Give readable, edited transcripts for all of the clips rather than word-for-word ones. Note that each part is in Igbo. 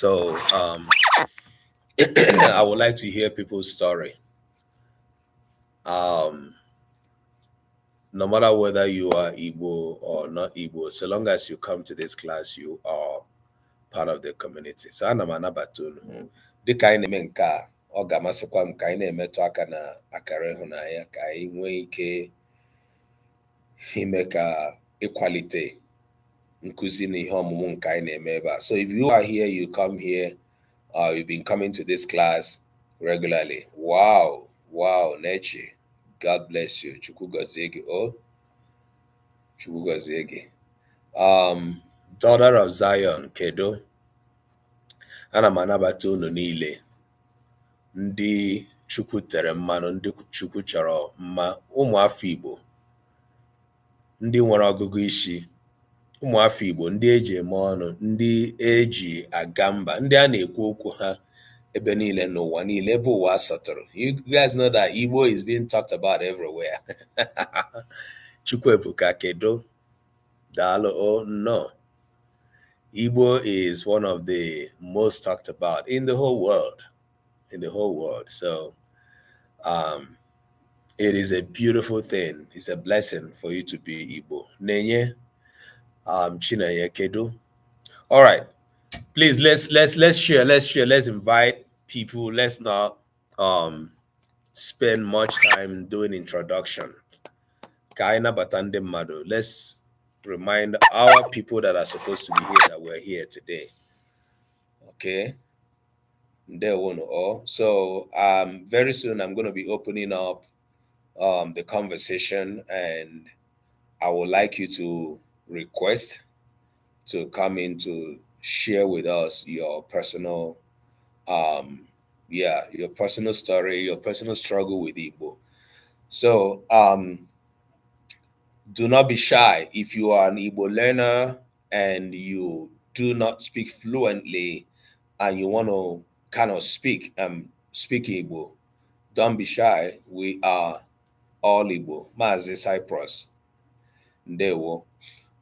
So I would like to hear people's story. Um, no matter whether you are Igbo or not Igbo, so long as you come to this class, you are part of the community. So ana m anabata unu. Dịka anyị na-eme nke a, ọ ga-amasịkwa m ka anyị na-emetụ aka na akara ịhụnanya ka anyị nwee ike ime ka ịkwalite nkụzi na ihe ọmụmụ nke anyị na-eme ebe a. So if you are here, you come here, you've been coming to this class regularly. Wow, wow, Nechi. God bless you. Chukwu gozie gị. Oh, Chukwu gozie gị. Daughter of Zion, Kedo. Ana m anabata unu niile. Ndị Chukwu tere mmanụ, ndị Chukwu chọrọ mma, ụmụafọ Igbo, ndị nwere ọgụgụ isi, ụmụafọ Igbo, ndị eji eme ọnụ, ndị eji aga mba, ndị a na-ekwu okwu ha ebe niile n'ụwa niile, ebe ụwa sọtụrụ. You guys know that Igbo is being talked about everywhere. Chukwuebuka Kedo. Dalo, oh no. Igbo is one of the most talked about in the whole world. In the whole world. So it is a beautiful thing. It's a blessing for you to be Igbo. Nenye Chineye Kedo. All right. Please let's share. Let's invite people. Let's not spend much time doing introduction. Kaina Batande Mado. Let's remind our people that are supposed to be here that we're here today. Okay. They won't all. So very soon I'm going to be opening up the conversation, and I would like you to request to come in to share with us your personal your personal story, your personal struggle with Igbo. So do not be shy. If you are an Igbo learner and you do not speak fluently and you want to kind of speak Igbo, don't be shy. We are all Igbo. Mazi Cyprus. Ndewo.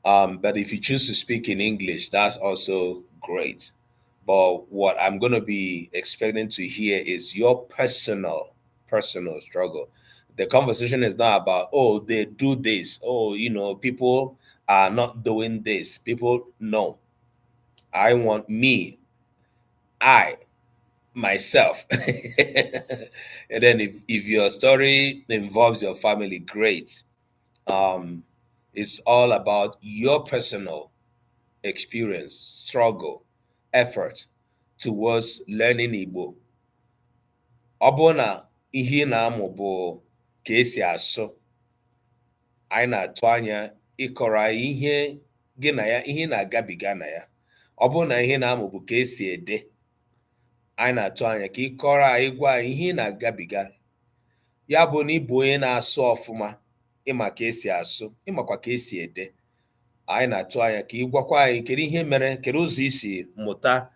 But if you choose to speak in English, that's also great. But what I'm going to be expecting to hear is your personal struggle. The conversation is not about, oh, they do this. Oh, people are not doing this. People, no. I want myself. And then if your story involves your family, great. It's all about your personal experience, struggle, effort towards learning Igbo. Ọ bụrụ na ihe na-amụ bụ ka esi asụ, anyị na-atụ anya ịkọrọ ihe gị na ya, ihe na-agabiga na ya. Ọ bụrụ na ihe na-amụ bụ ka esi ede, anyị na-atụ anya ka ịkọrọ anyị gwa anyị ihe na-agabiga. Ya bụ na ịbụ onye na-asụ ọfụma, ịma ka esi asụ, ịmakwa ka esi ede. Anyị na-atụ anya ka ị gwakwa anyị kedu ihe mere, kedu ụzọ isi mụta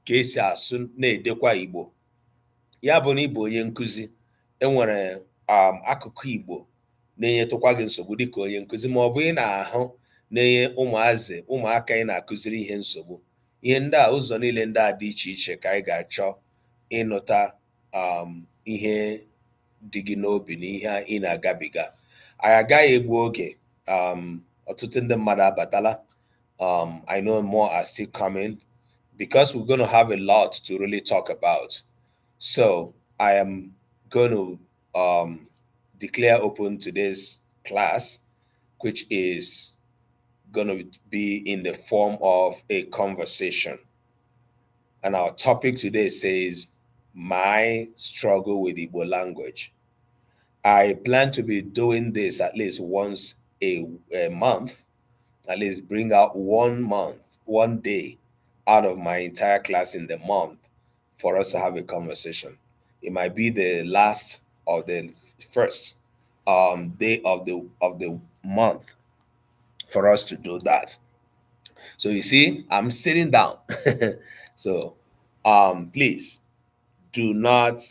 ka esi asụ na-edekwa Igbo. Ya bụ na ịbụ onye nkụzi, enwere akụkụ Igbo na-enyetụkwa gị nsogbu dịka onye nkụzi, ma ọ bụ ị na-ahụ na-enye ụmụaka ị na-akụziri ihe nsogbu. Ihe ndị a, ụzọ niile ndị a dị iche iche ka anyị ga-achọ ịnụta ihe dị gị n'obi na ihe ị na-agabiga. Anyị agaghị egbu oge. Ọtụtụ ndị mmadụ abatala. I know more are still coming because we're going to have a lot to really talk about. So I am going to declare open today's class, which is going to be in the form of a conversation. And our topic today says, my struggle with Igbo language. I plan to be doing this at least once a month, at least bring out 1 day out of my entire class in the month for us to have a conversation. It might be the last or the first day of the month for us to do that. So you see, I'm sitting down. So please do not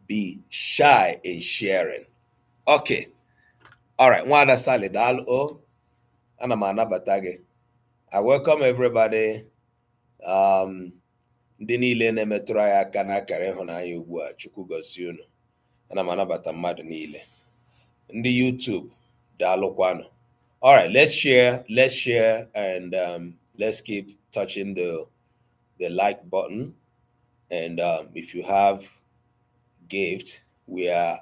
be shy in sharing. Okay. All right. Nwada Salid Alo. Ana m anabata gị. I welcome everybody. ndị niile na-emetụrụ anyị aka n'akara ịhụnanya ugbu a, Chukwu gọzie unu. Ana m anabata mmadụ niile. Ndị YouTube, daalụkwanụ. All right, let's share, and let's keep touching the like button. And if you have gift, we are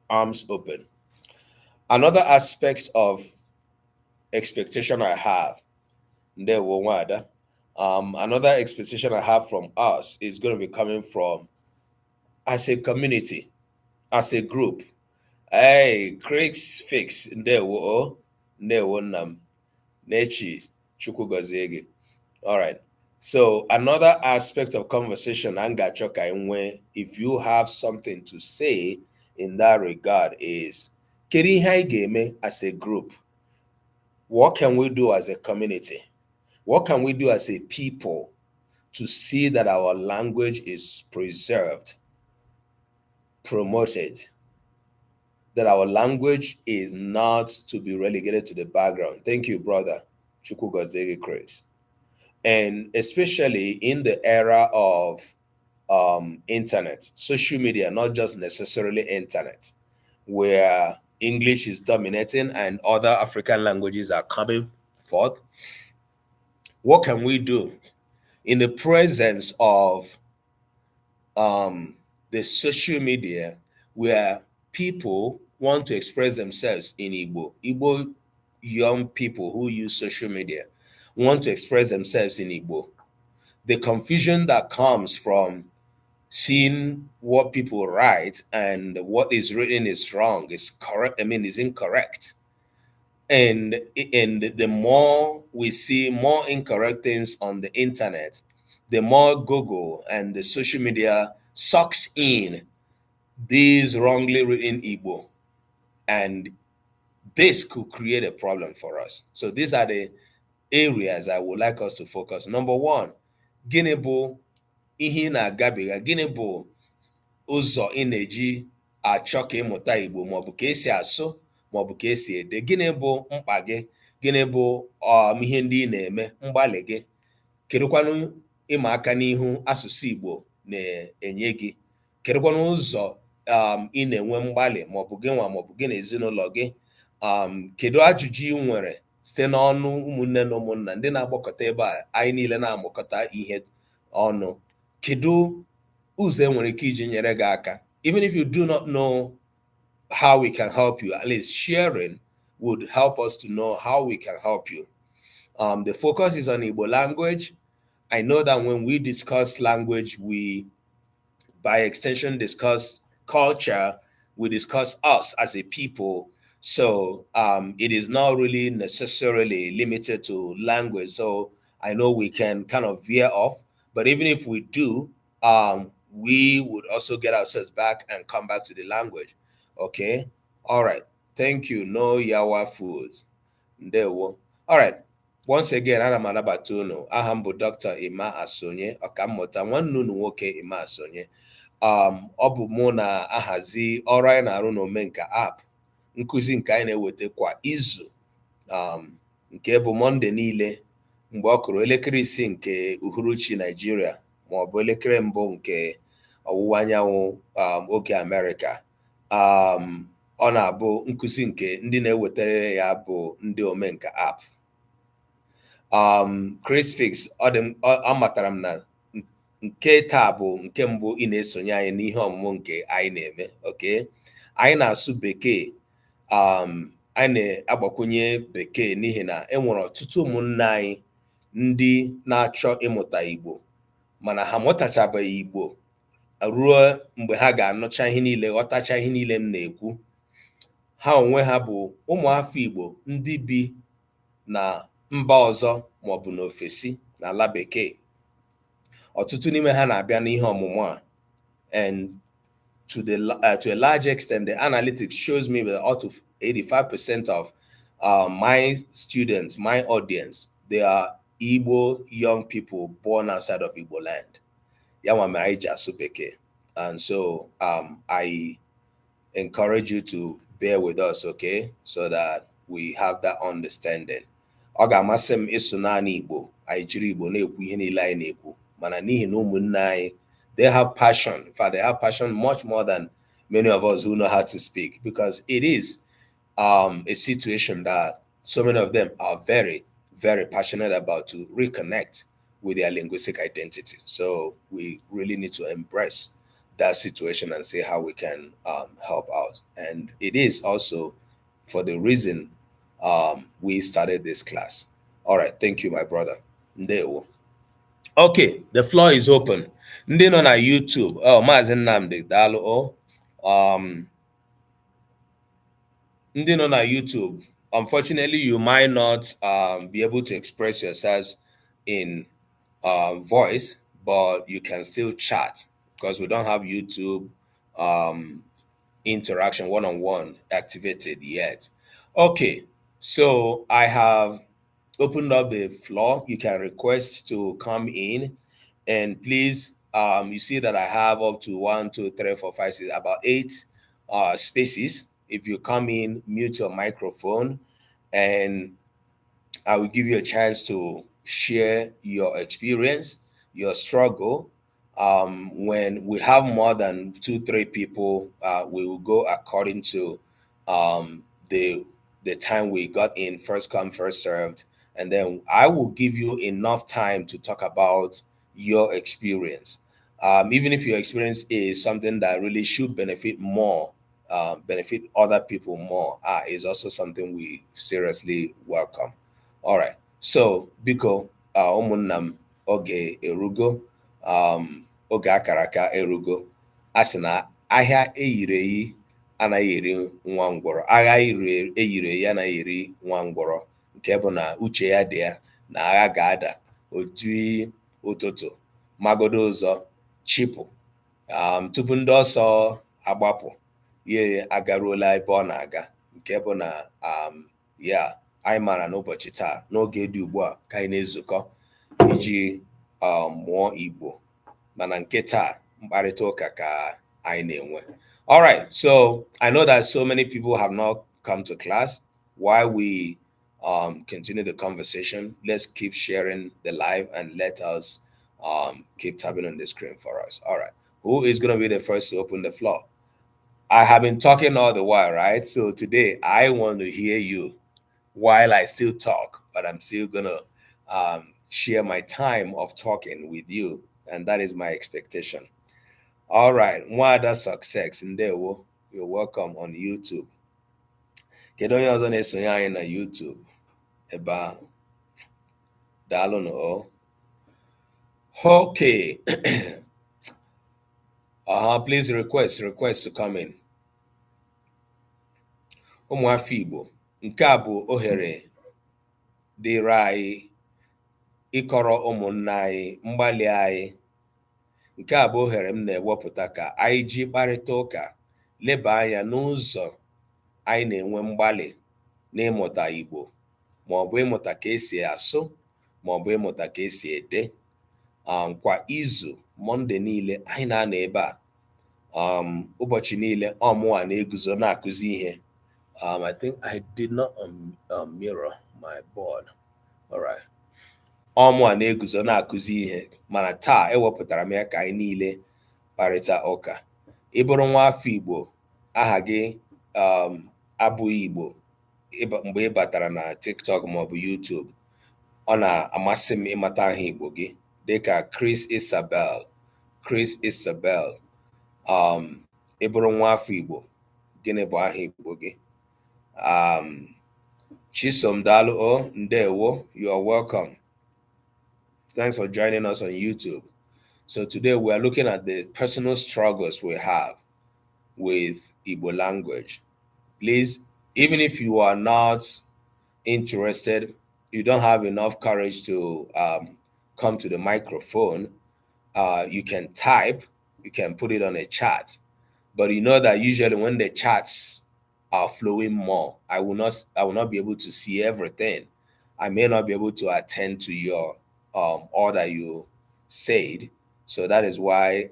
arms open. Another aspect of expectation I have, another expectation I have from us is going to be coming from as a community, as a group. Hey, Craig's Fix, ndewo nam nechi chukwu gozie gị. All right. So another aspect of conversation, if you have something to say in that regard, is kedu ihe anyị ga-eme as a group? What can we do as a community? What can we do as a people to see that our language is preserved, promoted, that our language is not to be relegated to the background? Thank you, brother. Chukwu gozege Chris. And especially in the era of internet, social media, not just necessarily internet, where English is dominating and other African languages are coming forth. What can we do in the presence of the social media where people want to express themselves in Igbo? Igbo young people who use social media want to express themselves in Igbo. The confusion that comes from seeing what people write and what is written is wrong, is correct, is incorrect. And the more we see more incorrect things on the internet, the more Google and the social media sucks in these wrongly written Igbo. And this could create a problem for us. So these are the areas I would like us to focus. Number one, gịnị bụ ihe na-agabiga? Gịnị bụ ụzọ ị na-eji achọ ka ịmụta Igbo, maọbụ ka esi asụ, maọbụ ka esi ede? Gịnị bụ mkpa gị? Gịnị bụ ihe ndị ị na-eme, mgbalị gị? Kedụkwanụ ịma aka n'ihu asụsụ Igbo na-enye gị? Kedụkwanụ ụzọ ị na-enwe mgbalị, maọbụ gị nwa, maọbụ gị na ezinụlọ gị? Kedu ajụjụ ị nwere site n'ọnụ ụmụnne na ụmụnna ndị na-agbakọta ebe a, anyị niile na-amụkọta ihe ọnụ? Kedu ụzọ enwere ike iji nyere gị aka? Even if you do not know how we can help you, at least sharing would help us to know how we can help you. The focus is on Igbo language. I know that when we discuss language, we, by extension, discuss culture, we discuss us as a people. So it is not really necessarily limited to language. So I know we can kind of veer off, but even if we do, we would also get ourselves back and come back to the language. Okay. All right. Thank you. No Yawa foods. Ndewo. All right. Once again, ana m anabata unu. Aha m bụ Dr. Emma Asonye, ọkammụta nwanne unu nwoke Emma Asonye. Ọ bụ mụ na-ahazi ọrụ anyị na-arụ n'Omenka app, nkụzi nke anyị na-eweta kwa izu, nke bụ Mọnde niile mgbe ọ kụrụ elekere 6 nke uhuruchi Nigeria, maọbụ elekere mbụ nke ọwụwa anyanwụ oge Amerịka. Ọ na-abụ nkụzi nke ndị na-ewetara ya bụ ndị Omenka app. Chris Fix, amatara m na nke taa bụ nke mbụ ị na-esonye anyị n'ihe ọmụmụ nke anyị na-eme. Okay, anyị na-asụ Bekee. Anyị na-agbakwunye Bekee n'ihi na enwere ọtụtụ ụmụnne anyị ndị na-achọ ịmụta Igbo mana ha mụtachabeghị Igbo ruo mgbe ha ga-anụcha ihe niile, ghọtacha ihe niile m na-ekwu. Ha onwe ha bụ ụmụafọ Igbo ndị bi na mba ọzọ maọbụ n'ofesi n'ala Bekee. Ọtụtụ n'ime ha na-abịa n'ihe ọmụmụ a, and to a large extent, the analytics shows me that up to 85% of my students, my audience, they are Igbo young people born outside of Igbo land. And so I encourage you to bear with us, okay, so that we have that understanding. Ọ ga-amasị m ịsụ naanị Igbo, anyị jiri Igbo na-ekwu ihe niile anyị na-ekwu, mana n'ihi na ụmụnne anyị, they have passion. In fact, they have passion much more than many of us who know how to speak, because it is a situation that so many of them are very, very passionate about, to reconnect with their linguistic identity. So we really need to embrace that situation and see how we can help out. And it is also for the reason we started this class. All right, thank you, my brother. Ndewo. Okay, the floor is open. Ndị nọ na YouTube, oh, Maazị Nnamdi, daalụ o. Ndị nọ na YouTube, unfortunately, you might not be able to express yourselves in voice, but you can still chat, because we don't have YouTube interaction one-on-one activated yet. Okay, so I have opened up the floor. You can request to come in, and please, you see that I have up to 1, 2, 3, 4, 5, 6, about 8 spaces. If you come in, mute your microphone, and I will give you a chance to share your experience, your struggle. When we have more than 2, 3 people, we will go according to um, the the time we got in, first come, first served, and then I will give you enough time to talk about your experience. Even if your experience is something that really should benefit more, benefit other people more, is also something we seriously welcome. All right. So biko, ụmụnna m, oge erugo, oge akara aka erugo. A sị na ahịa eyiri eyi anaghị eri nwa ngwọrọ. Agha eyiri eyi anaghị eri nwa ngwọrọ. Nke bụ na uche ya dị ya na agha ga-ada otu ụtụtụ, magodo ụzọ chịpụ, tupu ndị ọsọ agbapụ, ya agaruola ebe ọ na-aga. Nke bụ na ya anyị mara n'ụbọchị taa, n'oge dị ugbu a, ka anyị na-ezukọ iji mụọ Igbo, mana nke taa mkparịta ụka ka anyị na-enwe. All right, so I know that so many people have not come to class. While we continue the conversation, let's keep sharing the live and let us keep tapping on the screen for us. All right, who is going to be the first to open the floor? I have been talking all the while, right? So today I want to hear you while I still talk, but I'm still gonna share my time of talking with you, and that is my expectation. All right, Nwada Success Ndewo, you're welcome on YouTube. Kedu onye ọzọ na-esonye anyị na YouTube ebe ahụ? Daalụ nụ. Okay. Please request to come in. Ụmụafọ Igbo, nke a bụ ohere dịrị anyị ịkọrọ ụmụnna anyị mgbalị anyị. Nke a bụ ohere m na-ewepụta ka anyị ji kparịta ụka, leba anya n'ụzọ anyị na-enwe mgbalị n'ịmụta Igbo, maọbụ ịmụta ka esi asụ, maọbụ ịmụta ka esi ede. Kwa izu Mọnde niile anyị na-anọ ebe a, ụbọchị niile ọmụwa na-eguzo na-akụzi ihe. I think I did not mirror my board. All right. Ọmụwa na-eguzo na-akụzi ihe, mana taa ewepụtara m ya ka anyị niile kparịta ụka. Ị bụrụ nwa afọ Igbo, aha gị abụghị Igbo, mgbe ị batara na TikTok maọbụ YouTube, ọ na-amasị m ịmata aha Igbo gị, dịka Chris Isabel. Ị bụrụ nwa afọ Igbo, gịnị bụ aha Igbo gị? Chisom Dalu Ndewo, you are welcome. Thanks for joining us on YouTube. So today we are looking at the personal struggles we have with Igbo language. Please, even if you are not interested, you don't have enough courage to come to the microphone, you can type, you can put it on a chat. But you know that usually when the chats are flowing more, I will not be able to see everything. I may not be able to attend to your all that you said. So that is why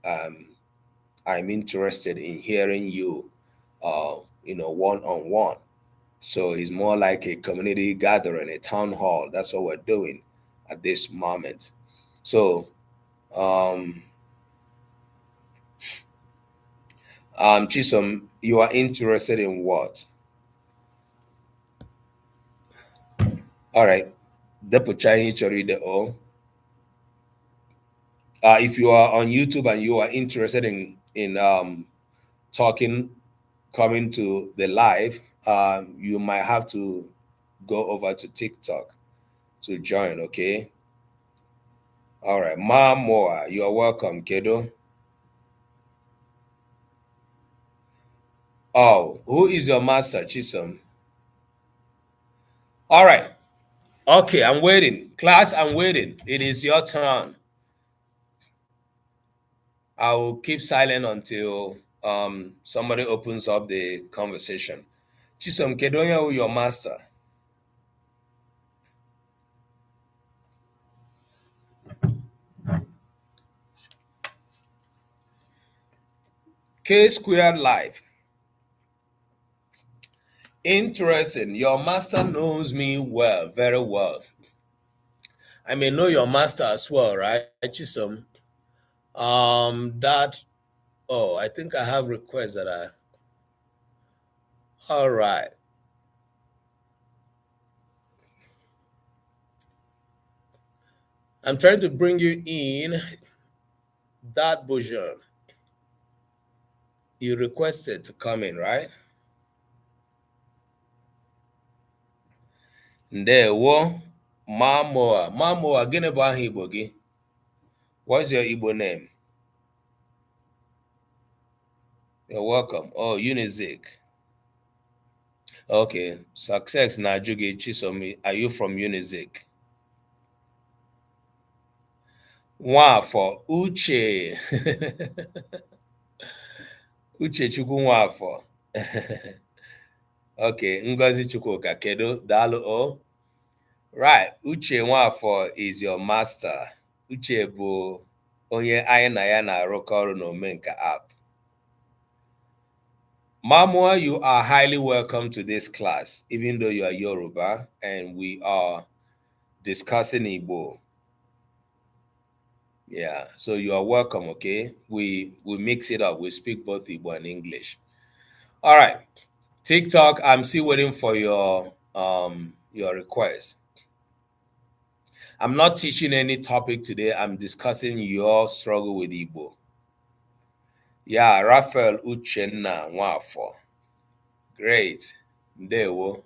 I'm interested in hearing you, one-on-one. So it's more like a community gathering, a town hall. That's what we're doing at this moment. So Um, Chisom, you are interested in what? All right. Depucha history the O. If you are on YouTube and you are interested in talking, coming to the live, you might have to go over to TikTok to join. Okay. All right. Ma Moa, you are welcome, kiddo. Oh, who is your master, Chisom? All right. Okay, I'm waiting. Class, I'm waiting. It is your turn. I will keep silent until somebody opens up the conversation. Chisom Kedonya, who your master? K squared life. Interesting. Your master knows me well, very well. I may know your master as well, right, Chisom? That. Oh, I think I have requests that I. All right. I'm trying to bring you in. That Bojan. You requested to come in, right? Ndewo. Mamoa. Mamoa, gịnị bụ aha Igbo gị? What's your Igbo name? You're welcome. Oh, Unizik. Okay. Success na Jugi Chisomi. Are you from Unizik? Nwafọ. Uche. Uche Chukwu Nwafọ. Okay. Ngozi Chukwuka. Kedu. Dalu O. Right. Uche Nwafọ is your master. Uche bụ onye anyị na ya na-arụkọ ọrụ n'Omenka app. Mamua, you are highly welcome to this class, even though you are Yoruba and we are discussing Igbo. Yeah, so you are welcome, okay? We mix it up. We speak both Igbo and English. All right. TikTok, I'm still waiting for your request. I'm not teaching any topic today. I'm discussing your struggle with Igbo. Yeah, Raphael Uchenna Nwafọ. Great. Ndewo.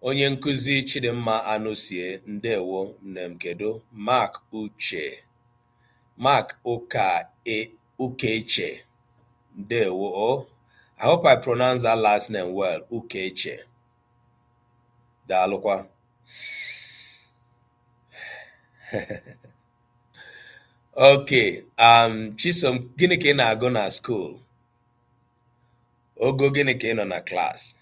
Onye nkụzi Chidimma Anosie, ndewo nne m kedu. Mark Uche. Mark Ukeche. Ndewo. Oh, I hope I pronounced that last name well. Ukeche. Daalụkwa. Okay. Chisom, gịnị ka ị na-agụ na school? Ogo gịnị ka ị nọ na class?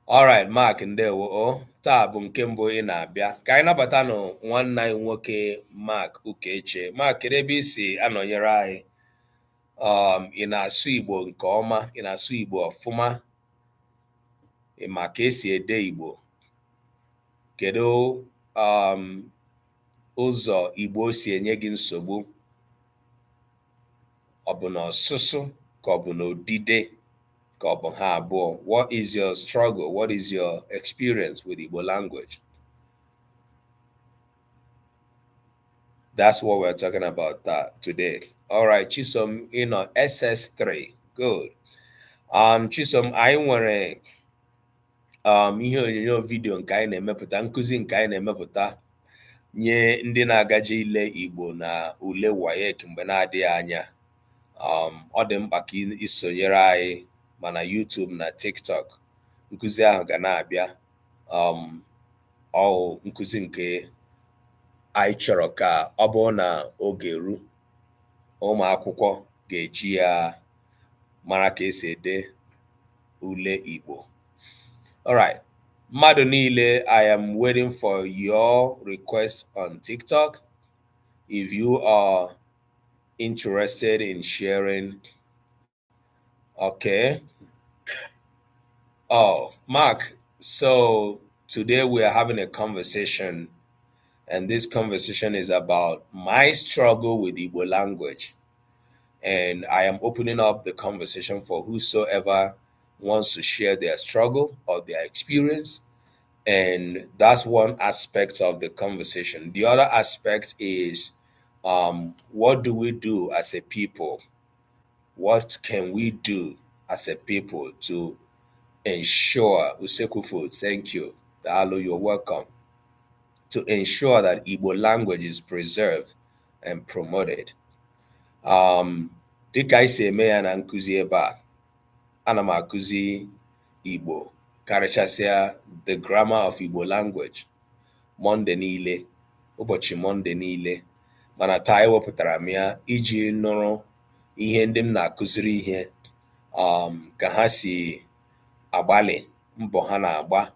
All right, Mark, ndewo. Oh, taa bụ nke mbụ ị na-abịa. Ka anyị nabata nụ nwanne anyị nwoke Mark Ukeche. Mark, kedu ebe i si anọnyere anyị? Ị na-asụ Igbo nke ọma, ị na-asụ Igbo ọfụma, ị ma ka esi ede Igbo. Kedu ụzọ Igbo si enye gị nsogbu? Ọ bụ n'ọsụsụ ka ọ bụ n'odide ka ọ bụ ha abụọ? What is your struggle? What is your experience with Igbo language? That's what we're talking about today. All right, Chisom, SS3. Good. Chisom, anyị nwere ihe onyonyo vidio nke anyị na-emepụta, nkụzi nke anyị na-emepụta nye ndị na-agaje ile Igbo na ule WAEC mgbe na-adịghị anya. Ọ dị mkpa ka isonyere anyị mana YouTube na TikTok. Nkụzi ahụ ga na-abịa. Ọ nkụzi nke anyị chọrọ ka ọ bụrụ na oge ru ụmụ akwụkwọ ga-eji ya mara ka esi ede ule Igbo. All right. Mmadụ niile, I am waiting for your request on TikTok. If you are interested in sharing, okay. Oh, Mark, so Today we are having a conversation, and this conversation is about my struggle with Igbo language. And I am opening up the conversation for whosoever wants to share their struggle or their experience. And that's one aspect of the conversation. The other aspect is, what do we do as a people? What can we do as a people to ensure, Usekufu, thank you, Dalo, you're welcome, to ensure that Igbo language is preserved and promoted? Dịka anyị si eme ya na nkụzi ebe a, ana m akụzi Igbo, karịchasịa the grammar of Igbo language, Monde niile, ụbọchị Monde niile. Mana taa ewepụtara m ya iji nụrụ ihe ndị m na-akụziri ihe, ka ha si agbalị mbọ ha na-agba,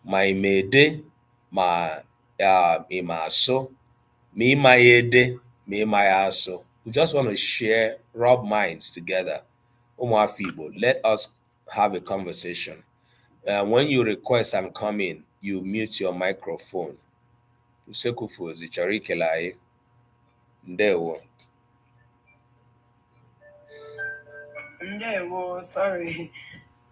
ma ime ede, ma ịma asụ, ma ịma ya ede, ma ịma ya asụ. We just want to share, rub minds together. Ụmụafọ Igbo, let us have a conversation. When you request and come in, you mute your microphone. Usekufu chọrọ ikele anyị. Ndewo. Ndewo, sorry.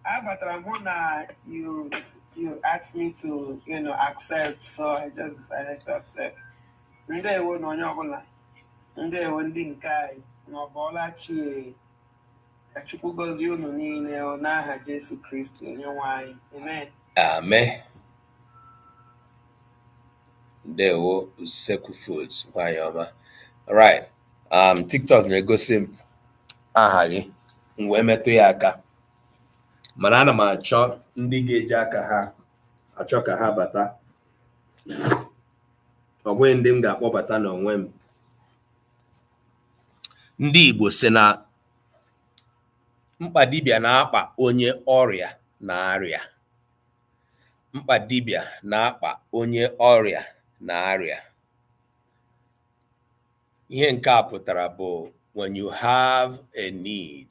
Abatara na you asked me to, accept, so I just decided to accept. Ndewo no onye ọbụla. Ndewo ndị nke anyị na ọbọla chi ka Chukwu gọzie unu niile n'aha Jesu Kristi onye nwe anyị. Amen. Amen. Ndewo Usekufu nwanyị ọma. All right. TikTok na-egosi m aha gị, m wee metụ ya aka, mana ana m achọ ndị ga-eji aka ha achọ ka ha bata. Ọ bụghị ndị m ga-akpọbata n'onwe m. Ndị Igbo sị na mkpa dibịa na-akpa onye ọrịa na-arịa. Mkpa dibịa na-akpa onye ọrịa na-arịa. Ihe nke a pụtara bụ, when you have a need,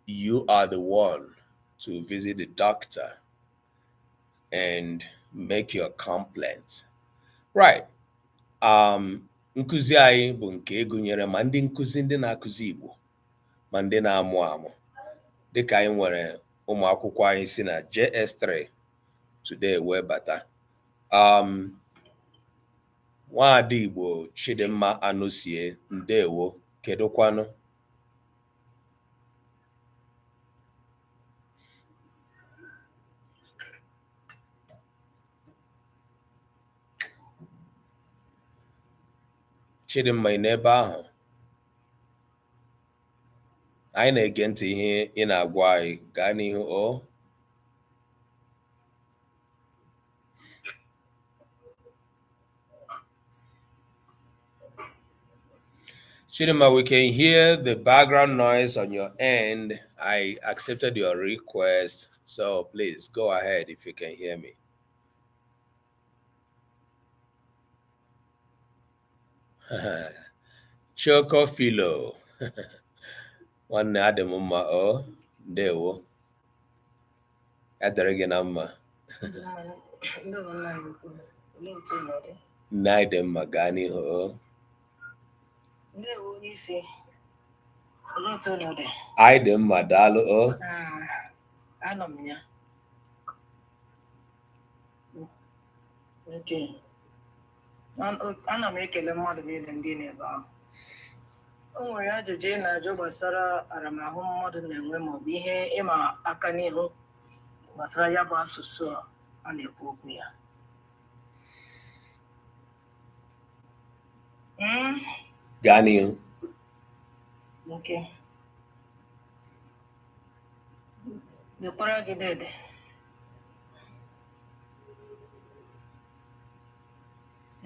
you are the one to visit the doctor and make your complaint. Right. Nkụzi anyị bụ nke gụnyere ma ndị nkụzi ndị na-akụzi Igbo ma ndị na-amụ amụ. Dịka anyị nwere ụmụ akwụkwọ anyị si na JS3 today wee bata. Nwaada Igbo Chidimma Anụsie, ndewo, kedụkwanụ? Chidimma, ị n'ebe ahụ? Anyị na-ege ntị ihe ị na-agwa anyị, gaa n'ihu. O Chidimma, we can hear the background noise on your end. I accepted your request, so please go ahead if you can hear me. Choco Philo. Nwanne adị m mma. O ndewo, ya dịrị gị na mma. Nne anyị dị mma, gaa n'ihu. O Ndewo onye isi. Olee otu unu dị? Anyị dị mma, daalụ. O anọ m ya. Okay. Ana m ekele mmadụ niile ndị n'ebe ahụ. O nwere ajụjụ ị na-ajụ gbasara aramahụ mmadụ na-enwe maọbụ ihe ịma aka n'ihu gbasara ya bụ asụsụ a na-ekwu okwu ya. gaa n'ihu. Okay. Dekwara gị dede.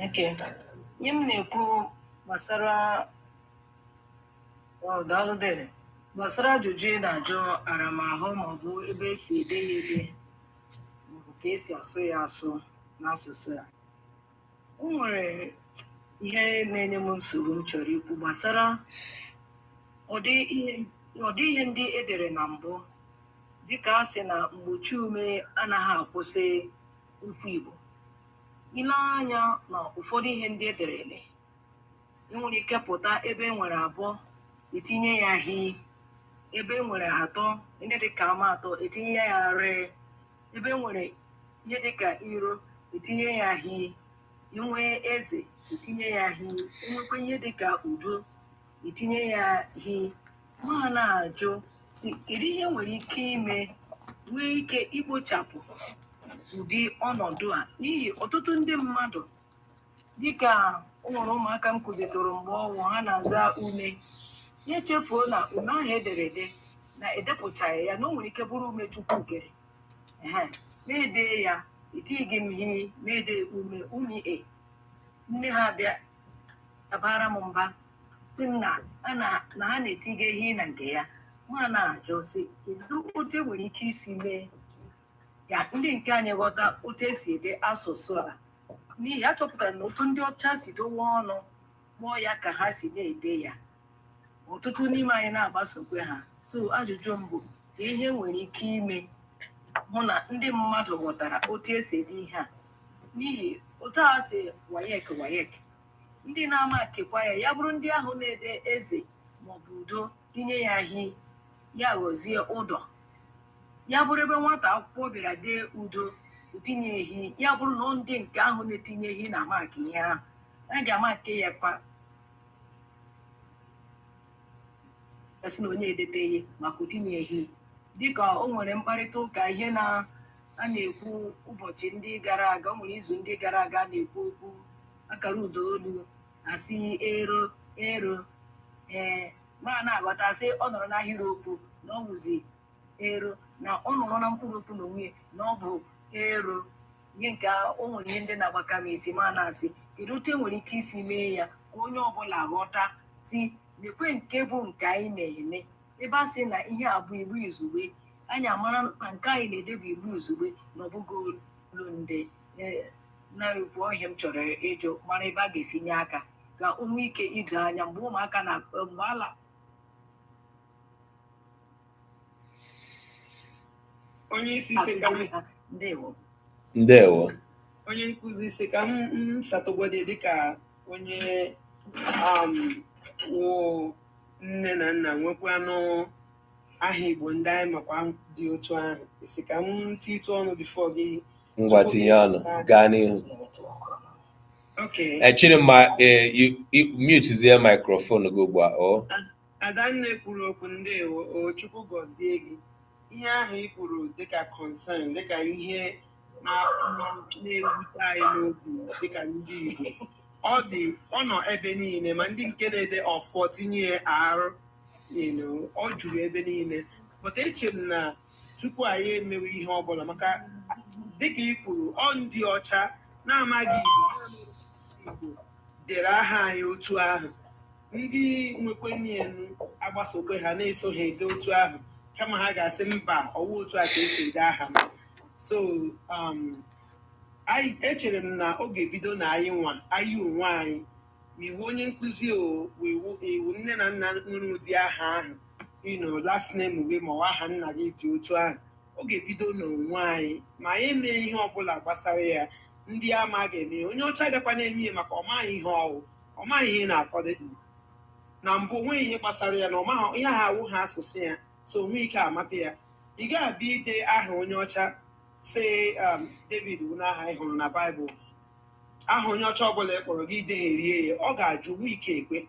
Okay. Ihe m na-ekwu gbasara daalụ dede, gbasara ajụjụ ị na-ajụ aramahụ maọbụ ebe esi ede ya ede maọbụ ka esi asụ ya asụ n'asụsụ ya. O nwere ihe na-enye m nsogbu m chọrọ ikwu gbasara ụdị ihe ndị edere na mbụ, dịka a sị na mgbochi ume anaghị akwụsị okwu Igbo. Ile anya na ụfọdụ ihe ndị ederele, enwere ike pụta ebe enwere abụọ etinye ya hi, ebe enwere atọ ihe dịka ama atọ etinye ya rị, ebe enwere ihe dịka iro etinye ya hi, enwee eze etinye ya hi, enwekwa ihe dịka udo etinye ya hi. Ma na-ajụ si kedu ihe nwere ike ime nwee ike ikpochapụ ụdị ọnọdụ a, n'ihi ọtụtụ ndị mmadụ dịka o nwere ụmụaka m kụzitụrụ mgbe ọnwụ ha na-aza ume, ya echefuo na ume ahụ ederede na edepụchaghị ya na o nwere ike bụrụ ume Chukwu kere. Mede ya etighị m hi mede ume nne ha bịa abara m mba si m na ha na-etige hi na nke ya. Ma na-ajụ si kedu otu e nwere ike isi mee ya ndị nke anyị ghọta otu esi ede asụsụ a, n'ihi a chọpụtara na otu ndị ọcha si dowe ọnụ kpọọ ya ka ha si na-ede ya, ọtụtụ n'ime anyị na-agbasokwe ha. So ajụjụ mbụ ka ihe nwere ike ime hụ na ndị mmadụ ghọtara otu esi ede ihe a, n'ihi otu a si wayek ndị na-ama kekwa ya, ya bụrụ ndị ahụ na-ede eze maọbụ udo tinye ya hi, ya ghọzie ụdọ. Ya bụrụ ebe nwata akwụkwọ bịara dee udo tinye ehi, ya bụrụ na ndị nke ahụ na-etinye ehi na maka ihe ahụ a ga-amake ya kwa esi na onye edeteghị maka otinye ehi. Dịka o nwere mkparịta ụka ihe a na-ekwu ụbọchị ndị gara aga, o nwere izu ndị gara aga na-ekwu okwu akara ụda olu asị ero ma na-aghọtasị ọ nọrọ n'ahịrịokwu na ọ bụzi ero, na ọ nọrọ na mkpụrụ okwu na onwe na ọ bụ ero. Ihe nke o nwere ihe ndị na-agbaka m isi, ma na-asị kedu otu e nwere ike isi mee ya ka onye ọbụla ghọta si mekwe nke bụ nke anyị na-eme. Ebe a sị na ihe a bụ igbu izugbe, anyị amara na nke anyị na-ede bụ igbu izugbe na ọbụghị olu nde. Na-ekwu ọhịa m chọrọ ịjụ mara ebe a ga-esi nye aka ka o nwee ike ido anya mgbe ụmụaka na mgbe ala onye isi si ka akụziri ha. Ndewo. onye nkụzi si ka m satụgwede dịka onye wụ nne na nna nwekwanụ aha Igbo ndị anyị makwa dị otu ahụ, si ka m titụ ọnụ bifo gị Ngwa tinye ọnụ gaa n'ihu. Okay. Chidimma, mutezie microphone gị ugbu a. Adanne kwuru okwu ndewo, o Chukwu gọzie gị. Ihe ahụ ị kwuru dịka concern, dịka ihe na-ewute anyị n'obi dịka ndị Igbo, ọ nọ ebe niile, ma ndị nke na-ede ọfọ tinye arụ, ọ juru ebe niile. But eche m na tupu anyị emewe ihe ọbụla, maka dịka ị kwuru ọ ndị ọcha na-amaghị Igbo dere aha anyị otu ahụ, ndị nwekwenye agbasokwe ha na-eso ha ede otu ahụ, kama ha ga-asị mba ọwụ otu a ka esi ede aha m. So echere m na ọ ga-ebido na anyị onwe anyị, ma iwu onye nkụzi iwu nne na nna nwere ụdị aha ahụ, last name gị ma ọ aha nna gị dị otu ahụ, ọ ga-ebido n'onwe anyị. Ma anyị emee ihe ọbụla gbasara ya, ndị ama ga-eme onye ọcha gakwa na-eme ya maka ọ maghị ihe ọ maghị ihe na-akọdo na mbụ, onweghị ihe gbasara ya na ọ maghị ihe ha awụ ha asụsụ ya, so onwe ike amata ya. Ị ga-abịa ide aha onye ọcha si David bụ n'aha ị hụrụ na Baịbụl, aha onye ọcha ọbụla ị kpọrọ gị degherie ya, ọ ga-ajụ nwa ike ekwe.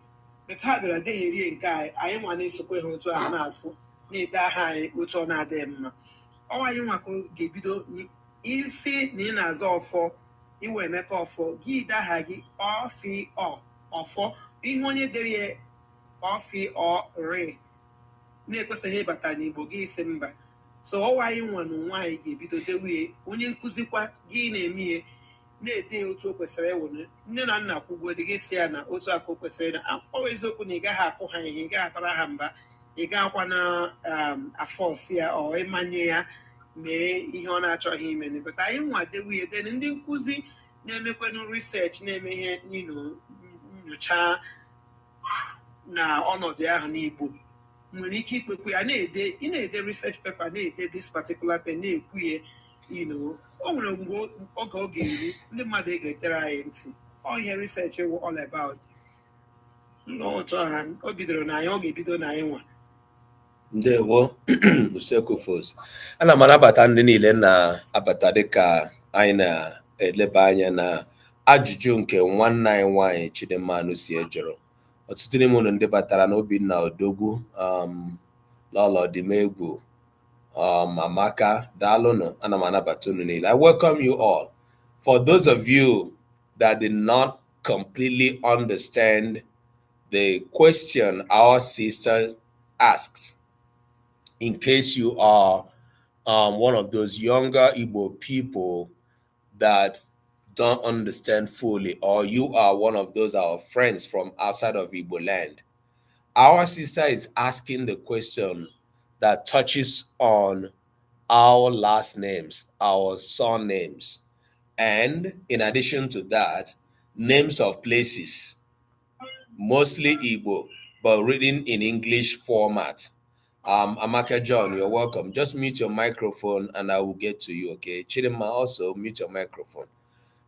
Beta ha bịara degherie nke anyị nwa na-esokwe ha otu ahụ na-asụ na-ede aha anyị otu ọ na-adịghị mma. Ọnwa anyị nwaka ga-ebido isi na ị na-aza ọfọ, iwe Emeka ọfọ, gị ide aha gị ọfọ, ihe onye dere ya ọfị na-ekwesịghị ịbata n'Igbo gị isi mba. So ọnwa anyị nwa na onwe anyị ga-ebido dewe, onye nkụzikwa gị na-eme ihe na-ede otu o kwesịrị ịwụ. Nne na nna kwugwo dị gị si ya na otu aka o kwesịrị, na ọ eziokwu na ị gaghị akụ ha ihe, ị gaghị atara ha mba, ị gaghịkwa na afọsi ya ọ ịmanye ya mee ihe ọ na-achọghị ime. But anyị nwa dewe ya den ndị nkụzi na-emekwanụ research, na-eme ihe nyocha na ọnọdụ ahụ n'Igbo nwere ike ikpekwe ya ị na-ede research paper, na-ede this particular thing, na-ekwu ya o nwere mgbe oge ọ ga-eru ndị mmadụ ga-etere anyị ntị ọ ihe research wụ all about ndị otu ọha o bidoro na anyị ọ ga-ebido na anyị nwa ndewo usekwu fos ana m anabata ndị niile na-abata dịka anyị na-eleba anya na ajụjụ nke nwanne anyị nwanyị Chidimmanụ si ejụrụ ọtụtụ n'ime unu ndị batara na Obinna Odogwu n'ọlọdịmegwu Amaka daalụnụ ana m anabata unu niile. I welcome you all. For those of you that did not completely understand the question our sisters asked, in case you are one of those younger Igbo people that don't understand fully, or you are one of those our friends from outside of Igbo land, our sister is asking the question that touches on our last names, our surnames, and in addition to that, names of places, mostly Igbo, but written in English format. Amaka John, you're welcome. Just mute your microphone and I will get to you, okay? Chidima, also mute your microphone.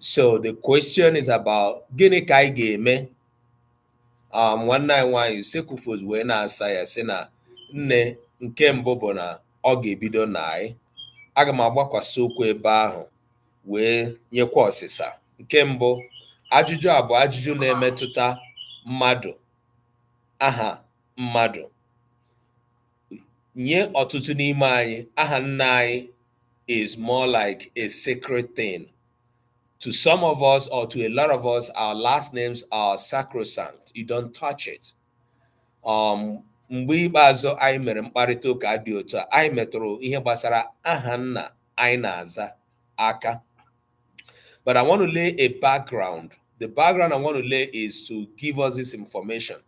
So the question is about gịnị ka anyị ga-eme. Nwanne anyị nwanyị Usekwufos wee na-asa ya sị na nne nke mbụ bụ na ọ ga-ebido na anyị. Aga m agbakwasị okwu ebe ahụ wee nyekwa ọsịsa. Nke mbụ, ajụjụ a bụ ajụjụ na-emetụta mmadụ, aha mmadụ. Nye ọtụtụ n'ime anyị, aha nna anyị is more like a sacred thing. To some of us, or to a lot of us, our last names are sacrosanct. You don't touch it. Mgbe ikpeazụ anyị mere mkparịta ụka dị otu a, anyị metụrụ ihe gbasara aha nna anyị na-aza aka. But I want to lay a background. The background I want to lay is to give us this information.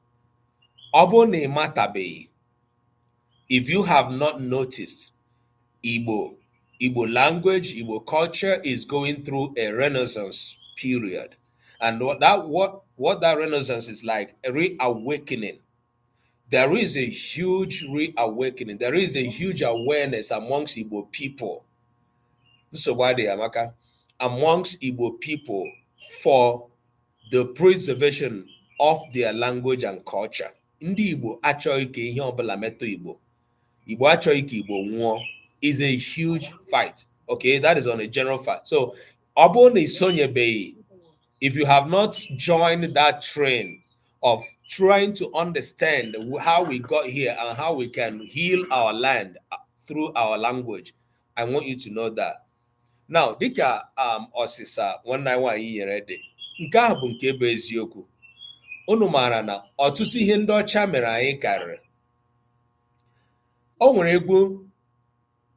Ọ bụrụ na ị matabeghị, if you have not noticed, Igbo language, Igbo culture is going through a renaissance period. And what that renaissance is like, a reawakening. There is a huge reawakening. There is a huge awareness amongst Igbo people. So why they Amaka? Amongst Igbo people for the preservation of their language and culture. Ndị Igbo achọghị ka ihe ọbụla metụ Igbo. Igbo achọghị ka Igbo nwụọ is a huge fight. Okay, that is on a general fact. So, ọ bụrụ na isonyebeghị, if you have not joined that train of trying to understand how we got here and how we can heal our land through our language, I want you to know that. Now, dịka ọsịsa nwanne anyị nwaanyị nyere dị, nke ahụ bụ nke bụ eziokwu. Unu maara na ọtụtụ ihe ndị ọcha mere anyị karịrị. O nwere egwu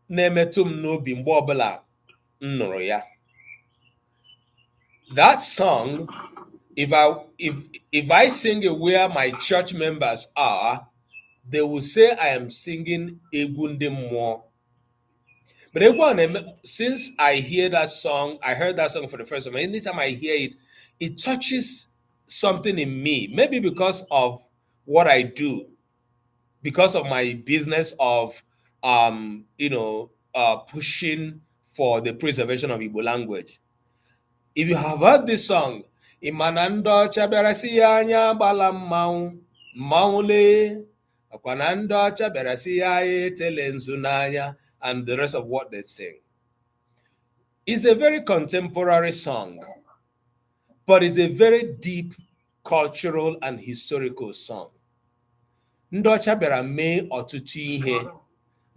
na-emetụ m n'obi mgbe ọbụla m nụrụ ya. That song, if I sing it where my church members are, they will say I am singing egwu ndị mmụọ. But since I hear that song, I heard that song for the first time. Anytime I hear it, it touches something in me. Maybe because of what I do, because of my business of pushing for the preservation of Igbo language. If you have heard this song, Imanando Chaberasiya anya bala mmanwụ le akwanando Chaberasiya etele nzunanya, and the rest of what they sing. It's a very contemporary song, but it's a very deep cultural and historical song. Ndị ọcha bịara mee ọtụtụ ihe.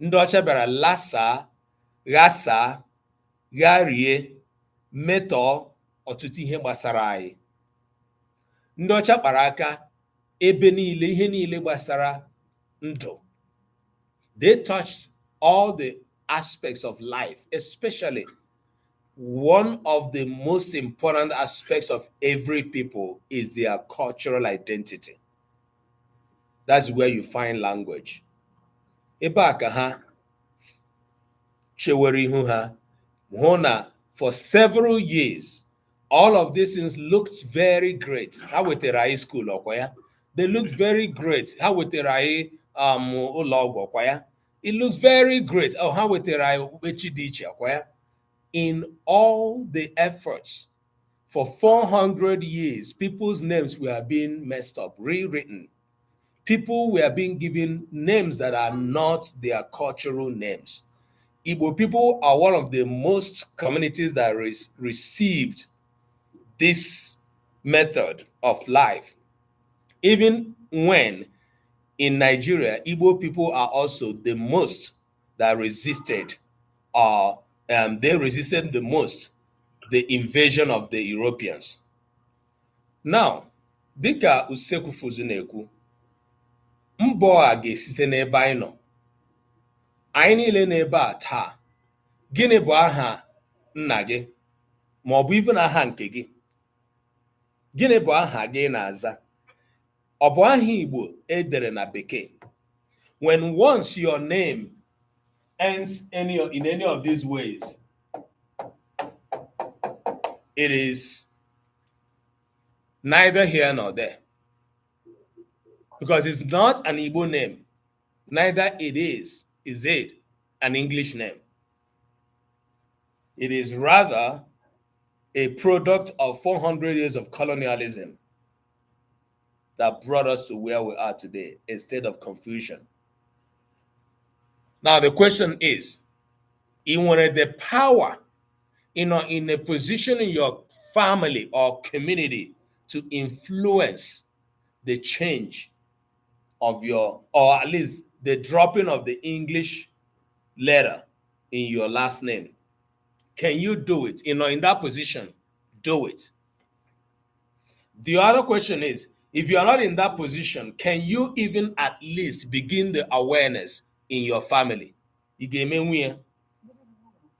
Ndị ọcha bịara lasa, ghasa, gharie, metọọ ọtụtụ ihe gbasara anyị. Ndị ọcha kpara aka ebe niile, ihe niile gbasara ndụ. They touched all the aspects of life, especially one of the most important aspects of every people is their cultural identity. That's where you find language. Ebe a ka ha chewere ihu ha, hụ na for several years, all of these things looked very great. Ha wetara anyị school ọkwa ya. They looked very great. Ha wetara anyị ụlọ ọgwụ ọkwa ya. It looks very great. Oh, ha wetara anyị okpukpechi dị iche ọkwa ya. in all the efforts for 400 years, people's names were being messed up, rewritten. People were being given names that are not their cultural names. Igbo people are one of the most communities that received this method of life. Even when in Nigeria, Igbo people are also the most that resisted, or they resisted the most the invasion of the Europeans. Now, dịka usekwu Fuzu na-ekwu, mbọ a ga-esite n'ebe anyị nọ. Anyị niile n'ebe a taa, gịnị bụ aha nna gị ma ọ bụ ibe na aha nke gị? Gịnị bụ aha gị na-aza? Ọ bụ aha Igbo edere na Bekee? When once your name ends in any of these ways, it is neither here nor there. Because it's not an Igbo name, neither is it an English name. It is rather a product of 400 years of colonialism that brought us to where we are today, instead of confusion. Now the question is, you wanted the power, in a position in your family or community to influence the change of your, or at least the dropping of the English letter in your last name. Can you do it? In that position, do it. The other question is, if you are not in that position, can you even at least begin the awareness in your family? Ị ga-emenwu ya?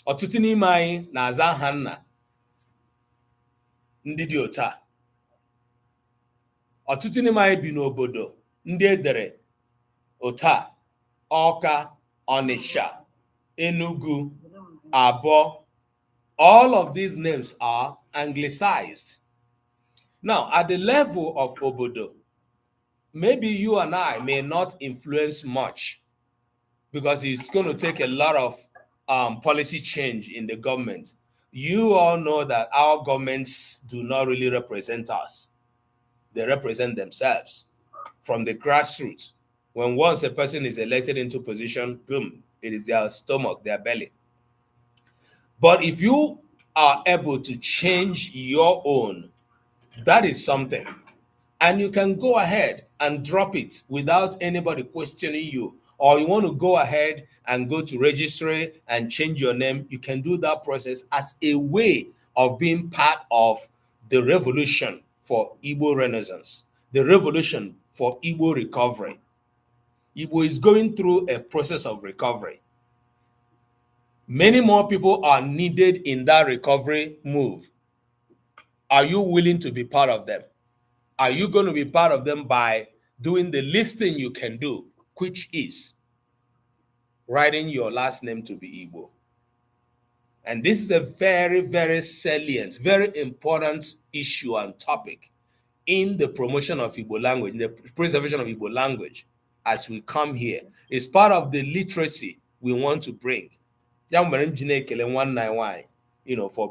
Ọtụtụ n'ime anyị na-aza aha nna ndị dị otu a. Ọtụtụ n'ime anyị bi n'obodo ndị edere otu a: Ọka, Onitsha, Enugu, Abo. All of these names are anglicized. Now, at the level of obodo, maybe you and I may not influence much, because it's going to take a lot of policy change in the government. You all know that our governments do not really represent us. They represent themselves from the grassroots. When once a person is elected into position, boom, it is their stomach, their belly. But if you are able to change your own, that is something. And you can go ahead and drop it without anybody questioning you. Or you want to go ahead and go to registry and change your name, you can do that process as a way of being part of the revolution for Igbo Renaissance, the revolution for Igbo recovery. Igbo is going through a process of recovery. Many more people are needed in that recovery move. Are you willing to be part of them? Are you going to be part of them by doing the least thing you can do, which is writing your last name to be Igbo? And this is a very, very salient, very important issue and topic in the promotion of Igbo language, in the preservation of Igbo language as we come here. It's part of the literacy we want to bring. For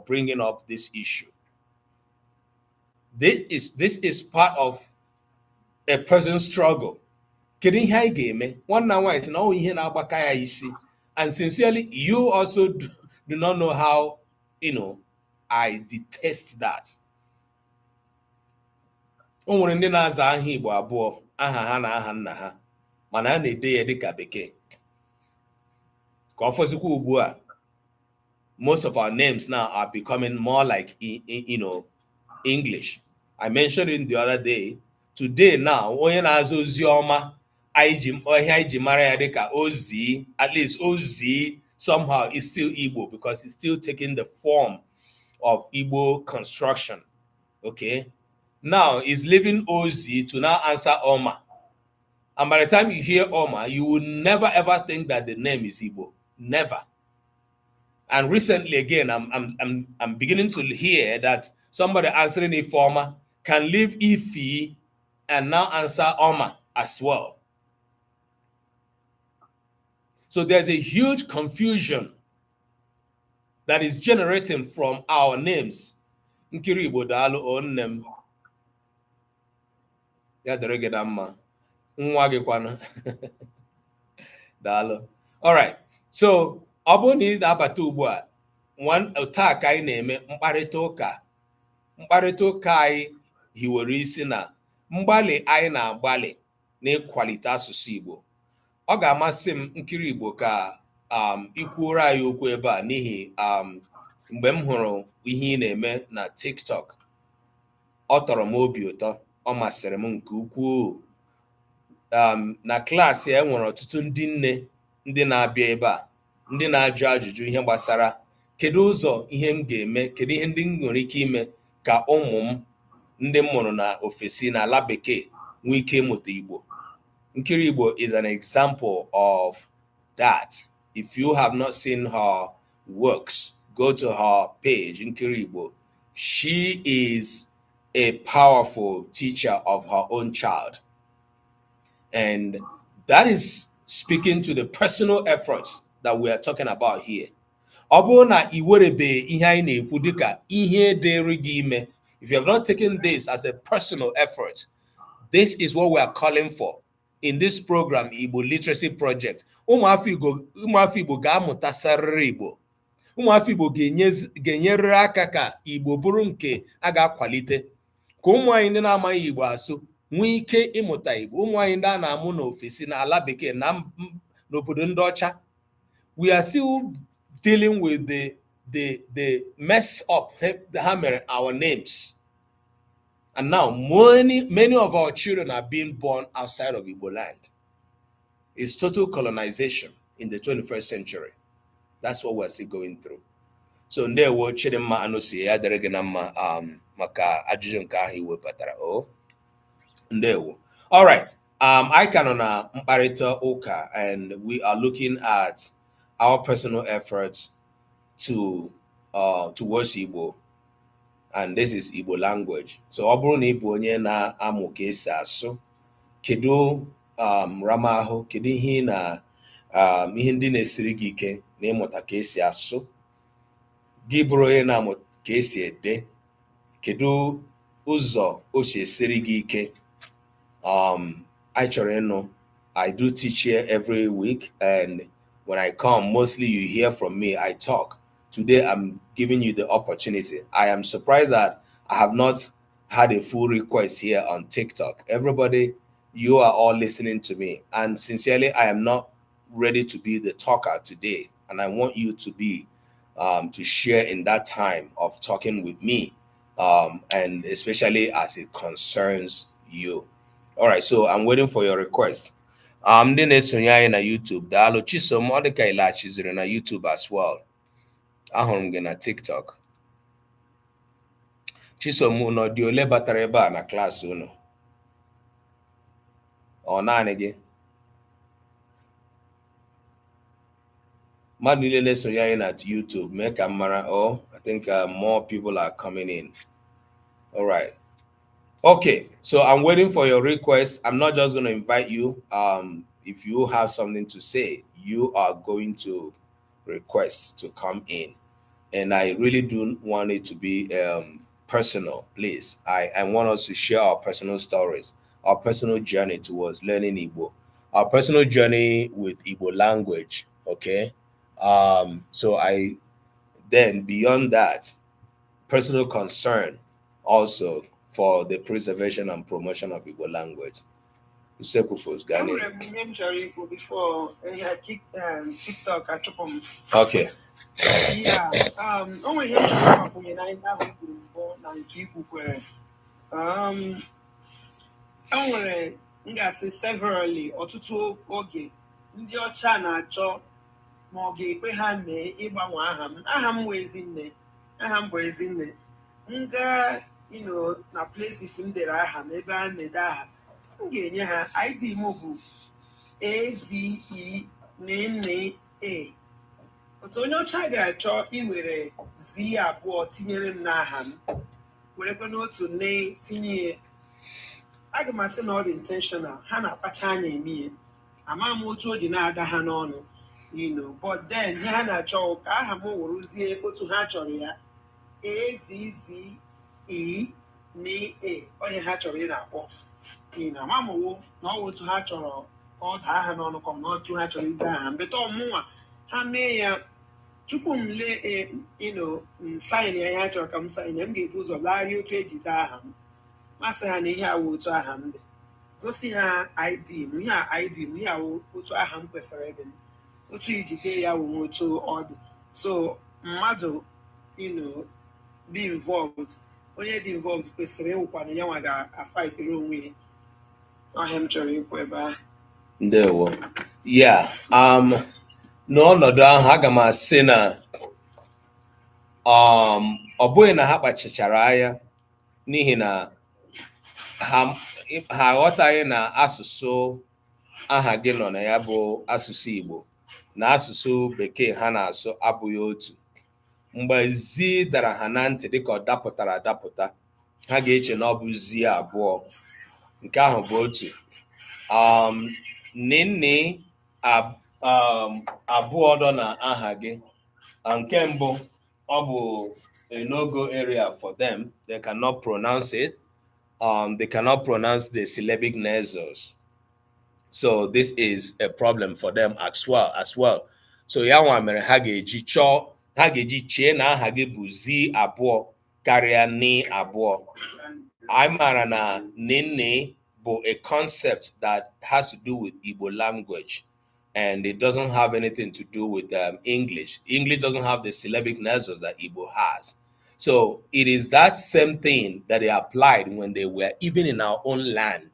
bringing up this issue. This is part of a person's struggle. And sincerely, you also do not know how, I detest that. O nwere ndị na-aza aha Igbo abụọ, aha ha na aha nna ha, mana a na-ede ya dịka Bekee. Ka ọ fọzikwa ugbu a, most of our names now are becoming more like, English. I mentioned it the other day. Today now, onye na-aza Ozioma, anyị ji mara ya dịka Ozi, at least Ozi somehow is still Igbo, because it's still taking the form of Igbo construction. Okay? Now it's leaving Ozi to now answer Oma. And by the time you hear Oma, you will never ever think that the name is Igbo. Never. And recently again, I'm beginning to hear that somebody answering Ifeoma can leave Ifi and now answer Oma as well. So there's a huge confusion that is generating from our names. Nkiri Igbo daalụ onne m. Ya dịrị gị na mma. Nwa gị kwanụ. Daalụ. All right. So, ọ bụrụ na ị na-abata ugbu a, taa ka anyị na-eme mkparịta ụka. Mkparịta ụka anyị hiwere isi na mgbalị anyị na-agbalị n'ịkwalite asụsụ Igbo. Ọ ga-amasị m Nkiri Igbo ka ikwuoro anyị okwu ebe a n'ihi mgbe m hụrụ ihe ị na-eme na TikTok, ọ tọrọ m obi ụtọ, ọ masịrị m nke ukwuu. Na klaasị e nwere ọtụtụ ndị nne ndị na-abịa ebe a, ndị na-ajụ ajụjụ ihe gbasara kedu ụzọ ihe m ga-eme, kedu ihe ndị m nwere ike ime ka ụmụ m ndị m mụrụ na ofesi na ala bekee nwee ike ịmụta Igbo. Nkiri Igbo is an example of that. If you have not seen her works, go to her page, Nkiri Igbo. She is a powerful teacher of her own child. And that is speaking to the personal efforts that we are talking about here. Ọ bụrụ na ị werebe ihe anyị na-ekwu dịka ihe dịrị gị ime, if you have not taken this as a personal effort, this is what we are calling for in this program, Igbo Literacy Project. Ụmụafọ Igbo ga-amụtasarịrị Igbo. Ụmụafọ Igbo ga-enyerịrị aka ka Igbo bụrụ nke a ga-akwalite. Ka ụmụ anyị ndị na-amaghị Igbo asụ nwee ike ịmụta Igbo. Ụmụ anyị ndị a na-amụ n'ofesi na ala bekee na n'obodo ndị ọcha. We are still dealing with the mess up ha mere our names. And now many of our children are being born outside of Igbo land. It's total colonization in the 21st century. That's what we're still going through. So ndewo Chidimma Anusi ya dịrị gị na mma maka ajụjụ nke ahụ iwepụtara. Oh, ndewo. All right. I can on a mkparịta ụka, and we are looking at our personal efforts towards Igbo. And this is Igbo language. So ọ bụrụ na ị bụ onye na-amụ ka esi asụ, kedu ramahụ, kedu ihe na ihe ndị na-esiri gị ike na ịmụta ka esi asụ, gị bụrụ onye na-amụ ka esi ede, kedu ụzọ o si esiri gị ike. I chọrọ ịnụ. I do teach here every week, and when I come, mostly you hear from me, I talk. Today, I'm giving you the opportunity. I am surprised that I have not had a full request here on TikTok. Everybody, you are all listening to me. And sincerely, I am not ready to be the talker today. And I want you to be, to share in that time of talking with me, and especially as it concerns you. All right, so I'm waiting for your request. Ndị na-esonye anyị na YouTube, daalụ. Chisom ọ dịka ịlachiziri na YouTube as well. Ahụrụ m gị na TikTok. Chisom unu dị ole batara ebe a na klaasị unu? Ọ naanị gị? Mmadụ niile na-esonye anyị na YouTube, mee ka m mara. Oh, I think more people are coming in. All right. Okay, so I'm waiting for your request. I'm not just going to invite you. If you have something to say, you are going to request to come in. And I really do want it to be personal, please. I want us to share our personal stories, our personal journey towards learning Igbo, our personal journey with Igbo language, okay? So then beyond that, personal concern also for the preservation and promotion of Igbo language. Before TikTok, okay. Yeah. Only him to come up with enwere ngasị severally ọtụtụ oge ndị ọcha na-achọ ma ọ ga-ekwe ha mee ịgbanwe aha m bụ Ezinne nga na places m dere aha m ebe a na-ede aha m ga-enye ha ID m bụ AZENNA. Otu onye ọcha ga-achọ iwere Z abụọ tinyere m n'aha m werekwa n'otu nne tinye, aga m asị na ọ dị intentional, ha na-akpacha anya eme ihe, ama m otu o dị na-ada ha n'ọnụ. but then ha na-achọ ka aha m wụrụzie otu ha chọrọ ya AZZE na onye ha chọrọ ị na-akpọ amamụwo na ọ otu ha chọrọ ka ọ daa aha n'ọnụ ka ọ na otu ha chọrọ ide aha mbeta ọmụnwa ha mee ya tupu m lee saịn ya ihe ha chọrọ ka m saịn ya m ga-ebu ụzọ larịa otu eji dee aha m masị ha na ihe awụ otu aha m dị gosi ha ID m ihe a ID m ihe awụ otu aha m kwesịrị ịdị otu iji dee ya wụ otu ọ dị so mmadụ dị involved onye dị involved kwesịrị ịwụkwana ya nwa ga-afaitiri onwe ya ọhịa m chọrọ ikwu ebe ahụ ndewo ya n'ọnọdụ ahụ aga m asị na ọ bụghị na ha kpachichara anya n'ihi na ha aghọtaghị na asụsụ aha gị nọ na ya bụ asụsụ Igbo na asụsụ bekee ha na-asụ abụghị otu mgbe zi dara ha na ntị dịka ọ dapụtara adapụta ha ga-eche na ọ bụ zi abụọ nke ahụ bụ otu nne abụọ dọ na aha gị nke mbụ ọ bụ a no-go area for them. They cannot pronounce it. They cannot pronounce the syllabic nasals. So this is a problem for them as well. So ya nwa mere ha ga-eji chee na aha gị bụ zi abụọ karịa ni abụọ. anyị maara na nne bụ a concept that has to do with Igbo language, and it doesn't have anything to do with English. English doesn't have the syllabic nasals that Igbo has. So it is that same thing that they applied when they were even in our own land.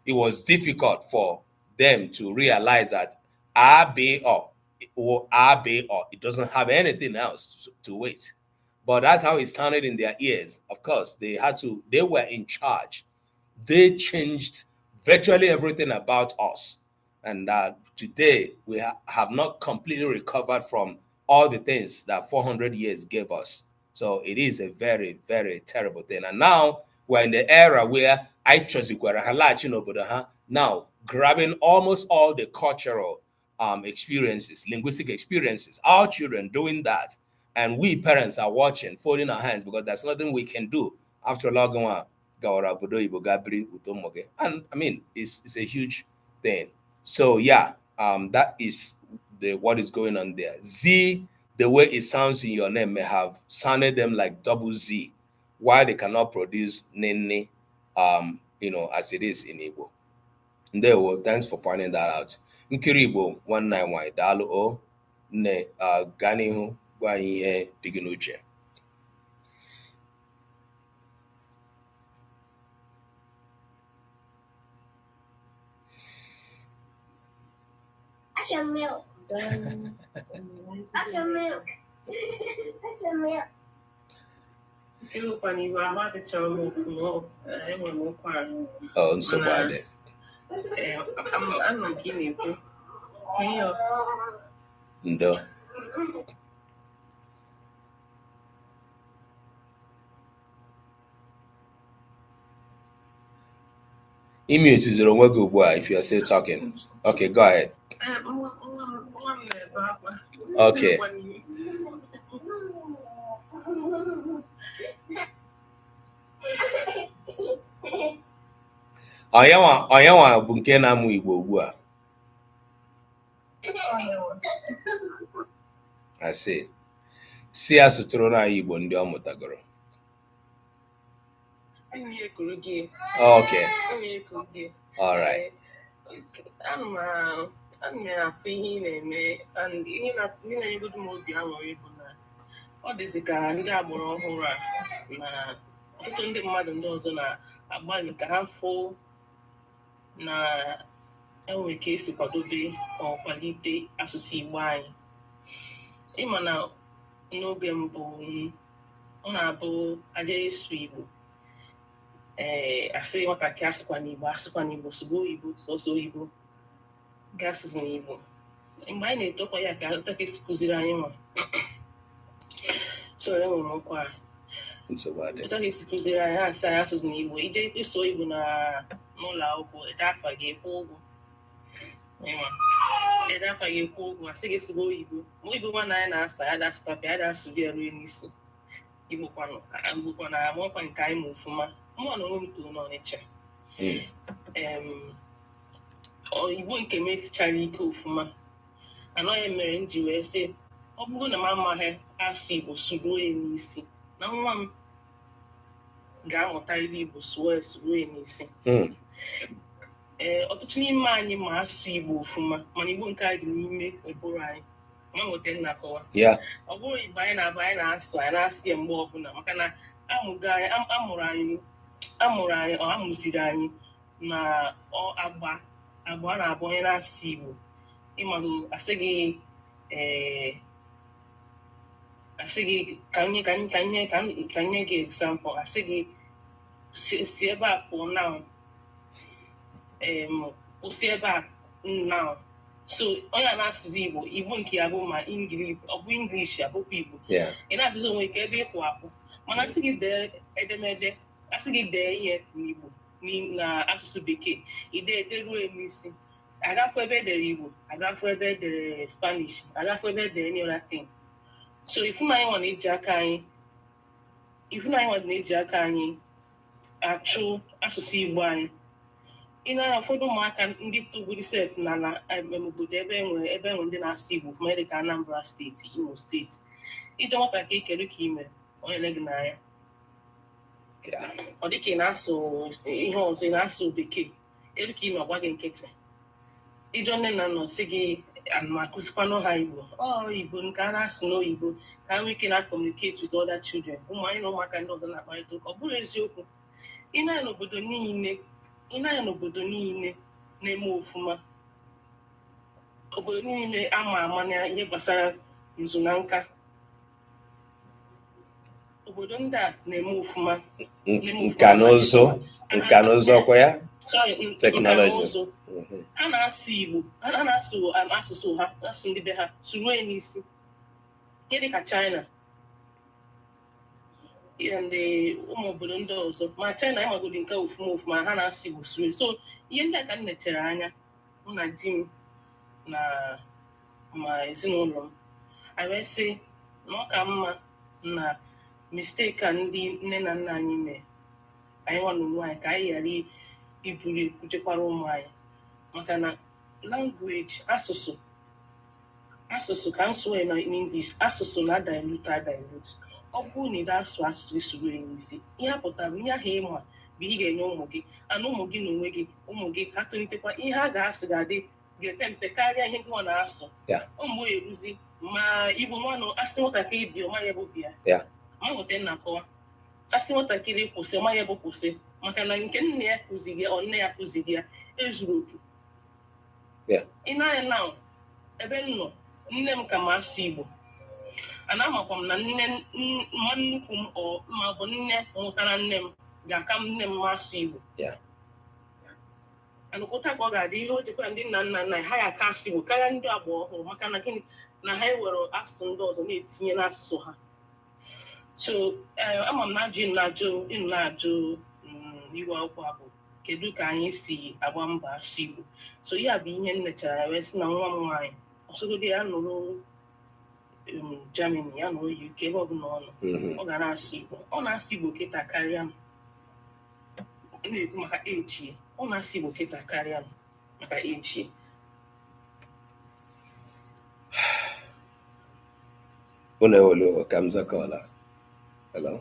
It was difficult for them to realize that Abe or it doesn't have anything else to it. But that's how it sounded in their ears. Of course, they were in charge. They changed virtually everything about us. And today, we have not completely recovered from all the things that 400 years gave us. So it is a very, very terrible thing. And now we're in the era where now grabbing almost all the cultural experiences, linguistic experiences, our children doing that. And we parents are watching, folding our hands because there's nothing we can do. After all, and I mean, it's a huge thing. So yeah, that is what is going on there. Z, the way it sounds in your name may have sounded them like double Z, why they cannot produce nene, as it is in Igbo. Ndewo, thanks for pointing that out. Nkiri Igbo 191 daalụ o ne gaa n'ihu gwa anyị ihe dị gị n'uche. That's your milk. That's your milk. That's your milk. Oh, so bad. Ndo. Immute is onwe gị ugbu a if you're still talking. Okay, go ahead. Okay. Onyenwa bụ nke na-amụ Igbo ugbu a. I see. Si asụtụrụ na Igbo ndị ọ mụtagoro. Okay. All right. Ọ dịzị ka ndị agbụrụ ọhụrụ a na ọtụtụ ndị mmadụ ndị ọzọ na-agbalị ka ha fụ na enwere ka esi kwadobe kwalite asụsụ Igbo anyị. Ịma na n'oge mbụ ọ na-abụ aja ịsụ Igbo asị nwatakịrị asụkwa n'Igbo sụgo Igbo sọsọ Igbo ga-asụsụ n'Igbo. Mgbe anyị na-etokwa ya ka ụta ka esi kụziri anyị nwa so enwere m nkwa ụta ka esi kụziri anyị ha asị anyị asụsụ n'Igbo ije ịsụ Igbo n'ụlọ akwụkwọ ede afa ga-ekwu ụgwọ ịma ede afa ga-ekwu okwu asị gị sụba oyibo ma oyibo nwana anyị na-asụ ya da-stọp ya da-asụ bịa ruo n'isi Igbo kwana amụọkwa nke anyị ma ofụma mụọ na onwe m too n'Ọnịcha Igbo nke m esichara ike ofụma anọghị mere m ji wee sị ọ bụrụ na m amaghị asụ Igbo suruo ya n'isi na nwa m ga-amụta ibe Igbo suruo ya n'isi ọtụtụ n'ime anyị ma asụ Igbo ofụma mana Igbo nke anyị dị n'ime ụbụrụ anyị ma nweta nna akọwa ọ bụrụ Igbo anyị na-abụ anyị na-asụ ya mgbe ọbụla maka na amụziri anyị na agba a na-abụ onye na-asụ Igbo ịmanụ asị gị ka nye gị example asị gị si ebe a pụọ na kwụsị ebe a now so onye a na-asụzi Igbo nke ya bụ ma ọ bụ English abụkwa Igbo ị na-adụzi onwe ka ebe ịkwụ akwụ mana asị gị dee edemede asị gị dee ihe n'Igbo na asụsụ Bekee ide ederuo n'isi agafu ebe edere Igbo agafu ebe edere Spanish agafu ebe edere any other thing so ifunanya nwa na-eji aka anyị achụ asụsụ Igbo anyị ị na-anya ụfọdụ ụmụaka ndị togoro sef na obodo ebe enwe ndị na-asụ Igbo fụma dịka Anambra steeti Imo steeti ije nwata ka ikere ka ime onye le gị n'anya ọ dịka ị na-asụ ihe ọzọ ị na-asụ Bekee kedu ka ime ọgba gị nkịtị ijọ nne na nọ si gị akụzikwanụ ha Igbo Igbo nke a na-asụ n'oyibo ka ha nwee ike na-communicate with other children ụmụ anyị na ụmụaka ndị ọzọ na-akparịta ụka ọ bụrụ eziokwu ị na-anya n'obodo niile na-eme ofụma obodo niile ama na ihe gbasara nzu na nka obodo ndị a na-eme ofụma nka na ụzọ kwa ya teknọlọji ha na-asụ Igbo ha na-asụ asụsụ ha asụ ndị be ha suruo n'isi nke dịka China ndị ụmụ obodo ndị ọzọ ma China ịmagodi nke ofụma ha na-asụ Igbo suruo so ihe ndị a ka m nechere anya mụ na di m na ma ezinụlọ m I wee sị na ọ ka mma na mistake a ndị nne na nna anyị mee anyị nwa na onwe anyị ka anyị ghara iburu ekwuchekwara ụmụ anyị maka na language asụsụ ka m sụọ na English asụsụ na-dilute ọ bụrụ na ide asụ esuru n'isi ihe apụtara bụ ihe ahụ ịma bụ ihe ga-enye ụmụ gị ana ụmụ gị na onwe gị ụmụ gị ha tolitekwa ihe a ga-asụ ga-epe mpe karịa ihe ndị nwa na-asụ ụmụ eruzi ma Igbo nwanụ asị nwatakịrị bịa ọma ya bụ bịa ma nweta nna akọwa asị nwatakịrị kwụsị ọma ya bụ kwụsị maka na nke nne ya kụziri ya ọ nne ya kụziri ya ezuru oke ị na-anya na ebe m nọ nne m ka ma asụ Igbo ana amakwa m na nwa nnukwu m ma ọ bụ nne mụtara nne m ga-aka m nne m asụ Igbo anụkụta ka ọ ga-adị ihe o jikwa ndị nna nna nna ha ya aka asụ Igbo karịa ndị agba ọhụrụ maka na gịnị na ha ewere asụsụ ndị ọzọ na-etinye n'asụsụ ha so ama m na-ajụ iwu akwụkwọ bụ kedu ka anyị si agba mbọ asụ Igbo so ya bụ ihe m lechara ya wee sị na nwa m nwaanyị ọsọgodi ya nụrụ Germany ya na UK ebe ọbụla ọ nọ ọ ga na-asụ Igbo ọ na-asụ Igbo kịta karịa m na-ekwu maka echi ọ na-asụ Igbo kịta karịa m maka echi unu ewelu ka m zakọla hello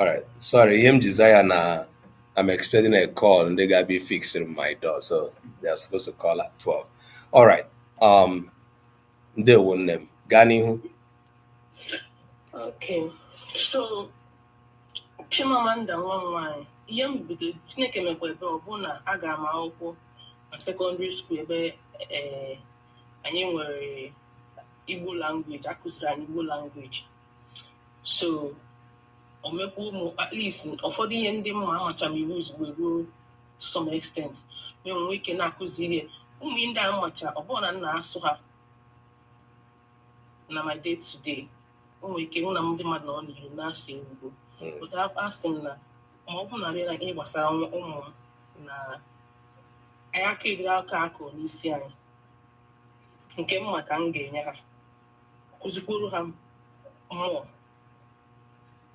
all right sorry ihe m desire na I'm expecting a call and they gotta be fixing my door so they're supposed to call at 12 all right ndewo nne m gaa n'ihu okay so Chimamanda nwa m nwaanyị ihe m bido Chineke mekwa ebe ọ bụ na a ga-ama akwụkwọ na secondary school ebe anyị nwere Igbo language akụziri anyị Igbo language so omekwa ụmụ at least ụfọdụ ihe ndị mma amacha m iwu ozugbo ruo to some extent mee onwe ike na-akụziri ụmụ ndị a macha ọ bụrụ na nna asụ ha na my day to day. O nwere ike mụ na ndị mmadụ nọ n'iru na-asụ Igbo. Ụta asị m na ma ọ bụ na abịa na ihe gbasara ụmụ m na anyị aka edere aka akụ n'isi anyị nke mma ka m ga-enye ha kụzikwuru ha mmụọ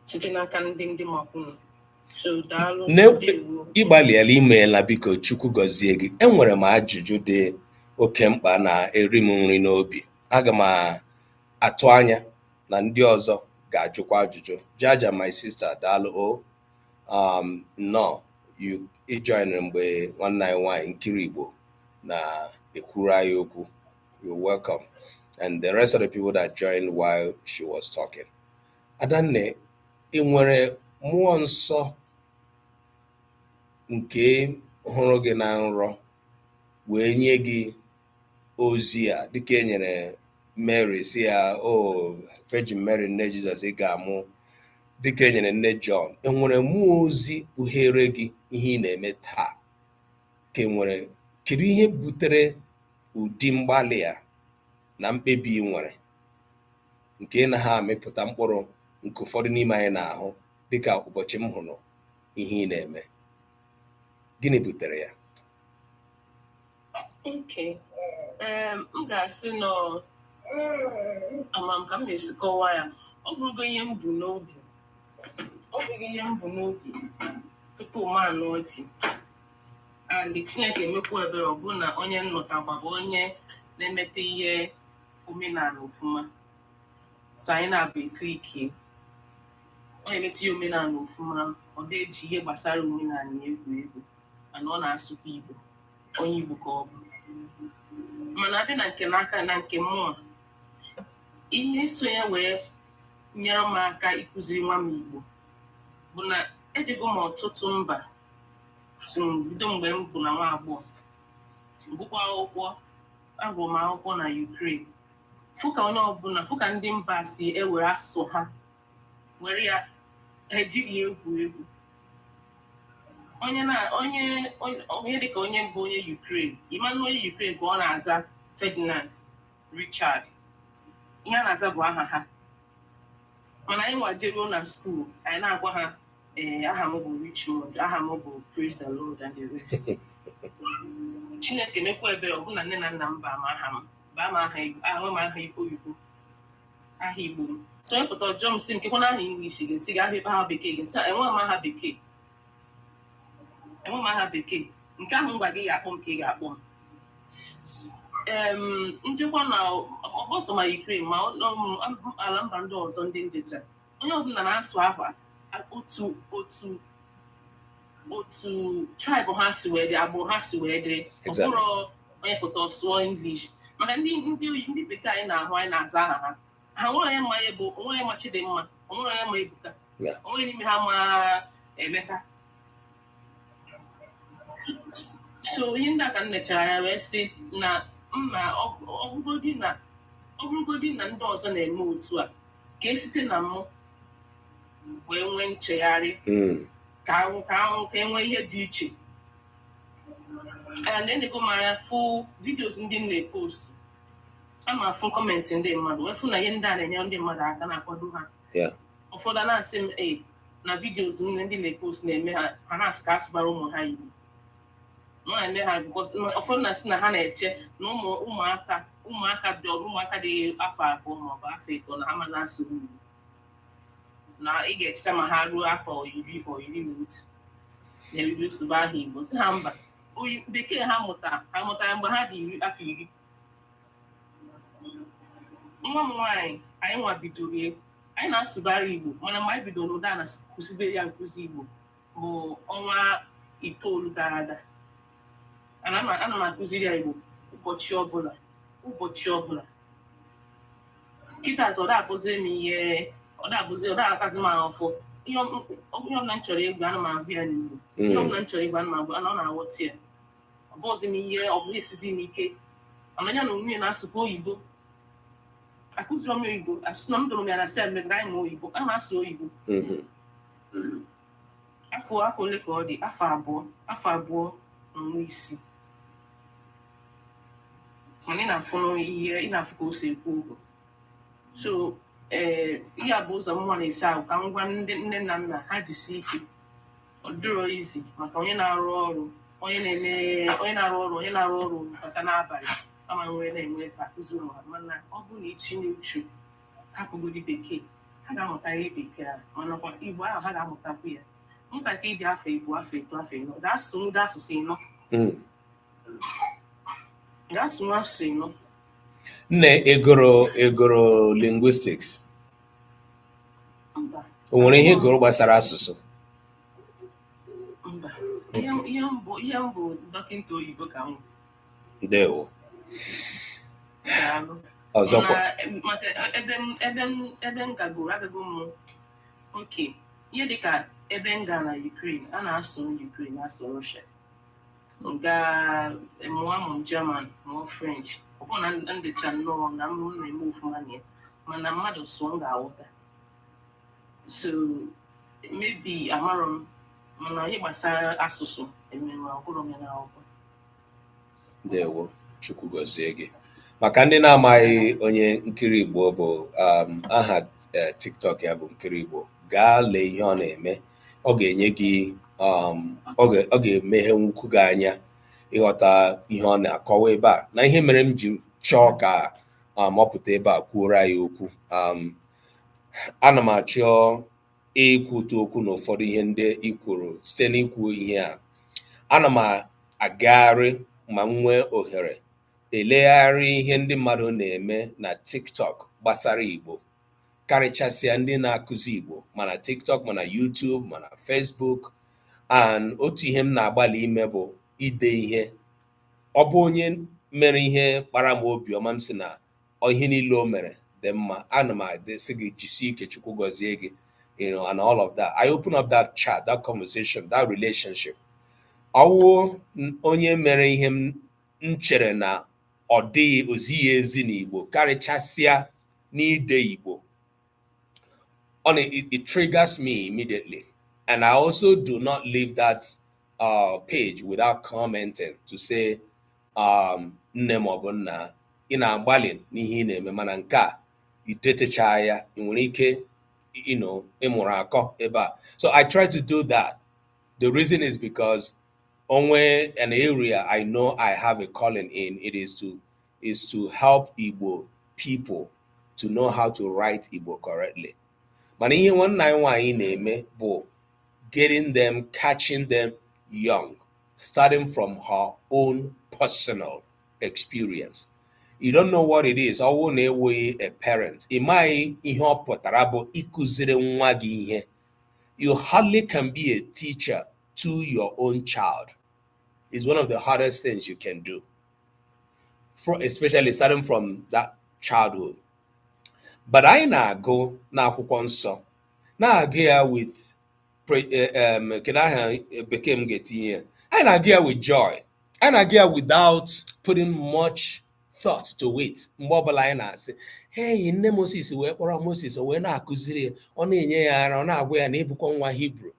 site n'aka ndị makwunu. So daalụ. Ịgbalịala imeela, biko Chukwu gọzie gị. Enwere m ajụjụ dị oke mkpa na eri m nri n'obi. Aga m atụ anya na ndị ọzọ ga-ajụkwa ajụjụ. Jaja, my sister, daalụ. No, ị joinere mgbe nwanne anyị nwaanyị Nkiri Igbo na-ekwuru anyị okwu. You're welcome. And the rest of the people that joined while she was talking. Adanne, ị nwere mmụọ nsọ nke hụrụ gị na nrọ wee nye gị ozi a dịka e nyere Mary si ya, Virgin Mary nne Jizọs ị ga-amụ, dịka e nyere nne John? Enwere mmụọ ozi kpughere gị ihe ị na-eme taa? Kedu ihe butere ụdị mgbalị a na mkpebi ị nwere nke na ha amịpụta mkpụrụ nke ụfọdụ n'ime anyị na-ahụ dịka ụbọchị m hụrụ ihe ị na-eme? Gịnị butere ya? Okay. M ga-asị nọ amam ka m na-esi kọwaa ya. Ọ bụrụgo ihe m bụ n'obi tupu m anụ ọchị, and Chineke emekwa ebere ọ bụ na onye nnọtakwa bụ onye na-emete ihe omenala ofuma. So anyị na-abụ ekirike ọ na-emete ihe omenala ofuma, ọ na-eji ihe gbasara omenala ya egwu mana ọ na-asụkwa Igbo, onye Igbo ka ọ bụ. Mana abịa na nke n'aka na nke mmụọ, ihe so ya wee nyere m aka ịkụziri nwa m Igbo bụ na ejego m ọtụtụ mba bido mgbe m bụ na nwa agbọghọ. Gụkwa akwụkwọ, agụrụ m akwụkwọ na Ukraine. Fụka onye ọbụla, fụka ndị mba si ewere asụ ha were ya ejiri ya egwu. Onye dịka onye mbụ onye Ukraine, ịmanụ onye Ukraine ka ọ na-aza Ferdinand Richard, ihe a na-aza bụ aha ha. Mana anyị nwajeruo na skuul, anyị na-agwa ha aha m bụ Richmond, aha m bụ Praise the Lord and the rest. Chineke mekwa ebere ọbụna nne na nna m ba m aha m, baa m aha oyibo, aha Igbo m. So onye pụta ọjọọ m si m kekwana aha English ga-esi gị aha bekee ga-esi, enwe m aha bekee. Nke ahụ ngwa gị ga-akpọ m ka ị ga-akpọ m. Njekwa na ọbọsọ ma Ukraine ma ala mba ndị ọzọ ndị njecha, onye ọbụla na-asụ akwa otu tribe ha si wee dị, agbụrụ ha si wee dị. Ọ bụrụ onye pụta sụọ English. Maka ndị bekee anyị na-ahụ, anyị na-aza aha ha nwere onye ma Ebo, onwere onye ma Chidimma, onwere onye ma Ebuka, onwere n'ime ha ma Emeka. So ihe ndị a ka m nechara ya wee sị na mma ọ bụrụgodị na ndị ọzọ na-eme otu a, ka esite na mụ wee nwee nchegharị ka enwee ihe dị iche. Na-enego m anya fụ vidios ndị m na-epost, a na-afụ kọmentị ndị mmadụ wee fụ na ihe ndị a na-enyere ndị mmadụ aka na-akwado ha. Ụfọdụ na-asị m na vidios m ndị na-epost na-eme ha na-asị ka asụbara ụmụ ha Igbo. Na-eme ha ụfọdụ na-asị na ha na-eche na ụmụaka dị afọ abụọ maọbụ afọ ịtọ na ha ma na-asụ Igbo, na ị ga-echecha ma ha ruo afọ 10 na otu na-ebido sụba aha Igbo. Si ha mba, bekee ha mụtara mgbe ha dị afọ 10. Nwa m nwaanyị anyị nwa bidoro anyị na-asụbara Igbo, mana mgbe anyị bidoro ụda na-akụzibe ya nkụzi Igbo bụ ọnwa 9 gara aga. Ana m akụziri ya Igbo ụbọchị ọbụla. Kịta ọ da-abụzi m ihe, ọ da-akazi m ahụfụ. Ihe ọbụla m chọrọ egwu ana m agụ ya n'Igbo. Ihe ọbụla m chọrọ egwu ana m agụ, ana ọ na-aghọta ya. Ọ bụzi m ihe, ọ bụghị esizi m ike. Ọnanya na onwe na-asụkwa oyibo. Akụziri m oyibo, asụ na m dọrọ m ya na sel megara anyị ma oyibo, a na-asụ oyibo. Afọ ole ka ọ dị? Afọ 2 na ọnwa 6. Mana ị na-afụ ihe, ị na-afụ ka o si ekwu okwu. so ihe a bụ ụzọ mma na-esi ahụ ka m gwa ndị nne na nna ha jisi ike. Ọ dịrọ izi maka onye na-arụ ọrụ onye na-arụ ọrụ bata n'abalị ama nwere na-enwe efe akụzi ụmụ ha, mana ọ bụ na itinye uchu hapụgodi bekee, ha ga-amụta ihe bekee a, manakwa Igbo ahụ ha ga-amụtakwu ya. Ntakịrị dị afọ Igbo afọ eto afọ ịnọ ga-asụ ndị asụsụ ịnọ ga-asụ asụsụ ịnọ. Nne egoro linguistics? Mba, O nwere ihe goro gbasara asụsụ? mba. Ihe m bụ dọkịta oyibo ka m. Ndewo. Daalụ. Ọzọkwa. Maka ebe m gagoro agago m oke ihe dịka ebe m gaa na Ukraine, a na-asụ Ukraine, asụ Russia, mụọ German, mụọ French. Ọ bụ na ndịcha nnọọ na m na-eme ofụma na ya, mana mmadụ sụọ m ga-aghọta. So maybe amarọ m, mana ihe gbasara asụsụ ememe ọhụrụ m na akwụkwọ. Ndewo, Chukwu gọzie gị. Maka ndị na-amaghị onye nkiri Igbo bụ aha TikTok ya bụ nkiri Igbo, gaa lee ihe ọ na-eme. Ọ ga-enye gị ọ ga-emeghe nwukwu gị anya ịghọta ihe ọ na-akọwa ebe a, na ihe mere m ji chọọ ka ọpụta ebe a kwuoro anyị okwu. Ana m achọ ikwutu okwu na ụfọdụ ihe ndị i kwuru. Site n'ikwu ihe a, ana m agagharị ma m nwee ohere elegharị ihe ndị mmadụ na-eme na TikTok gbasara Igbo, karịchasịa ndị na-akụzi Igbo mana TikTok, mana YouTube, mana Facebook. And otu ihe m na-agbalị ime bụ ide ihe. Ọ bụ onye mere ihe kpara m obiọma, m sị na ihe niile o mere dị mma, ana m adịsị gị jisie ike, Chukwu gọzie gị, and all of that. I open up that chat, that conversation, that relationship. Ọwụ onye mere ihe m chere na ọ dịghị ozighị ezi n'Igbo, karịchasịa n'ide Igbo, it triggers me immediately. And I also do not leave that page without commenting to say, nne ma ọ bụ nna, ị na-agbalị n'ihe ị na-eme, mana nke a idetecha ya, ị nwere ike ịmụrụ akọ ebe a. So I try to do that. The reason is because onwe an area I know I have a calling in, it is to help Igbo people to know how to write Igbo correctly. Mana ihe nwanne anyị nwaanyị na-eme bụ getting them, catching them young, starting from her own personal experience. You don't know what it is. Ọwụ na-enweghị a parent, ị maghị ihe ọ pụtara bụ ịkụziri nwa gị ihe. You hardly can be a teacher to your own child. It's one of the hardest things you can do, especially starting from that childhood. But anyị na-agụ n'akwụkwọ nsọ, na-agụ ya with kedu aha bekee m ga-etinye ya, anyị na-agụ ya with joy, anyị na-agụ ya without putting much thought to it. Mgbe ọbụla anyị na-asị, hey, nne Moses wee kpọrọ Moses, o wee na-akụziri ya, ọ na-enye ya ara, ọ na-agwa ya na ịbụkwa nwa Hibru.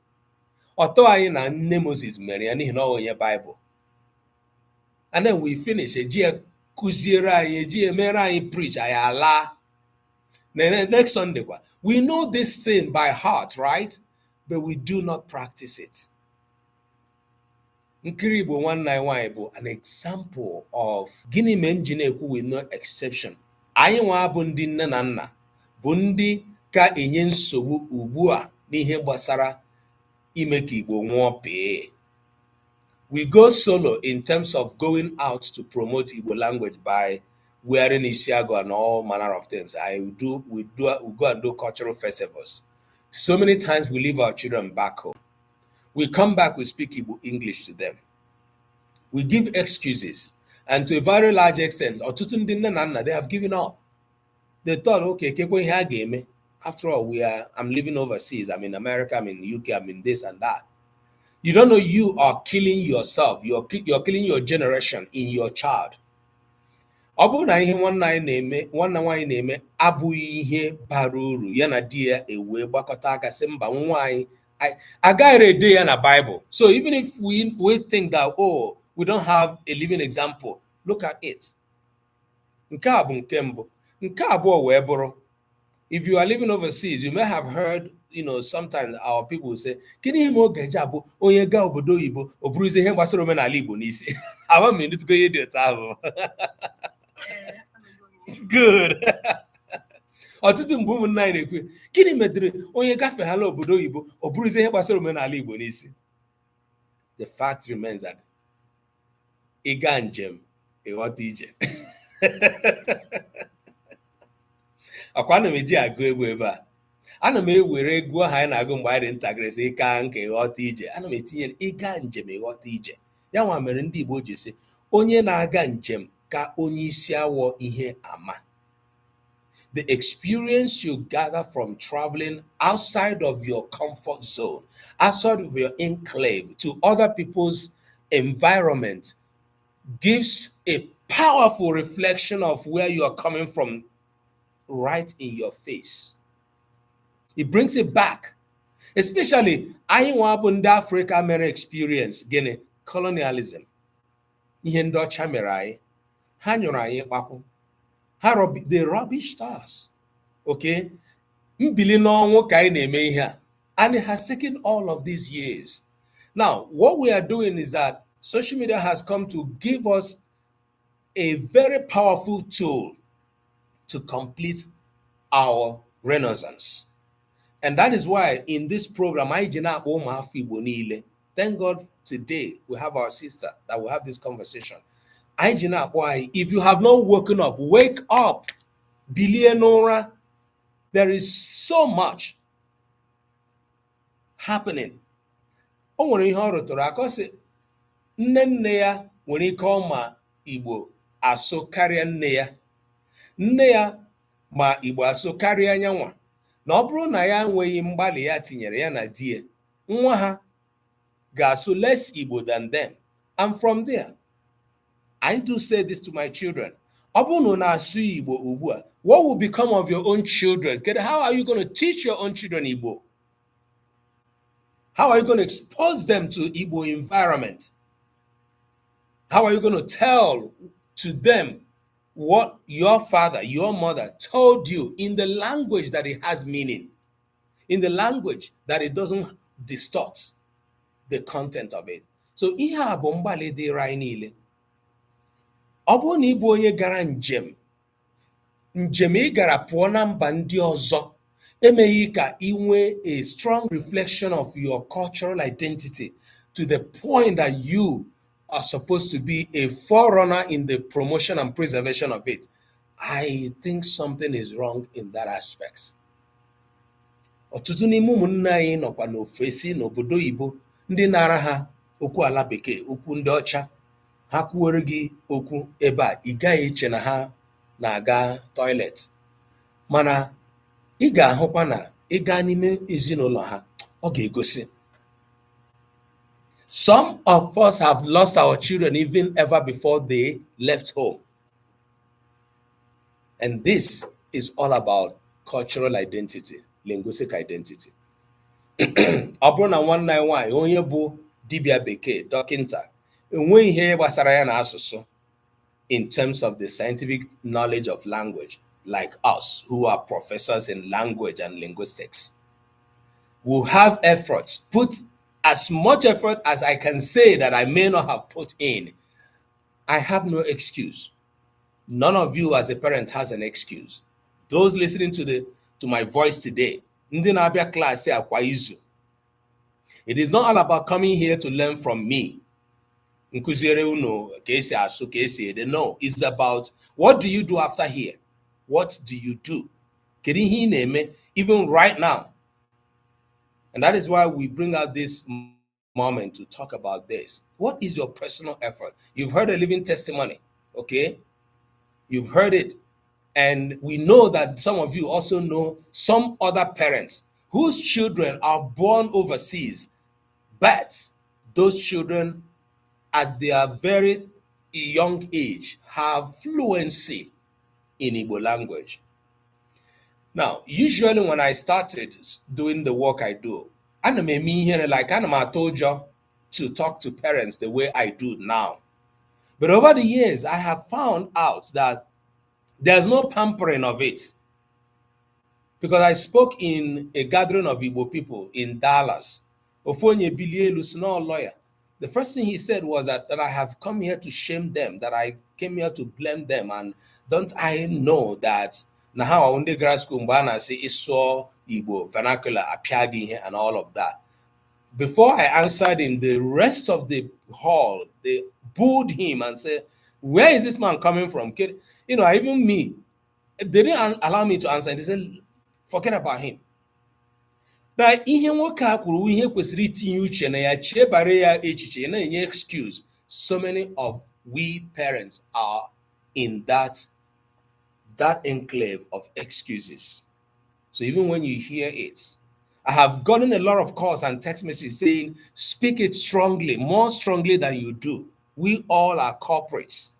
Ọtọ anyị na nne Moses mere ya n'ihi na ọ onye Bible. And then we finish, eji ya kụziere anyị, eji ya mere anyị preach, anyị ala. Next Sunday, we know this thing by heart, right? But we do not practice it. Nkiri Igbo nwanne anyị nwaanyị bụ an example of gịnị mere m ji na-ekwu with no exception. Anyị nwa bụ ndị nne na nna, bụ ndị ka enye nsogbu ugbu a n'ihe gbasara ime ka Igbo nwụọ pee. We go solo in terms of going out to promote Igbo language by wearing isiago and all manner of things. We go and do cultural festivals. So many times we leave our children back home. We come back, we speak Igbo English to them. We give excuses. And to a very large extent, ọtụtụ ndị nne na nna, they have given up. They thought, okay, kekwe ihe a ga-eme. After all, I'm living overseas. I'm in America, I'm in the UK, I'm in this and that. You don't know you are killing yourself. You're killing your generation in your child. Ọ bụrụ na ihe nwanne nwaanyị na-eme abụghị ihe bara uru, ya na di ya ewee gbakọta aka sị mba, nwa anyị agaghị ede ya na Bible. So even if we think that, oh, we don't have a living example, look at it. Nke a bụ nke mbụ. Nke abụọ wee bụrụ, If you are living overseas, you may have heard, sometimes our people will say, "Kini ihe mo gaji abụ onye ga obodo oyibo o buruzie ihe gbasara omenala Igbo n'isi." Ama m ịnụtụgo ihe dị otu ahụ. Good. Ọtụtụ mgbe ụmụnna anyị na-ekwu, gịnị metere onye gafehala obodo oyibo ọ bụrụzie ihe gbasara omenala Igbo n'isi? The fact remains that ịga njem ịghọta ije. Akwa ana m eji agụ egwu ebe a. Ana m ewere egwu ahụ anyị na-agụ mgbe anyị dị ntakịrị sị ịka nka ịghọta ije. Ana m etinye ịga njem ịghọta ije. Ya nwa mere ndị Igbo ji sị onye na-aga njem ka onye isi awọ ihe ama. The experience you gather from traveling outside of your comfort zone, outside of your enclave to other people's environment gives a powerful reflection of where you are coming from right in your face. It brings it back. Especially, anyị nwa bụ ndị Africa mere experience gịnị colonialism. Ihe ndị ọcha mere anyị, ha nyụrụ anyị kpakwu. They rubbish us. Okay? Mbili n'ọnwụ ka anyị na-eme ihe a. And it has taken all of these years. Now, what we are doing is that social media has come to give us a very powerful tool to complete our renaissance. And that is why in this program, thank God today we have our sister that will have this conversation. If you have not woken up, wake up. Bilienora, there is so much happening. O nwere ihe ọ rụtụrụ aka ọ sị nne nne ya nwere ike ọma Igbo asụ karịa nne ya. Nne ya ma Igbo asụ karịa anyanwa. Na ọ bụrụ na ya enweghị mgbalị ya tinyere ya na di ya, nwa ha ga-asụ less Igbo than them. And from there, I do say this to my children. What will become of your own children? How are you going to teach your own children Igbo? How are you going to expose them to Igbo environment? How are you going to tell to them what your father, your mother told you in the language that it has meaning, in the language that it doesn't distort the content of it? So, ihe a bụ mgbalị dịrị anyị niile. Ọ bụrụ na ị bụ onye gara njem ị gara pụọ na mba ndị ọzọ emeghị ka ị nwee a strong reflection of your cultural identity to the point that you are supposed to be a forerunner in the promotion and preservation of it. I think something is wrong in that aspect. Ọtụtụ n'ime ụmụnne anyị nọkwa n'ofesi n'obodo Igbo ndị na-ara ha okwu ala bekee, okwu ndị ọcha. Ha kwuwere gị okwu ebe a, ị gaghị eche na ha na-aga toilet. Mana ị ga-ahụkwa na ị gaa n'ime ezinụlọ ha, ọ ga-egosi. Some of us have lost our children even ever before they left home. And this is all about cultural identity, linguistic identity. Ọ bụrụ na nwanne anyị nwaanyị onye bụ dibịa bekee, dọkịnta, enweghị ihe gbasara ya na asụsụ in terms of the scientific knowledge of language, like us who are professors in language and linguistics, will have efforts, put as much effort as I can say that I may not have put in. I have no excuse. None of you as a parent has an excuse. Those listening to my voice today, ndị na-abịa klaasị a kwa izu, it is not all about coming here to learn from me. Nkụziere unu ka esi asụ ka esi ede. No, it's about what do you do after here? What do you do? Kedu ihe ị na-eme even right now? And that is why we bring out this moment to talk about this. What is your personal effort? You've heard a living testimony, okay? You've heard it. And we know that some of you also know some other parents whose children are born overseas, but those children at their very young age have fluency in Igbo language. Now, usually when I started doing the work I do, I'm told you to talk to parents the way I do now. But over the years, I have found out that there's no pampering of it. because I spoke in a gathering of Igbo people in Dallas. Ofonye Bilielu, small lawyer. The first thing he said was that I have come here to shame them, that I came here to blame them. And don't I know that now how I went to grad school, Mbana say Iso Igbo, vernacular, Apiagi, and all of that. Before I answered him, the rest of the hall, they booed him and said, where is this man coming from? You know, even me, they didn't allow me to answer. They said, forget about him. Na ihe nwoke a kwuru ihe kwesịrị itinye uche na ya chebara ya echiche na-enye excuse. So many of we parents are in that enclave of excuses. So even when you hear it, I have gotten a lot of calls and text messages saying, speak it strongly, more strongly than you do. We all are culprits.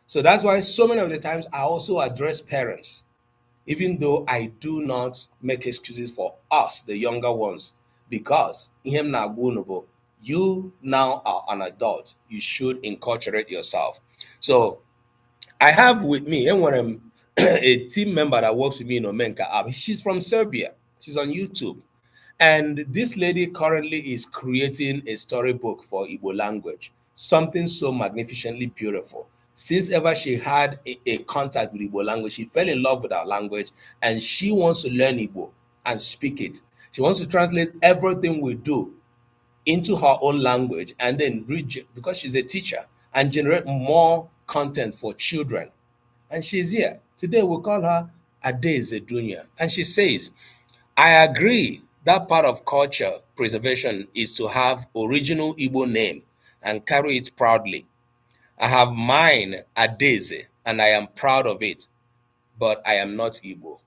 So that's why so many of the times I also address parents, even though I do not make excuses for us, the younger ones, because you now are an adult. You should inculturate yourself. So I have with me a team member that works with me in Omenka app. She's from Serbia. She's on YouTube. And this lady currently is creating a storybook for Igbo language, something so magnificently beautiful. Since ever she had a contact with Igbo language, she fell in love with our language and she wants to learn Igbo and speak it. She wants to translate everything we do into her own language and then read, because she's a teacher, and generate more content for children. And she's here. Today we call her Adeze Dunya. And she says, I agree that part of culture preservation is to have original Igbo name and carry it proudly. I have mine, Adeze, and I am proud of it, but I am not Igbo.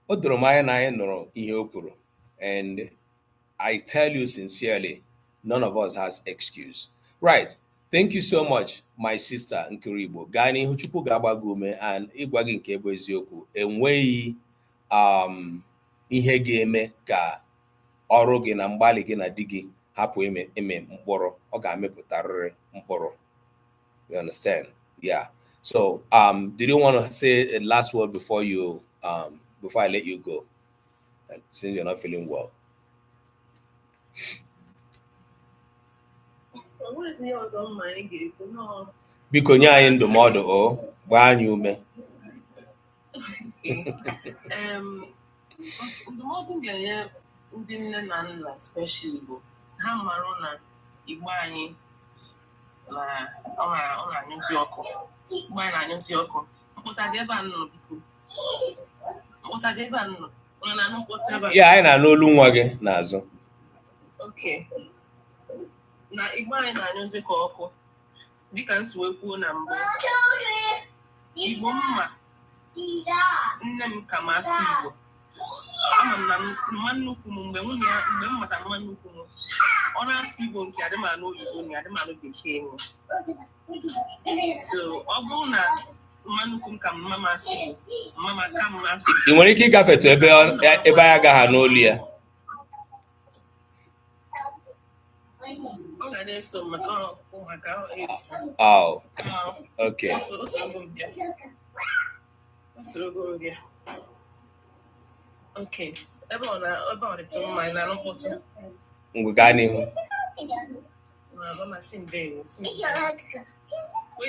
O doro m anya na anyị nụrụ ihe o kwuru, and I tell you sincerely, none of us has excuse. Right. Thank you so much, my sister Nkiribo. Gaa n'ihu, Chukwu ga-agba gị ume, and ịgwa gị nke bụ eziokwu. Enweghị ihe ga-eme ka ọrụ gị na mgbalị gị na di gị hapụ ime mkpụrụ. Ọ ga-amịpụtarịrị mkpụrụ. You understand? Yeah. So, did you want to say a last word before before I let you go? Since you're not feeling well. Biko nye anyị ndụmọdụ gbaa anyị ume. Ndụmọdụ ga-enye ndị nne na nna especially Igbo, ha marụ na Igbo anyị ọ na-anyụzi ọkụ. Igbo anyị na-anyụzi ọkụ. Mkpụta dị ebe a nọ, biko. Mkpụta dị ebe a nọ. Ọ na-anụ mkpụta ebe a. Ya, anyị na-anụ olu nwa gị n'azụ. Okay. Na Igbo anyị na-anyụzi ka ọkụ. Dịka m si wee kwuo na mbụ, Igbo mma, nne m ka masị Igbo. Ama m na mma nnukwu m mgbe m mata mma nnukwu m, ọ na-asụ Igbo nke adịmanụ oyibo na adịmanụ bekee m. So ọ bụrụ na mma nnukwu m ka mma masị Igbo, mma ka m masị Igbo. Ị nwere ike ịgafetu ebe anyị agaghị n'olu ya. Ọ ga na-eso maka eji. Oh, okay. Okay. Ebe ọ dịtụ mma ị na-anụ mkpụtụ. Ngwe gaa n'ihu. Masị ndewo.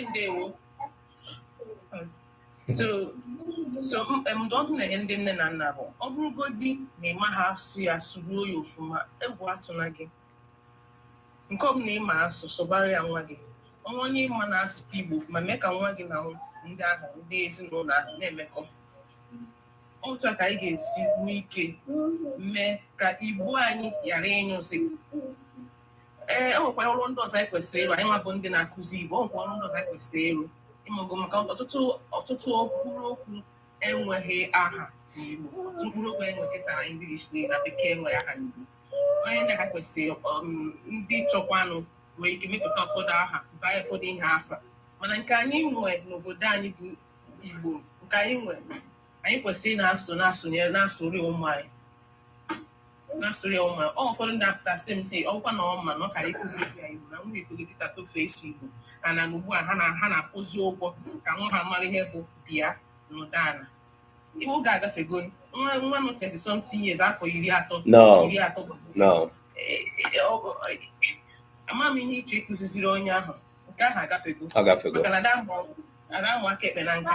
Ndewo. So ndụmọdụ na-enye ndị nne na nna bụ, ọ bụrụgodị na ịma ha asụ ya asụruo ya ofuma, egwu atụna gị. Nke ọbụla ịma asụ, sụbara ya nwa gị. Onye ịma na-asụ Igbo ofuma, mee ka nwa gị na ndị ahụ, ndị ezinụlọ ahụ na-emekọ. Otu a ka anyị ga-esi nwee ike mee ka Igbo anyị ghara ịnyụzi. O nwekwa ọrụ ndị ọzọ anyị kwesịrị ịrụ, anyị nwa bụ ndị na-akụzi Igbo, o nwekwa ọrụ ndị ọzọ anyị kwesịrị ịrụ ịmụgo, maka ọtụtụ mkpụrụ okwu enweghị aha n'Igbo. Ọtụtụ mkpụrụ okwu enwekọtara English na Bekee enweghị aha n'Igbo. Onye na-aka kwesịrị ndị chọkwanụ nwere ike mepụta ụfọdụ aha, baa ụfọdụ ihe afa. Mana nke anyị nwe n'obodo anyị bụ Igbo, nke anyị nwe, anyị kwesịrị na-asụrụ ụmụ anyị. Ọ ụfọdụ ndị apụtasị m, ọkwa na ọma na ọ kara ịkụzi ya Igbo, na nwunye etogokịta tofe ịsụ Igbo, na ugbu a ha na-akwụzi ụgwọ ka nwa ha mara ihe bụ bịa n'ụdana. Igbo ga-agafego nwa nọ 30 something years afọ iri atọ No. No. ama m ihe iche ịkụziziri onye ahụ nke ahụ agafego Agafego. maka na ada amụ aka ekpe na nka.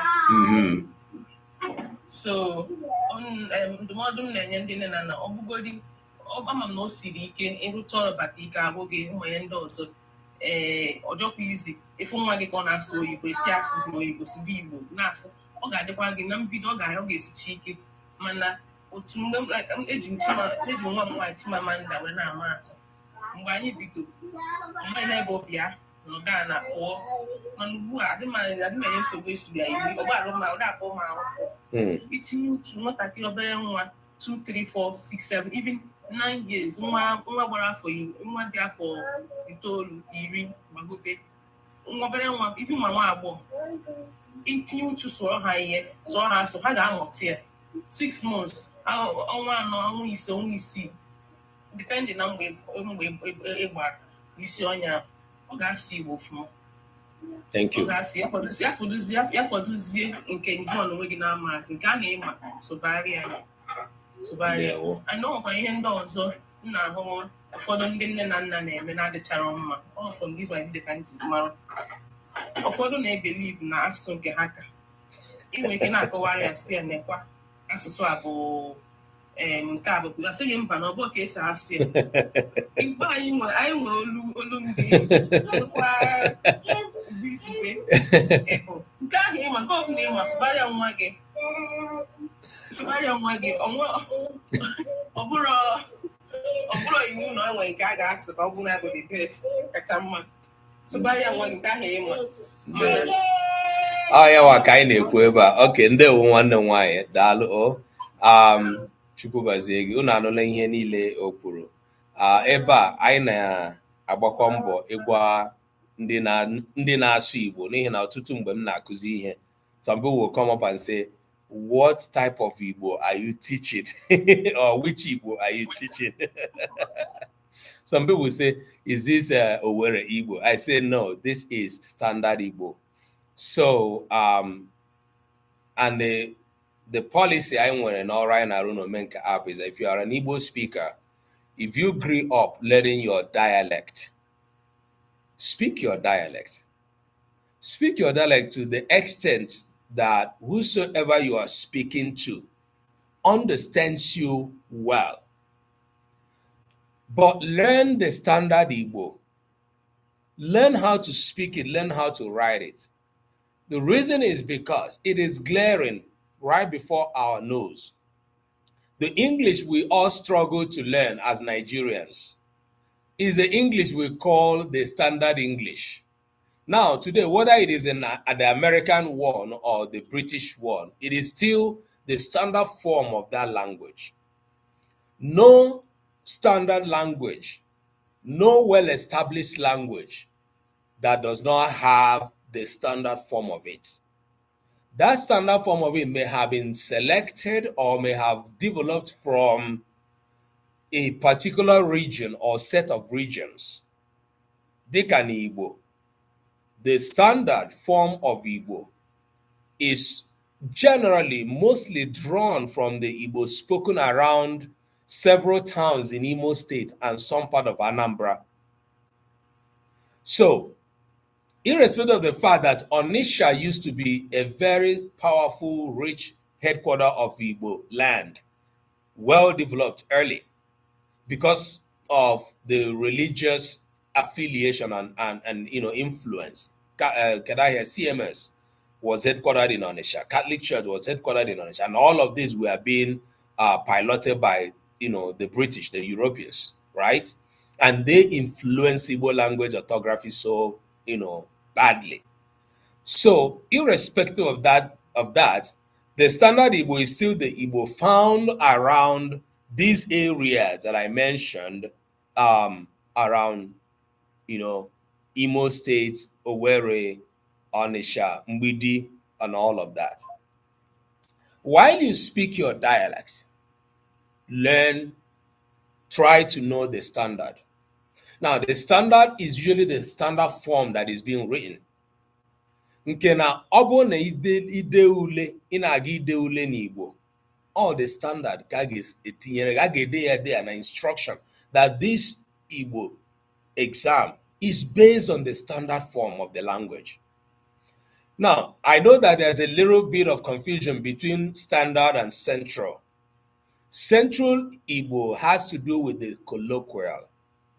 So ndụmọdụ m na-enye ndị nne na nna ọ bụgodi ama m na o siri ike ịrụcha ọrụ bata ike abụghị ụmụ ya ndị ọzọ ọjọkwa izi efu nwa gị ka ọ na-asụ oyibo esi asụsụ n'oyibo si dị Igbo na-asụ ọ ga-adịkwa gị na mbido ọ ga-esichi ike mana otu mgbe eji nwa m nwaanyị Chimamanda wee na-ama atụ mgbe anyị bido ọmaghị ebe obi ya nọga na pụọ mana ugbu a adịmanye nsogbu esu ya iri ọgbarụ ma ụda akpọ ma ụfụ itinye uchu nwatakịrị obere nwa 2 3 4 6 7 even 9 years nwa gbara afọ nwa dị afọ 9 10 gbagote nwa obere nwa even nwa agbọghọ itinye uchu sụọ ha ihe sụọ ha asụ ha ga-amụta ya 6 months ọnwa 4 ọnwa 5 ọnwa 6 depending na mgbe ịgbara n'isi ọnya ọ ga-asụ Igbo ọfụma. Thank you. Ọ ga-asụ ya fọdụzie nke ihe onwe gị na-amasị nke a na-ịma sụgharịa ya ana ọkwa ihe ndị ọzọ m na-ahụ ụfọdụ ndị nne na nna na-eme na-adịchara mma from this my video ka m ji mara ụfọdụ na-ebelieve na asụsụ nke ha ka inwe ike na-akọwara ya si ya nekwa asụsụ a bụ nke a bụ asịghị mba na ọ bụ ka esi asị ya Igbo anyị nwe olu ndị nkwa nke ahụ ịma nke ọbụla ịma sụgharịa nwa gị ọ bụrụ iwu na enwe nke a ga-asụ ka ọ bụ na bụ the best kacha mma sụgharịa nwa gị nke ahụ ịma ọ ya wa ka anyị na-ekwu ebe a oke ndewo nwanne m nwaanyị daalụ Chukwu gọzie gị unu anụla ihe niile o kwuru ebe a anyị na-agbakọ mbọ ịgwa ndị na-asụ Igbo n'ihi na ọtụtụ mgbe m na-akụzi ihe some people will come up and say what type of Igbo are you teaching or which Igbo are you teaching some people will say is this Owerri Igbo I say no, this is standard Igbo. So and the policy I nwere na ọrụ anyị na-arụ n'Omenka app is that if you are an Igbo speaker, if you grew up learning your dialect, speak your dialect. Speak your dialect to the extent that whosoever you are speaking to understands you well. But learn the standard Igbo. Learn how to speak it, learn how to write it. The reason is because it is glaring right before our nose. The English we all struggle to learn as Nigerians is the English we call the standard English. Now, today, whether it is in the American one or the British one, it is still the standard form of that language. No standard language, no well-established language that does not have the standard form of it. That standard form of it may have been selected or may have developed from a particular region or set of regions. Dịka n'Igbo, the standard form of Igbo is generally mostly drawn from the Igbo spoken around several towns in Imo State and some part of Anambra. So, irrespective of the fact that Onitsha used to be a very powerful, rich headquarter of Igbo land, well developed early because of the religious affiliation and influence. CMS was headquartered in Onitsha. Catholic Church was headquartered in Onitsha, and all of these were being piloted by the British, the Europeans, right? And they influenced Igbo language orthography so badly. So irrespective of that, the standard Igbo is still the Igbo found around these areas that I mentioned, around Imo State, Owerri, Onitsha, Mgbidi, and all of that. While you speak your dialects, try to know the standard. Now, the standard is usually the standard form that is being written. nke na ọ bụrụ na ide ule ị na-aga ide ule n'Igbo, all the standard ka a ga-etinyere a ga-ede ya there na instruction that this Igbo exam is based on the standard form of the language. Now, I know that there's a little bit of confusion between standard and central. Central Igbo has to do with the colloquial,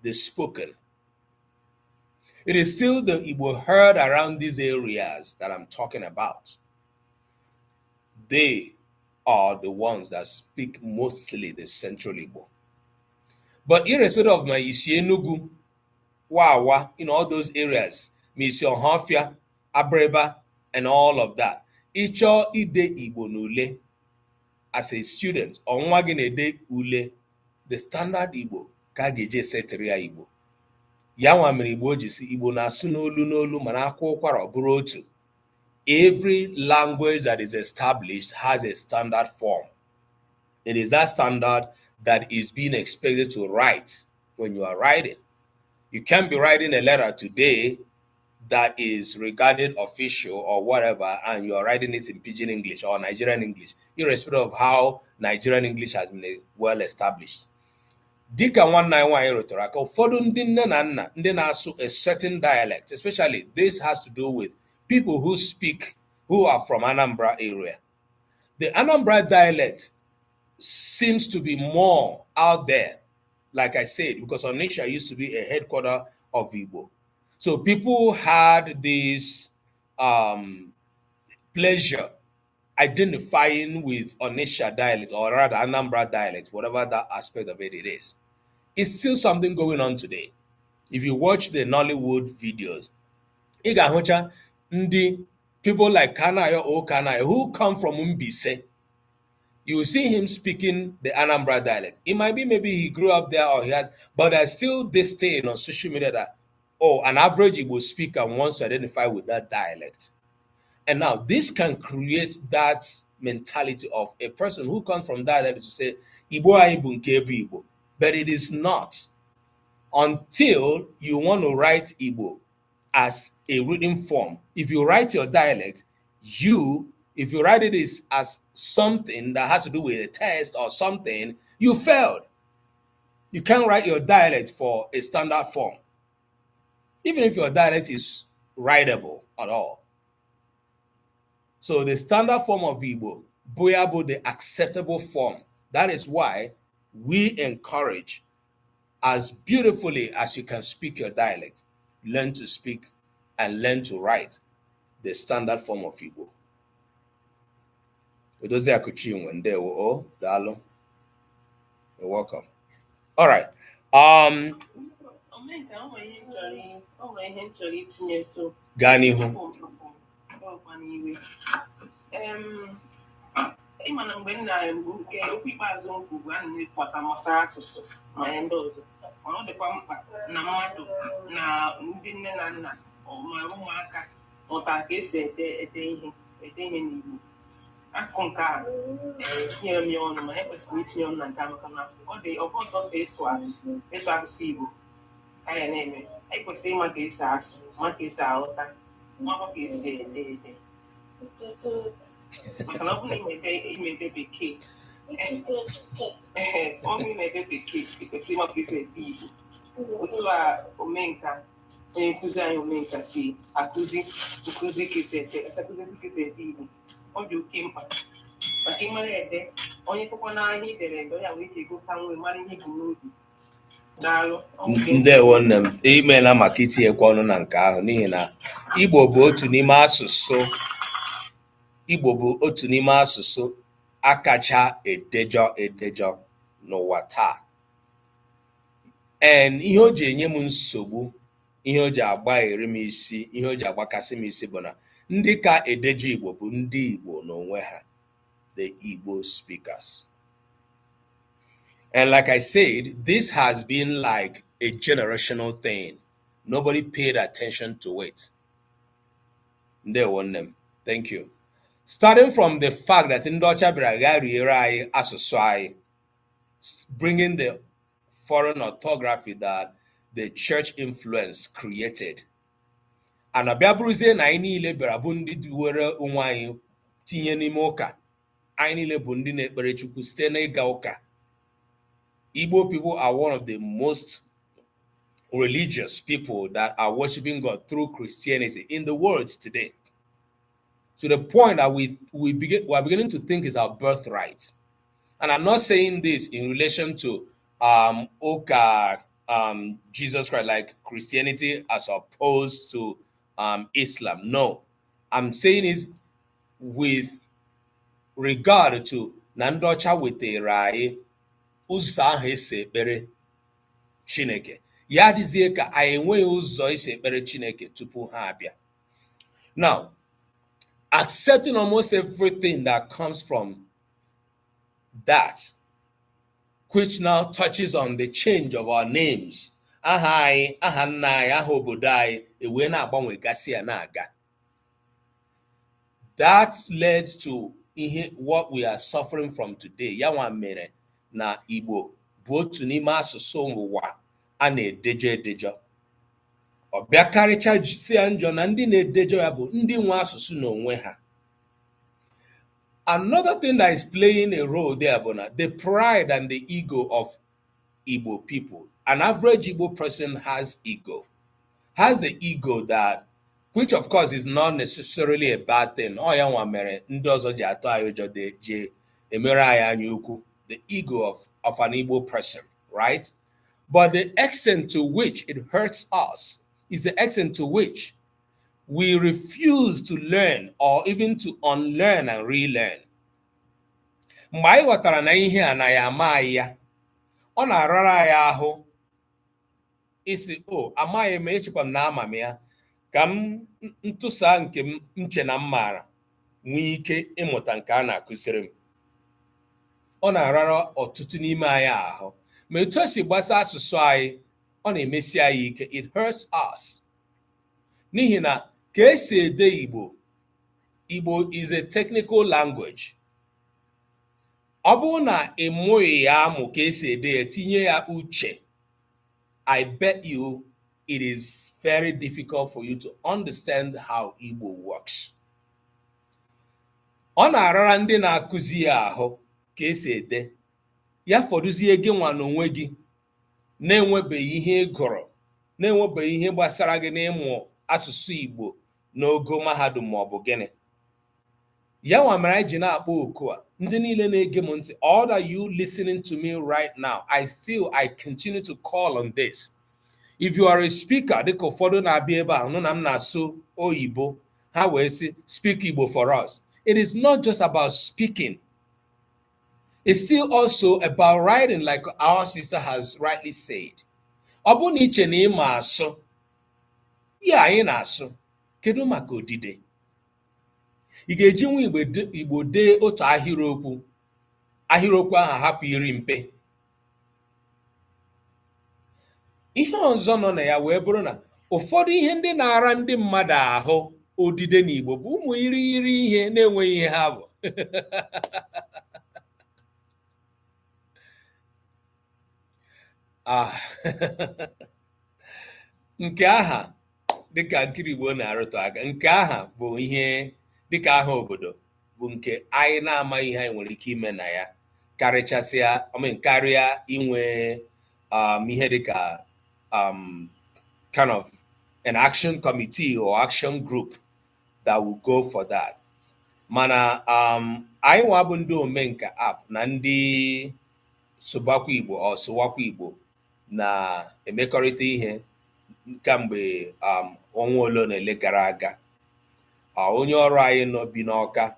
the spoken. It is still the Igbo heard around these areas that I'm talking about. They are the ones that speak mostly the Central Igbo. But irrespective of my Isienugu, Wawa, in all those areas, Mission Hafia, Abreba, and all of that, Icho Ide Igbo Nule, as a student, Onwaginede Ule, the standard Igbo, Kageje Setria Igbo. Yanwa mere Igbo ji si Igbo na-asụ n'olu n'olu mana akwa ụkwara ọ bụrụ otu. Every language that is established has a standard form. It is that standard that is being expected to write when you are writing. You can't be writing a letter today that is regarded official or whatever, and you are writing it in Pidgin English or Nigerian English, irrespective of how Nigerian English has been well established. Dịka nwanne anyị nwaanyị rụtara aka, ụfọdụ ndị nne na nna ndị na-asụ a certain dialect, especially this has to do with people who are from Anambra area. The Anambra dialect seems to be more out there, like I said, because Onitsha used to be a headquarter of Igbo. So people had this pleasure identifying with Onitsha dialect, or rather Anambra dialect, whatever that aspect of it is. It's still something going on today. If you watch the Nollywood videos, ị ga-ahụcha ndị people like Kanayo or Kanayo who come from Mbise. You will see him speaking the Anambra dialect. It might be maybe he grew up there or he has, but there's still this thing on social media that, oh, an average Igbo speaker wants to identify with that dialect. And now this can create that mentality of a person who comes from that dialect to say, Igbo aibu nke bụ Igbo. But it is not until you want to write Igbo as a written form. If you write your dialect, if you write it as something that has to do with a test or something, you failed. You can't write your dialect for a standard form, even if your dialect is writable at all. So the standard form of Igbo, Boyabo, the acceptable form. That is why we encourage, as beautifully as you can speak your dialect, learn to speak and learn to write the standard form of Igbo. Odozi Akuchinwe ndewo o daalụ. You're welcome. All right. Gaa n'ihu. Ịma na mgbe nna nke okwu ikpeazụ m kwuru a na-ekwata gbasara asụsụ ma ya ndị ọzọ, ọ dịkwa mkpa na mmadụ na ndị nne na nna ma ụmụaka mụta ka esi ede ihe n'Igbo. Akụkụ nke a tinyere m ya ọnụ, ma ekwesịrị itinye ọnụ na nke maka na ọ bụ ọsọsọ ịsụ asụsụ Igbo ka ya na-eme. Ekwesịrị ịma ka esi asụ, ma ka esi aghọta, makwa ka esi ede. Maka na ọ bụ na imede bekee, ọnụ imede bekee ekwesịrị ịma ka esi ede Igbo. Otu a omenka onye nkụzi anyị omenka si akụzi ka esi ede Igbo. Ọ dị oke mkpa maka ịmara ede, onye fọkwa n'ahịa idere ede, onye nwere ike ịgụta nwe mara ihe bụ n'obi. Daalụ. Ndewo nne m, imeela maka itinyekwa ọnụ na nke ahụ, n'ihi na Igbo bụ otu n'ime asụsụ akacha edejọ n'ụwa taa. And ihe o ji enye m nsogbu, ihe o ji agbaghere m isi, ihe o ji agbakasị m isi bụ na ndị ka edeji Igbo bụ ndị Igbo n'onwe ha, the Igbo speakers. And like I said, this has been like a generational thing. Nobody paid attention to it. Ndewo nnem. Thank you. Starting from the fact that Ndocha Biragari asụsụ anyị, bringing the foreign orthography that the church influence created. ana bịa bụrụzie na anyị niile bịara bụ ndị were onwe anyị tinye n'ime ụka. Anyị niile bụ ndị na-ekpere Chukwu site n'ịga ụka. Igbo people are one of the most religious people that are worshiping God through Christianity in the world today. To the point that we are beginning to think it's our birthright. And I'm not saying this in relation to Oka, Jesus Christ, like Christianity as opposed to Islam. No, I'm saying is with regard to Nandocha wetere ụzọ ahụ esi ekpere Chineke. Ya dịzie ka anyị enweghị ụzọ esi ekpere Chineke tupu ha abịa. Now, accepting almost everything that comes from that, which now touches on the change of our names. Aha anyị, aha nna anyị, aha obodo anyị, ewee na-agbanwe gasị ya na-aga. That led to what we are suffering from today. Ya nwa mere na Igbo bụ otu n'ime asụsụ ụwa a na-edejo edejo. Ọ bịakarịcha si ya njọ na ndị na-edejo ya bụ ndị nwe asụsụ n'onwe ha. Another thing that is playing a role there, Bona, the pride and the ego of Igbo people. An average Igbo person has ego. Has an ego that, which of course is not necessarily a bad thing. Oh, ya nwa mere ndị ọzọ ji atụ anyị ụjọ dị je emere anyị anya ukwu. The ego of an Igbo person, right? But the extent to which it hurts us is the extent to which we refuse to learn or even to unlearn and relearn. Mgbe anyị ghọtara na ihe a na ya ama anyị ya, ọ na-arara anyị ahụ isi amaghị m, echekwa m na ama m ya, ka m ntụsa nke m nche na m maara nwee ike ịmụta nke a na-akụziri m. Ọ na-arara ọtụtụ n'ime anyị ahụ, ma etu esi gbasa asụsụ anyị, ọ na-emesi anyị ike. It hurts us. N'ihi na ka esi ede Igbo, Igbo is a technical language. Ọ bụrụ na ị mụghị ya amụ ka esi ede ya, tinye ya uche, I bet you it is very difficult for you to understand how Igbo works. Ọ na-arara ndị na-akụzi ya ahụ ka esi ede, ya fọdụzie gị nwa n'onwe gị na-enwebeghị ihe ị gụrụ, na-enwebeghị ihe gbasara gị n'ịmụ asụsụ Igbo n'ogo mahadum ma ọ bụ gịnị. Ya nwa mere anyị ji na-akpọ oku a, ndị niile na-ege m ntị, all that you listening to me right now, I continue to call on this. If you are a speaker, dịka ụfọdụ na-abịa ebe a nụ na m na-asụ oyibo, ha wee sị speak Igbo for us. It is not just about speaking. It's still also about writing, like our sister has rightly said. Ọ bụ na iche na ịma asụ, ya anyị na-asụ, kedu maka odide? Ị ga-eji nwa Igbo dee otu ahịrịokwu ahụ hapụ iri mpe. Ihe ọzọ nọ na ya wee bụrụ na ụfọdụ ihe ndị na-ara ndị mmadụ ahụ odide n'Igbo bụ ụmụ irighiri ihe na-enweghị ihe ha bụ. Nke aha dịka nkiri Igbo na-arụtụ aka, nke aha bụ ihe dịka aha obodo, bụ nke anyị na-amaghị ihe anyị nwere ike ime na ya, karịchasịa karịa inwe ihe dịka kind of an action committee or action group that will go for that. Mana anyị nwa bụ ndị omenka app na ndị sụbakwa Igbo ọ sụwakwa Igbo na-emekọrịta ihe kamgbe ọnwa ole na ole gara aga. Onye ọrụ anyị nọ bi n'Ọka,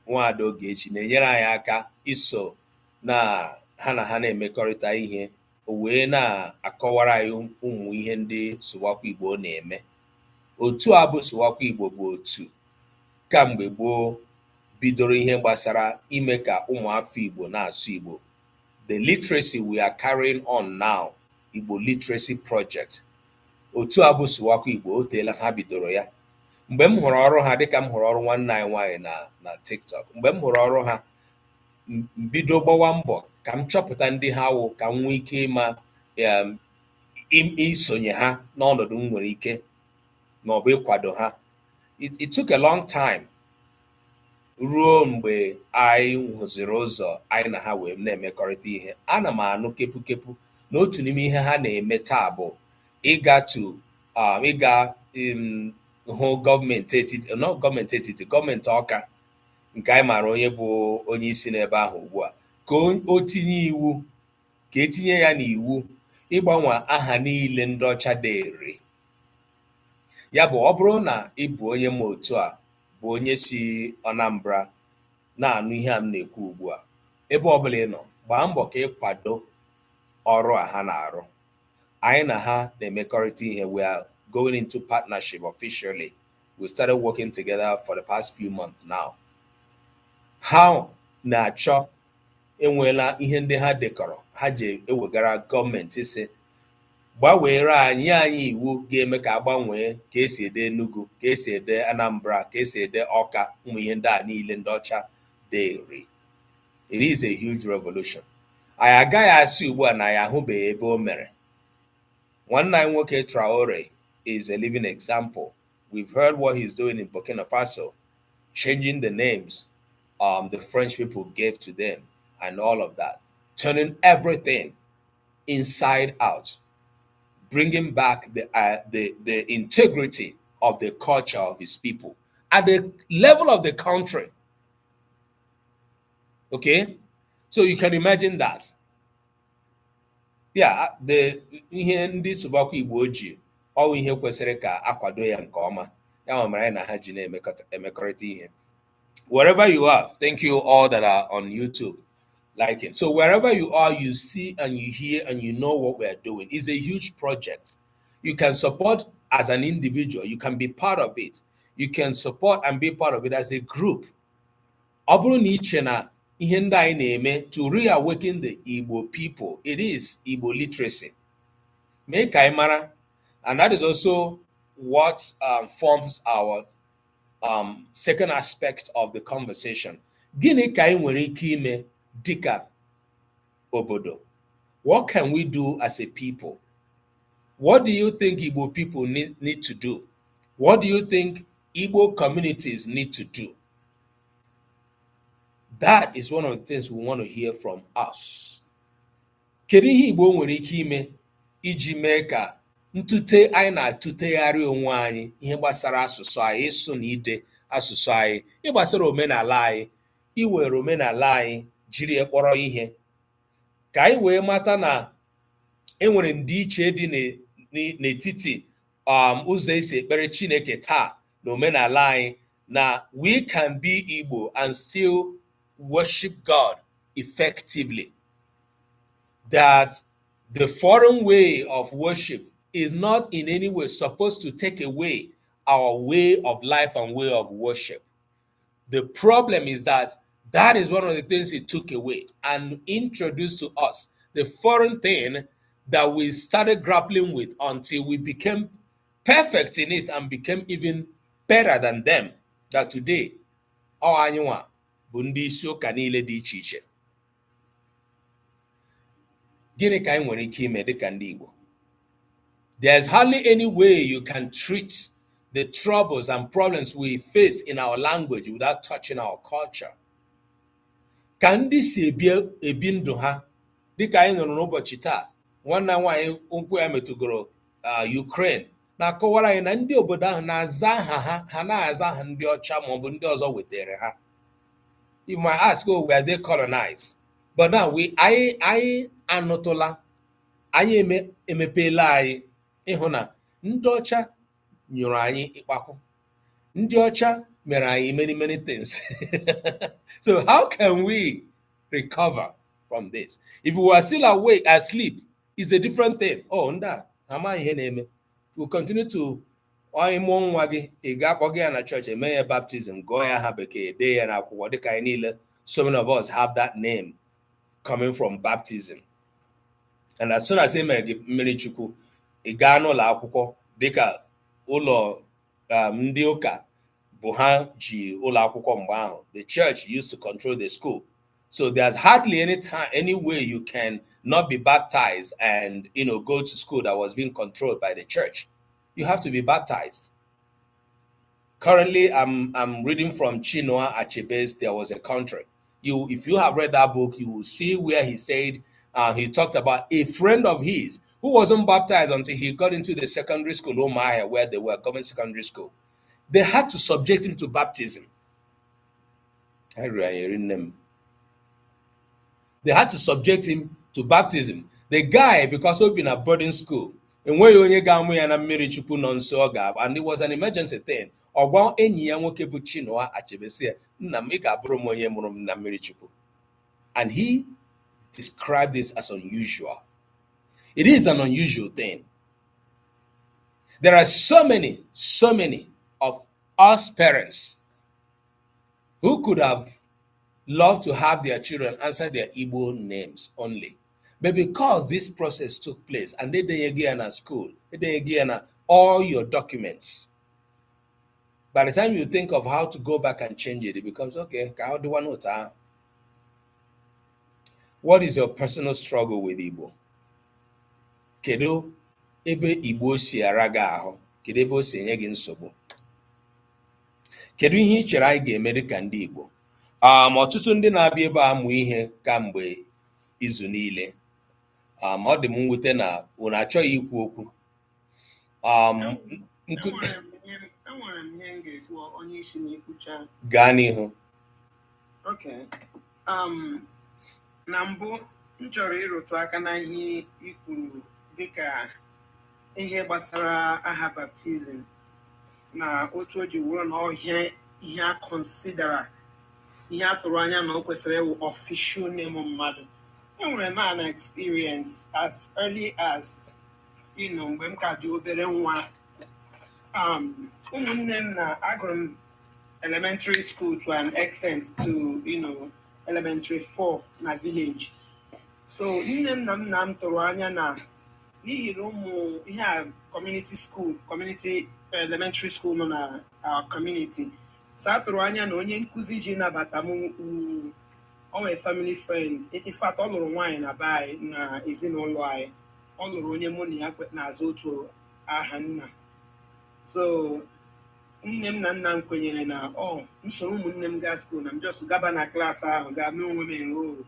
Nwaada Ogechi, na-enyere anyị aka iso na ha na-emekọrịta ihe, o wee na-akọwara anyị ụmụ ihe ndị sụwakwa Igbo na-eme. Otu a bụ sụwakwa Igbo bụ otu kamgbe gboo bidoro ihe gbasara ime ka ụmụafọ Igbo na-asụ Igbo. The literacy we are carrying on now, Igbo Literacy Project. Otu a bụ sụwakwa Igbo, o teela ha bidoro ya. Mgbe m hụrụ ọrụ ha, dịka m hụrụ ọrụ nwanne anyị nwaanyị na TikTok, mgbe m hụrụ ọrụ ha, mbido gbawa mbọ ka m chọpụta ndị ha wụ, ka m nwee ike ịma isonye ha n'ọnọdụ m nwere ike. ma ọ bụ ịkwado ha. It took a long time ruo mgbe anyị hụziri ụzọ anyị na ha wee na-emekọrịta ihe. Ana m anụ kepu na otu n'ime ihe ha na-eme taa bụ ịga hụ gọọmenti etiti, gọọmenti Ọka, nke anyị maara onye bụ onye isi n'ebe ahụ ugbu a, ka o tinye iwu, ka etinye ya n'iwu ịgbanwe aha niile ndị ọcha dere. Ya bụ, ọ bụrụ na ị bụ onye ma otu a, bụ onye si Anambra, na-anụ ihe a m na-ekwu ugbu a, ebe ọbụla ị nọ, gbaa mbọ ka ịkwado ọrụ a ha na-arụ. Anyị na ha na-emekọrịta ihe. We are going into partnership officially. We started working together for the past few months now. Ha na-achọ, enweela ihe ndị ha dekọrọ, ha ji ewegara gọọmenti si gbanwere anyị iwu ga-eme ka agbanwee ka esi ede Enugu, ka esi ede Anambra, ka esi ede Ọka, ụmụ ihe ndị a niile ndị ọcha deri. It is a huge revolution. Anyị agaghị asị ugbu a na ya ahụbeghị ebe o mere. Nwanne anyị nwoke Traore is a living example. We've heard what he's doing in Burkina Faso, changing the names the French people gave to them and all of that, turning everything inside out, bringing back the integrity of the culture of his people at the level of the country. Okay, so you can imagine that. Yeah, ihe ndị tụbakwa Igbo ji ọwụ ihe kwesịrị ka akwado ya nke ọma. Ya mere anyị na ha ji na-emekọrịta ihe. Wherever you are, thank you all that are on YouTube liking. So wherever you are, you see and you hear and you know what we are doing. It's a huge project. You can support as an individual. You can be part of it. You can support and be part of it as a group. Ọ bụrụ na iche na ihe ndị anyị na-eme to reawaken the Igbo people, it is Igbo literacy. Mee ka anyị mara, and that is also what forms our second aspect of the conversation. Gịnị ka anyị nwere ike ime dịka obodo? What can we do as a people? What do you think Igbo people need to do? What do you think Igbo communities need to do? That is one of the things we want to hear from us. Kedu ihe Igbo nwere ike ime iji mee ka ntute anyị na-atụtegharị onwe anyị ihe gbasara asụsụ anyị, ịsụ na ide asụsụ anyị, ịgbasara omenala anyị, iwere omenala anyị jiri kpọrọ ihe, ka anyị wee mata na enwere ndịiche dị n'etiti ụzọ esi ekpere Chineke taa na omenala anyị, na we can be Igbo and still worship God effectively. That the foreign way of worship is not in any way supposed to take away our way of life and way of worship. The problem is that that is one of the things it took away and introduced to us, the foreign thing that we started grappling with until we became perfect in it and became even better than them. That today, anyị nwa bụ ndị isi ụka niile dị iche iche. Gịnị ka anyị nwere ike ime dịka ndị Igbo? There's hardly any way you can treat the troubles and problems we face in our language without touching our culture. Ka ndị si ebi ndụ ha dịka anyị nụrụ n'ụbọchị taa, nwanna nwaanyị ụkwụ ya metụgoro Ukraine, na-akọwara anyị na ndị obodo ahụ na-aza aha ha na-aza aha ndị ọcha maọbụ ndị ọzọ wetere ha. You might ask, oh, were they colonized? But now anyị anụtụla, anyị emepeela anyị ịhụ na ndị ọcha nyụrụ anyị ịkpakụ, ndị ọcha mere anyị many things. So how can we recover from this? If we are still awake, asleep, it's a different thing. Oh, nda amaghị ihe na-eme. We continue to onye mụọ nwa gị, ị ga-akpọ gị ya na church, eme ya baptism, gụọ ya aha bekee, dee ya n'akwụkwọ dịka anyị niile. So many of us have that name coming from baptism. And as soon as ị mere gị mmiri Chukwu, ị gaa n'ụlọ akwụkwọ dịka ụlọ ndị ụka bụ ha ji ụlọ akwụkwọ mgbe ahụ. The church used to control the school. So there's hardly any way you can not be baptized and go to school that was being controlled by the church. You have to be baptized. Currently, I'm reading from Chinua Achebe's There Was a Country. If you have read that book, you will see where he said he talked about a friend of his who wasn't baptized until he got into the secondary school, Omaya, where they were government secondary school. They had to subject him to baptism. They had to subject him to baptism. The guy, because he'd been at boarding school, and and it was an emergency thing. And he described this as unusual. It is an unusual thing. There are so many of us parents who could have loved to have their children answer their Igbo names only. But because this process took place and they didn't get at school, they didn't get all your documents, by the time you think of how to go back and change it, it becomes okay. How do I know that? What is your personal struggle with Igbo? Kedu ebe Igbo si ara gị ahụ? Kedu ebe o si enye gị nsogbu? Kedu ihe ị chere anyị ga-eme dịka ndị Igbo? Ọtụtụ ndị na-abịa ebe a amụ ihe kamgbe izu niile. Ọ dị m mwute na unu achọghị ikwu okwu. Enwere m ihe m ga-ekwu onye isi m ikwucha. Gaa n'ihu. Okay. Na mbụ m chọrọ ịrụtụ aka na ihe i kwuru dịka ihe gbasara aha baptizim na otu o ji wụrụ na ọhịa ihe a considera ihe a tụrụ anya na o kwesịrị ịwụ official name mmadụ. Enwere m an experience as early as mgbe m ka dị obere nwa. Ụmụnne m na agụrụ m elementary school to an extent to elementary 4 na village. So nne m na nna m tụrụ anya na n'ihi na ụmụ ihe a community elementary school nọ na our community, so a tụrụ anya na onye nkụzi ji nabata m onwe family friend. In fact, ọ lụrụ nwaanyị na be anyị na ezinụlọ anyị. Ọ lụrụ onye mụ na ya na-azụ otu aha nna. So nne m na nna m kwenyere na nsoro ụmụnne m gaa school na m just gaba na klaasị ahụ gaa mee onwe m enroll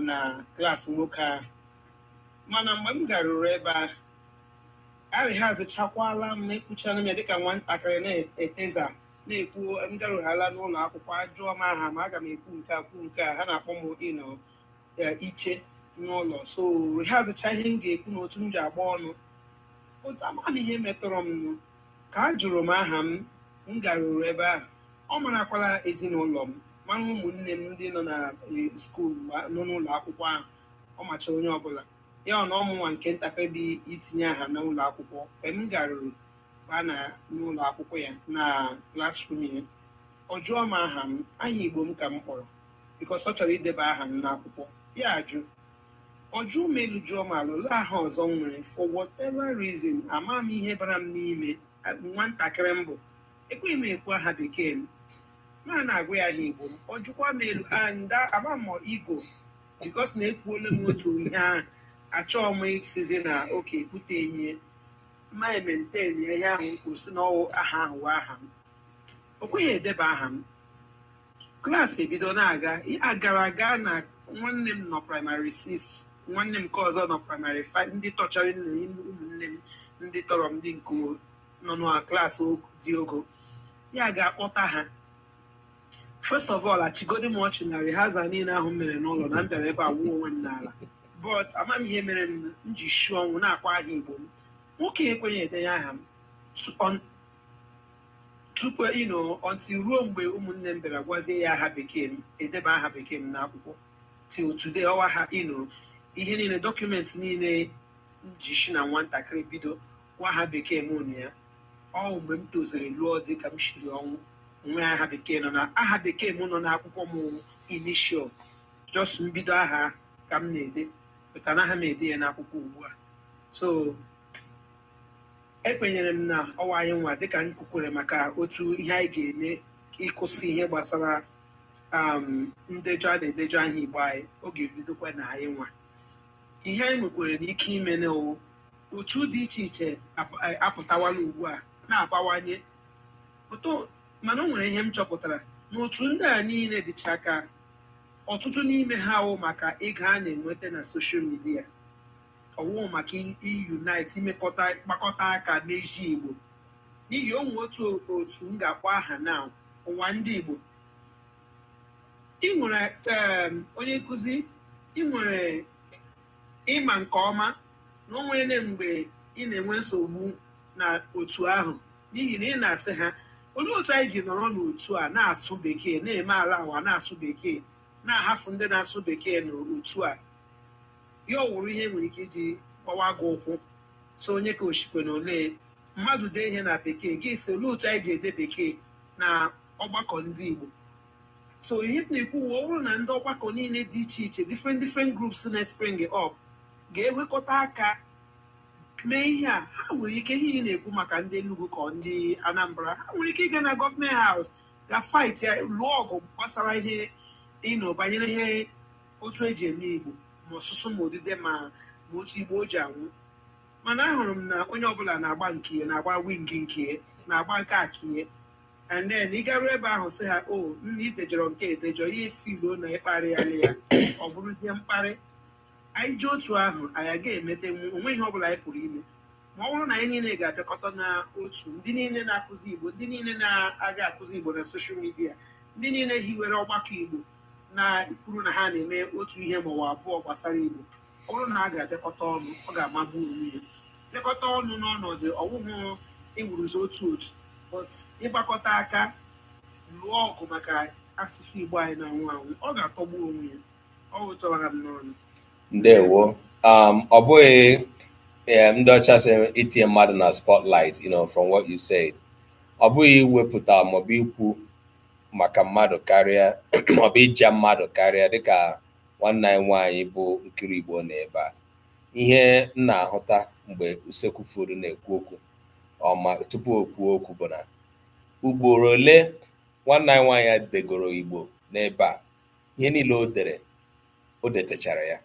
na klaasị nwoke ahụ. Mana mgbe m garuru ebe a arịhazichakwala m ekpuchana m ya dịka nwatakịrị na-eteza na-ekwu m garughala n'ụlọ akwụkwọ ajụọ m aha ma aga m ekwu nke a ha na-akpọ m iche n'ụlọ. So rehazicha ihe m ga-ekwu na otu m ji agba ọnụ. Otu amaghị ihe metụrụ m ka a jụrụ m aha m garuru ebe ahụ. Ọ marakwala ezinụlọ m mara ụmụnne m ndị nọ na skuul nọ n'ụlọ akwụkwọ ahụ. Ọ macha onye ọbụla ya ọ na ọmụnwa nke ntakịrị bụ itinye aha n'ụlọ akwụkwọ. Ka m garuru baa na n'ụlọ akwụkwọ ya na classroom ya, ọ jụọ m aha Igbo m ka m kpọrọ because ọ chọrọ ideba aha m n'akwụkwọ. Ya ajụ ọ jụọ m elu jụọ m ala olee aha ọzọ m nwere. For whatever reason ama m ihe bara m n'ime. Nwatakịrị m bụ ekweghị m ekwu aha bekee m ma na-agwa ya aha Igbo m. Ọ jụkwa m elu ama m Igbo because na-ekwuole m otu ihe ahụ. Achọọ m isizi na oke ekwute emie ma maintain ihe ahụ kwụsị na aha ahụ aha m. O kweghị edeba aha m. Klaasị ebido na-aga ya gara aga na nwanne m nọ primary 6, nwanne m nke ọzọ nọ primary 5. Ndị tọchara ụmụnne m ndị tọrọ m ndị nke nọ na klaasị dị ogo ya ga-akpọta ha. First of all, achigodi m ọchị na rehearsal niile ahụ mere n'ụlọ na m bịara ebe a wuo onwe m n'ala. But amaghị ihe mere m ji shu ọnwụ na-akpọ aha Igbo m. Nwoke ekwenye edenye aha m tupu until ruo mgbe ụmụnne m bịara gwazie ya aha bekee m, edeba aha bekee m n'akwụkwọ. Till today ọwa ha ihe niile dọkụmentị niile m ji shi na nwatakịrị bido gwa aha bekee m ụnụ ya. Ọ mgbe m tozuru lụọ dị ka m shiri ọnwụ onwe aha bekee nọ na aha bekee m nọ n'akwụkwọ m initial just mbido aha ka m na-ede pụta na aha m ede ya n'akwụkwọ ugbu a. So ekwenyere m na ọwa anyị nwa dịka m kwukwere maka otu ihe anyị ga-eme ịkwụsị ihe gbasara ndejọ a na-edejọ aha Igbo anyị. Ọ ga-ebidokwa na anyị nwa. Ihe anyị nwekwere n'ike ime na otu dị iche iche apụtawala ugbu a na-abawanye mana o nwere ihe m chọpụtara na otu ndị a niile dịcha aka ọtụtụ n'ime ha wụ maka ego a na-enweta na soshal midia, ọwụ maka iunite imekọta ịkpakọta aka n'ezi Igbo. N'ihi onwe otu m ga-akpọ aha na ụwa ndị Igbo. Ị nwere onye nkụzi, ị nwere ịma nke ọma na o nwere mgbe ị na-enwe nsogbu na otu ahụ, n'ihi na ị na-asị ha olee otu anyị ji nọrọ n'otu a na-asụ bekee, na-eme ala awa na-asụ bekee, na-ahafụ ndị na-asụ bekee n'otu a. Ya ọwụrụ ihe nwere ike iji gbawa gị ụkwụ, so onye ka oshikwe na ole mmadụ dee ihe na bekee gị si olee otu anyị ji ede bekee na ọgbakọ ndị Igbo. So ihe m na-ekwu ọ bụrụ na ndị ọgbakọ niile dị iche iche different groups na spring up ga-ewekọta aka mee ihe a, ha nwere ike ihe ị na-ekwu maka ndị Enugu ka ndị Anambra, ha nwere ike ịga na gọọmenti haus ga fight ya, lụọ ọgụ gbasara ihe banyere ihe otu eji eme Igbo ma ọsụsụ ma odide ma otu Igbo o ji anwụ. Mana ahụrụ m na onye ọbụla na-agba nke na-agba wing nke na-agba nke akie, and then ị garuo ebe ahụ sị ha o nna idejọrọ nke edejọ ihe filuo na ịkparị ya ọ bụrụzie mkparị. Anyị ji otu ahụ anyị ga-emete onwe ihe ọbụla anyị pụrụ ime ma ọ bụrụ na anyị niile ga-abịakọta na otu, ndị niile na-akụzi Igbo, ndị niile na-aga akụzi Igbo na soshal midia, ndị niile hiwere ọgbakọ Igbo na-ekwuru na ha na-eme otu ihe ma ọ abụọ gbasara Igbo. Ọ bụrụ na a ga-abịakọta ọnụ, ọ ga-amagbu onwe ya. Bịakọta ọnụ n'ọnọdụ ọwụhụ iwuruzi otu but ịgbakọta aka lụọ ọgụ maka asụsụ Igbo anyị na-anwụ anwụ, ọ ga-atọgbu onwe ya. Ọ wụtọwara m n'ọnụ. Ndewo. Ọ bụghị ndị ọcha sị itinye mmadụ na spotlight, from what you said. Ọ bụghị iwepụta maọbụ ikwu maka mmadụ karịa maọbụ ija mmadụ karịa, dịka nwanne anyị nwaanyị bụ Nkiri Igbo na ebe a. Ihe m na-ahụta mgbe usekwu food na-ekwu okwu ọma tupu o kwuo okwu bụ na ugboro ole nwanne anyị nwaanyị ya degoro Igbo n'ebe a, ihe niile o dere o detechara ya.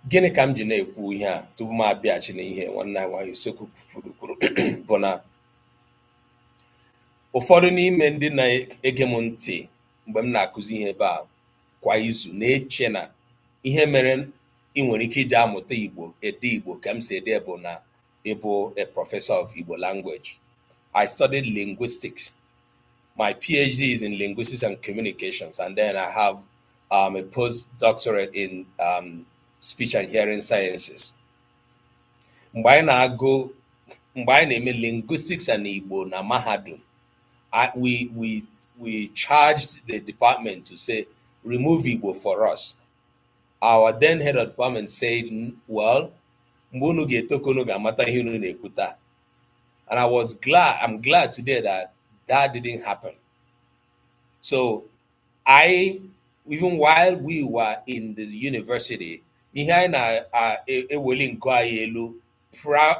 Gịnị ka m ji na-ekwu ihe a tupu m abịaghachi na ihe nwanne anyị nwaanyị usekwu food kwuru bụ na ụfọdụ n'ime ndị na-ege m ntị mgbe m na-akụzi ihe ebe a kwa izu na-eche na ihe mere ị nwere ike iji amụta Igbo ede Igbo ka m si ede bụ na ịbụ a professor of Igbo language. I studied linguistics. My PhD is in linguistics and communications, and then I have a postdoctorate in speech and hearing sciences. Mgbe anyị na-eme linguistics and Igbo na mahadum, we charged the department to say, remove Igbo for us. Our then head of department said, well, and I'm glad today that didn't happen. So even while we were in the university,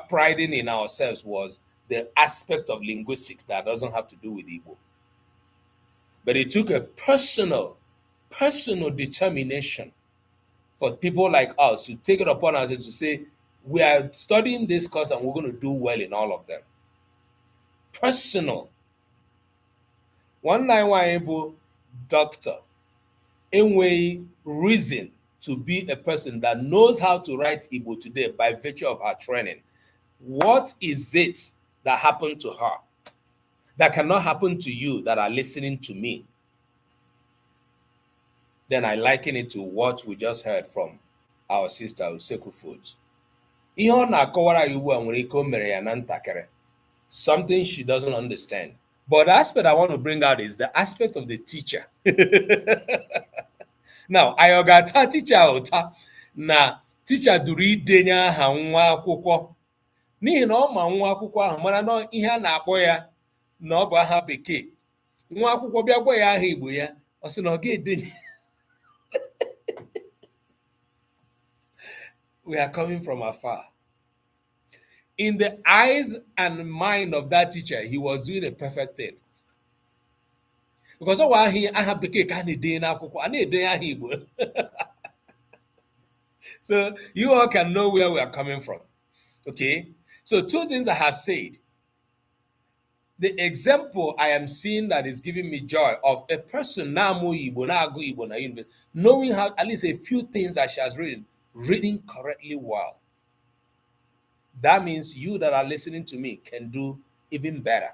priding in ourselves was the aspect of linguistics that doesn't have to do with Igbo. But it took a personal determination for people like us to take it upon us and to say, we are studying this course and we're going to do well in all of them. Personal. One able doctor, any reason to be a person that knows how to write Igbo today by virtue of her training. What is it that happened to her that cannot happen to you that are listening to me? Then I liken it to what we just heard from our sister Usekwu Foods. Something she doesn't understand. But the aspect I want to bring out is the aspect of the teacher. Now, I got a teacher na teacher duri denya ha nwa akwụkwọ. N'ihi na ọ ma nwa akwụkwọ ahụ mana na ihe a na-akpọ ya na ọ bụ aha bekee. Nwa akwụkwọ bịa gwa ya aha Igbo ya, ọ sị na ọ ga-edenye. We are coming from afar. In the eyes and mind of that teacher, he was doing a perfect thing. Because I have the So you all can know where we are coming from. Okay? So two things I have said. The example I am seeing that is giving me joy of a person now Igbo, now go Igbo, now university, knowing how at least a few things that she has written, reading correctly well. That means you that are listening to me can do even better.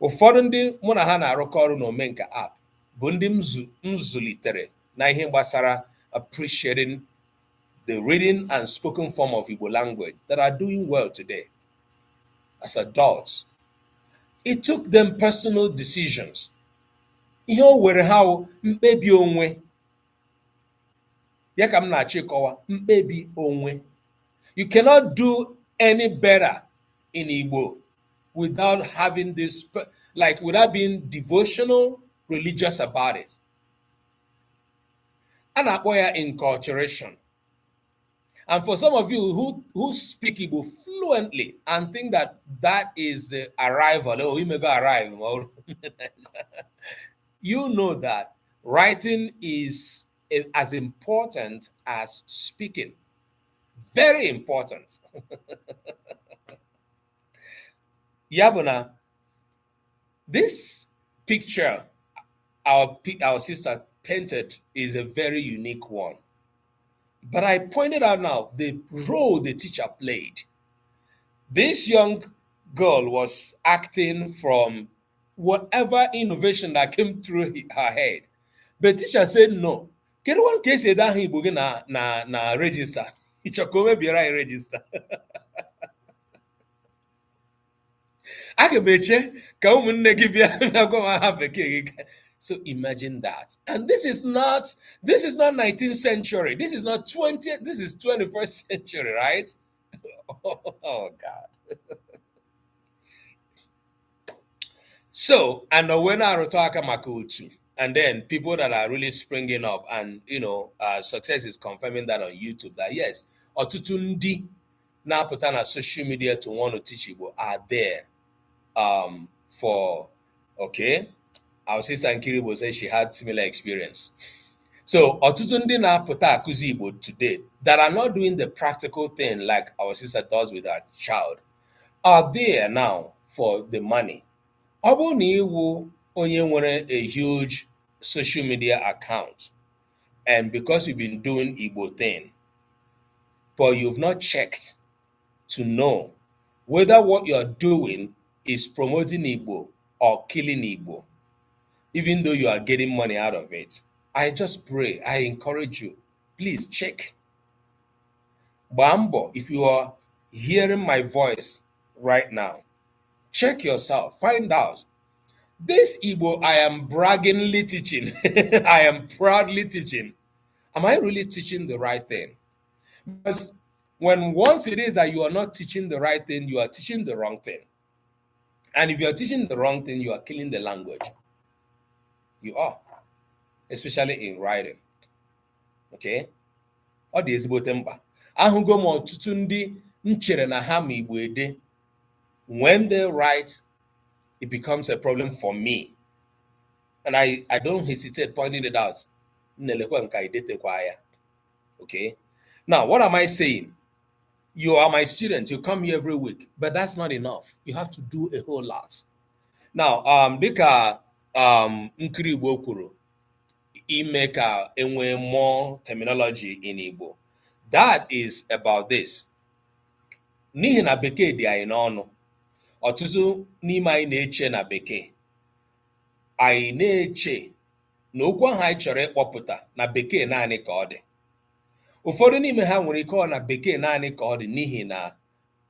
Ụfọdụ ndị mụ na ha na-arụkọ ọrụ na Omenka app bụ ndị m zụlitere na ihe gbasara appreciating the reading and spoken form of Igbo language that are doing well today as adults. It took them personal decisions. Ihe o were ha mkpebi onwe. Ya ka m na-achọ ịkọwa mkpebi onwe. You cannot do any better in Igbo without having this, like without being devotional, religious about it. And enculturation. And for some of you who speak Igbo fluently and think that that is the arrival, oh, we may go arrive, you know that writing is as important as speaking. Very important. Yabuna, this picture our sister painted is a very unique one. But I pointed out now the role the teacher played. This young girl was acting from whatever innovation that came through her head. The teacher said no. Can one case that he begin na register? It shall come be right register. So imagine that. And this is not 19th century. This is not 20th. This is 21st century, right? Oh God. So, and when I talk Makutu, and then people that are really springing up, and success is confirming that on YouTube that yes, Otutundi now put on a social media to want to teach Igbo are there. Okay. Our sister Nkiribo says she had similar experience. So, Otutundi na pota akuzi Igbo today that are not doing the practical thing like our sister does with her child are there now for the money. Obu ni iwu onye nwere a huge social media account, and because you've been doing Igbo thing, but you've not checked to know whether what you're doing is promoting Igbo or killing Igbo, even though you are getting money out of it. I just pray, I encourage you, please check. Bambo, if you are hearing my voice right now, check yourself, find out. This Igbo I am braggingly teaching, I am proudly teaching. Am I really teaching the right thing? Because once it is that you are not teaching the right thing, you are teaching the wrong thing. And if you are teaching the wrong thing, you are killing the language. You are, especially in writing. Okay? Ọ dị ezigbote mkpa. Ahụgo m ọtụtụ ndị nchere na ha ma Igbo ede. When they write, it becomes a problem for me. And I don't hesitate pointing it out. Okay? Now, what am I saying? You are my student. You come here every week. But that's not enough. You have to do a whole lot. Now, dịka Nkiri Igbo kwuru, ime ka enwe more terminology in Igbo. That is about this. N'ihi na bekee dị anyị n'ọnụ. Ọtụtụ n'ime anyị na-eche na bekee. Anyị na-eche na okwu ahụ anyị chọrọ ịkpọpụta na bekee naanị ka ọ dị. Ụfọdụ n'ime ha nwere ike ọ na bekee naanị ka ọ dị n'ihi na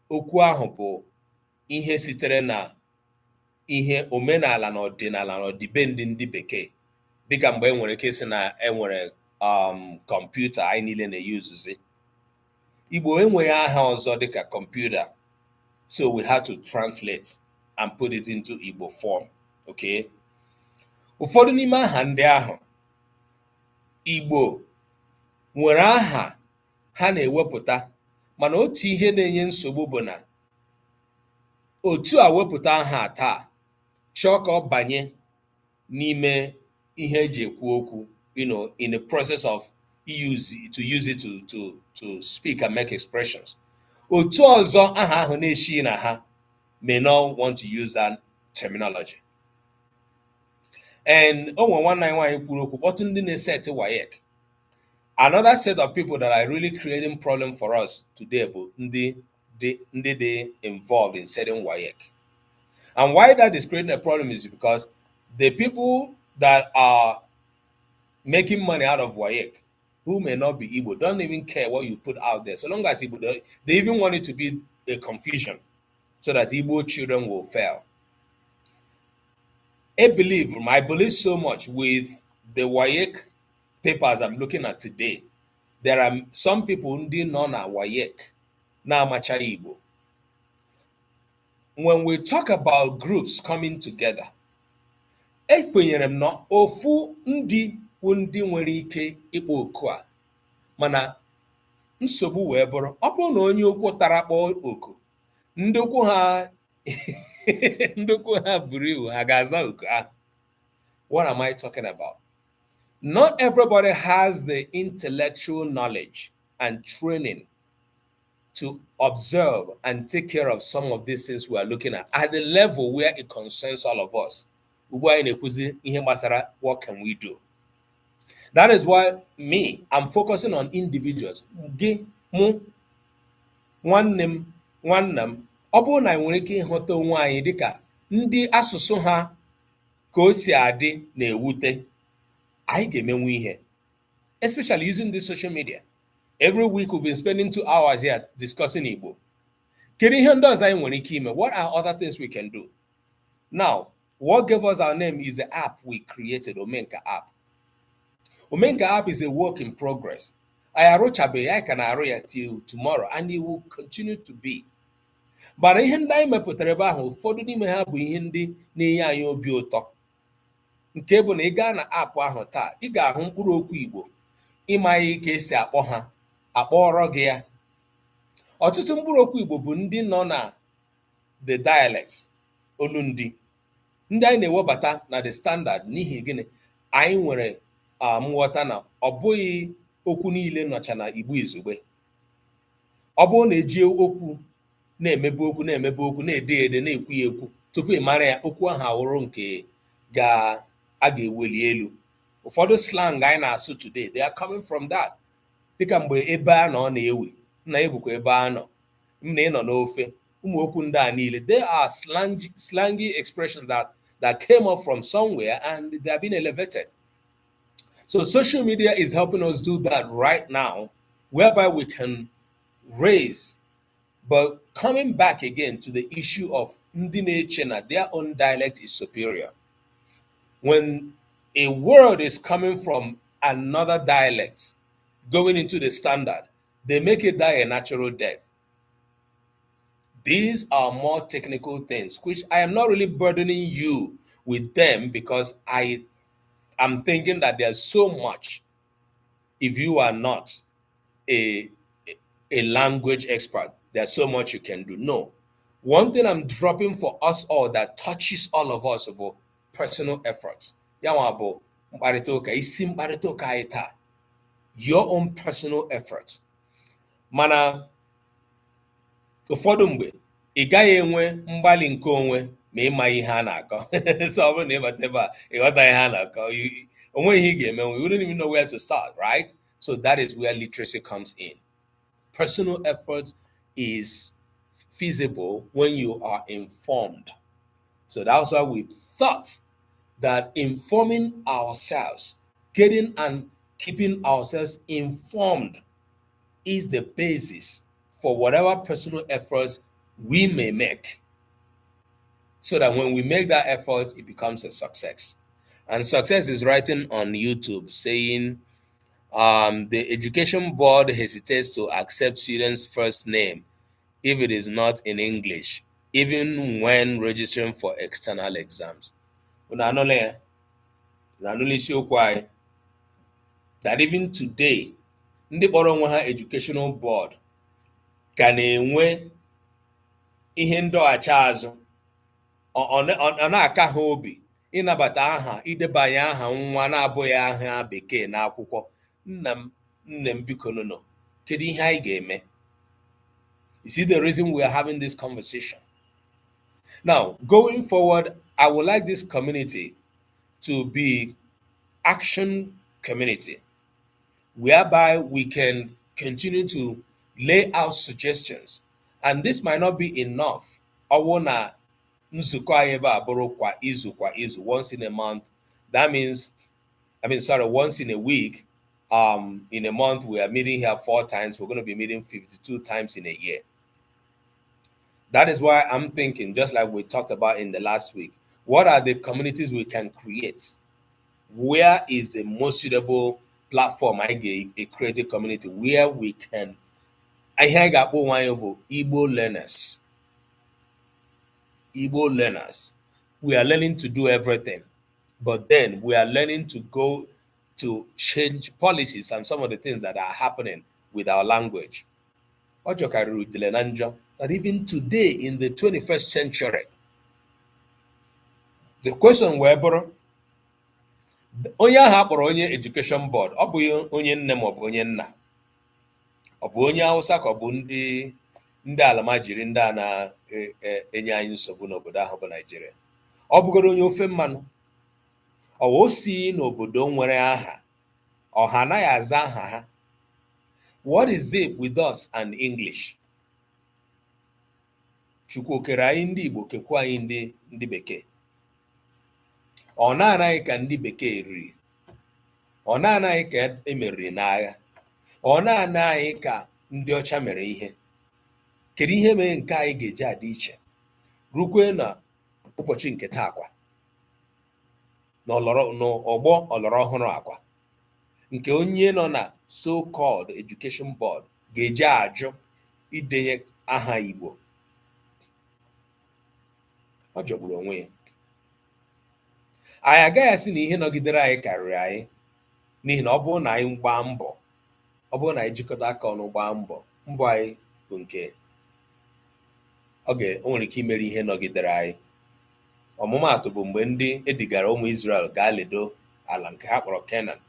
okwu ahụ bụ ihe sitere na ihe omenala na ọdịnala na ọdịbendị ndị bekee. Dịka mgbe enwere ike sị na enwere kọmputa anyị niile na-eyuzuzi. Igbo enweghị aha ọzọ dịka kọmputa. So we had to translate and put it into Igbo form. Okay? Ụfọdụ n'ime aha ndị ahụ Igbo nwere aha ha na-ewepụta, mana otu ihe na-enye nsogbu bụ na otu a wepụta aha taa chọọ ka ọ banye n'ime ihe eji ekwu okwu, in the process of use it to speak and make expressions. Otu ọzọ aha ahụ na-eshi na ha may not want to use that terminology. And oh, one night what set WAEC. Another set of people that are really creating problem for us today, but they involved in setting WAEC. And why that is creating a problem is because the people that are making money out of WAEC, who may not be Igbo, don't even care what you put out there. So long as Igbo, they even want it to be a confusion so that Igbo children will fail. I believe so much with the WAEC papers I'm looking at today. There are some people who didn't know WAEC, na amacha Igbo. When we talk about groups coming together, ekwenyere m na ofu ndị nwere ike ịkpọ oku a, mana nsogbu wee bụrụ ọ bụrụ na onye okwu tara kpọọ oku, ndị okwu ha buru ibu, ha ga-aza oku ahụ. What am I talking about? Not everybody has the intellectual knowledge and training to observe and take care of some of these things we are looking at the level where it concerns all of us. What can we do? That is why I'm focusing on individuals. Nwanne m, ọ bụrụ na nwere ike ịhụta onwe anyị dịka ndị asụsụ ha ka o si adị na-ewute, anyị ga-emenwu ihe, especially using this social media. Every week we've been spending 2 hours here discussing Igbo. Kedu ihe ndị ọzọ anyị nwere ike ime? What are other things we can do? Now, what gave us our name is the app we created, Omenka app. Omenka app is a work in progress. I can arụ ya till tomorrow, and it will continue to be. But ihe ndị anyị mepụtara ebe ahụ, ụfọdụ n'ime ha bụ ihe ndị na-enye anyị obi ụtọ. Nke bụ na ị gaa na app ahụ taa, ị ga-ahụ mkpụrụ okwu Igbo, ịma ihe ka esi akpọ ha, akpọrọ gị ya. Ọtụtụ mkpụrụ okwu Igbo bụ ndị nọ na the dialects, olundi, ndị anyị na-ewebata na the standard n'ihi gịnị? Anyị nwere nghọta na ọ bụghị okwu niile nọcha na Igbo izugbe. Ọ bụrụ na eji okwu na-emebe okwu na-ede ede na-ekwu ya ekwu tupu ị mara ya, okwu ahụ awụrụ nke a ga-eweli elu. Ụfọdụ slang anyị na-asụ today, they are coming from that. Dịka mgbe ebe a nọ na-ewe, nna ebukwa ebe a nọ, m na ịnọ n'ofe, ụmụ okwu ndị a niile, they are slangy expressions that came up from somewhere and they have been elevated. So social media is helping us do that right now, whereby we can raise. But coming back again to the issue of ndị na-eche na their own dialect is superior. When a word is coming from another dialect, going into the standard, they make it die a natural death. These are more technical things, which I am not really burdening you with them because I'm thinking that there's so much. If you are not a language expert, there's so much you can do. No. One thing I'm dropping for us all that touches all of us about personal efforts. Your own personal efforts. Mana ụfọdụ mgbe ị gaghị enwe mgbalị nke onwe ma ịma ihe a na-akọ. So ọ bụrụ na ịbata ebe a ịghọta ihe a na-akọ, onwe ihe ị ga-eme, you wouldn't even know where to start, right? So that is where literacy comes in. Personal effort is feasible when you are informed. So that's why we thought that informing ourselves, getting and keeping ourselves informed is the basis for whatever personal efforts we may make. So that when we make that effort, it becomes a success. And success is writing on YouTube saying, the education board hesitates to accept students' first name if it is not in English, even when registering for external exams. That even today, ndị kpọrọ onwe ha educational board ka na-enwe ihe ndọghachi azụ. Ọ na-aka ha obi ịnabata aha, idebanye aha nwa na-abụghị aha bekee n'akwụkwọ. Nne m biko nọ, kedu ihe anyị ga-eme? You see the reason we are having this conversation. Now, going forward, I would like this community to be action community, whereby we can continue to lay out suggestions. And this might not be enough. I wanna nzukọ anyị ebe a bụrụ kwa izu, once in a month. That means, sorry, once in a week. In a month, we are meeting here 4 times. We're going to be meeting 52 times in a year. That is why I'm thinking, just like we talked about in the last week, what are the communities we can create? Where is the most suitable platform I get a creative community where we can I hear Igbo learners. Igbo learners. We are learning to do everything, but then we are learning to go to change policies and some of the things that are happening with our language. That even today in the 21st century, the question were onye ahụ akpọrọ onye education board, ọ bụ onye nne ma ọ bụ onye nna, ọ bụ onye Hausa ka ọ bụ ndị alamajiri ndị a na-enye anyị nsogbu n'obodo ahụ bụ Naijiria. Ọ bụgoro onye ofe mmanụ, o si n'obodo nwere aha, ọha anaghị aza aha ha. What is it with us and English? Chukwu okere anyị ndị Igbo, kekwa anyị ndị Bekee. Ọ na-anaghị ka ndị Bekee riri, ọ na-anaghị ka emeriri n'agha, ọ na-anaghị ka ndị ọcha mere ihe. Kedu ihe mere nke anyị ga-eji adị iche rukwe na ụbọchị nke taa kwa n'ọgbọ ọlọrọ ọhụrụ akwa nke onye nọ na so-called education board ga-eji ajụ idenye aha Igbo? Ọ jọgburu onwe ya. Anyị agaghị asị na ihe nọgidere anyị karịrị anyị, n'ihi na ọ bụrụ na anyị gbaa mbọ, ọ bụrụ na anyị jikọta aka ọnụ gbaa mbọ anyị bụ nke o nwere ike imere ihe nọgidere anyị. Ọmụmaatụ bụ mgbe ndị edigara ụmụ Israel gaa ledo ala nke ha kpọrọ Kenan,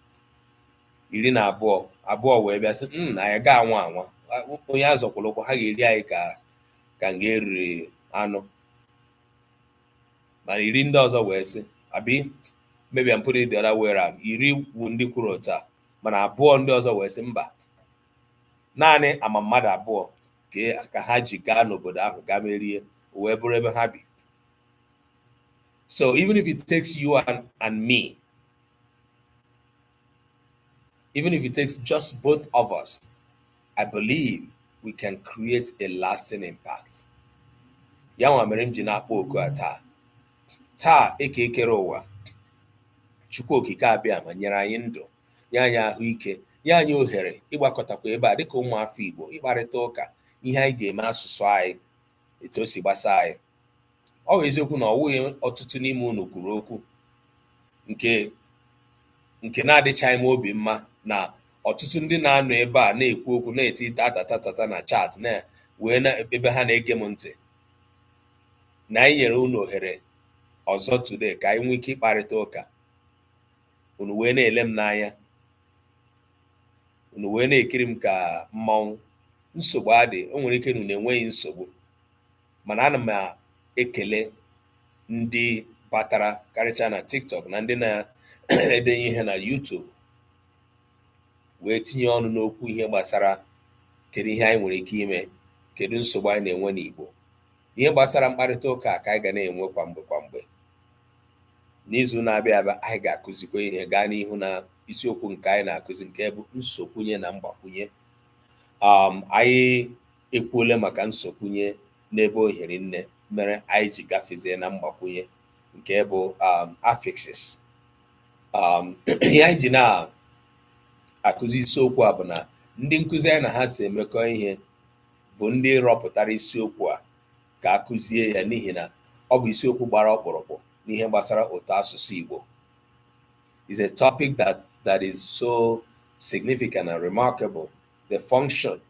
12 wee bịa sị na anyị ga anwa onye azọkwụrụ ụkwụ ha ga-eri anyị ka nga eriri anụ, mana 10 ndị ọzọ wee sị maybe I'm putting it the other way around, 10 wu ndị kwuru otu a, mana 2 ndị ọzọ wee sị mba, naanị ama mmadụ 2 ka ha ji gaa n'obodo ahụ gaa merie, wee bụrụ ebe ha bi. So even if it takes you and me, even if it takes just both of us, I believe we can create a lasting impact. Ya nwa mere m ji na-akpọ oku a taa ekere ụwa, Chukwu okike abịa ma nyere anyị ndụ, nye anyị ahụike, nye anyị ohere ịgbakọtakwa ebe a dịka ụmụafọ Igbo, ịkparịta ụka ihe anyị ga-eme asụsụ anyị etu o si gbasa anyị. Ọ bụ eziokwu na ọ wụghị ọtụtụ n'ime unu kwuru okwu nke na-adịchaghị m obi mma, na ọtụtụ ndị na-anọ ebe a na-ekwu okwu na-eti tatatata na chat na ebe ha na-ege m ntị, na anyị nyere unu ohere ọzọ today ka anyị nwee ike ịkparịta ụka. Unu wee na-ele m n'anya, unu wee na-ekiri m ka mmanwụ. Nsogbu adị, o nwere ike unu enweghị nsogbu, mana ana m ekele ndị batara karịcha na TikTok na ndị na-edenye ihe na YouTube wee tinye ọnụ n'okwu ihe gbasara kedu ihe anyị nwere ike ime, kedu nsogbu anyị na-enwe n'Igbo. Ihe gbasara mkparịta ụka ka anyị ga na-enwe kwa mgbe. N'izu na-abịa anyị ga-akụzikwa ihe gaa n'ihu na isiokwu nke anyị na-akụzi, nke bụ nsokwunye na mgbakwunye. Anyị ekwuole maka nsokwunye n'ebe ohere nne, mere anyị ji gafezie na mgbakwunye nke bụ affixes. Ihe anyị ji na-akụzi isiokwu a bụ na ndị nkụzi anyị na ha si emekọ ihe bụ ndị rọpụtara isiokwu a ka akụzie ya, n'ihi na ọ bụ isiokwu gbara ọkpụrụkpụ n'ihe gbasara ụtọ asụsụ Igbo. Is a topic that is so significant and remarkable, the function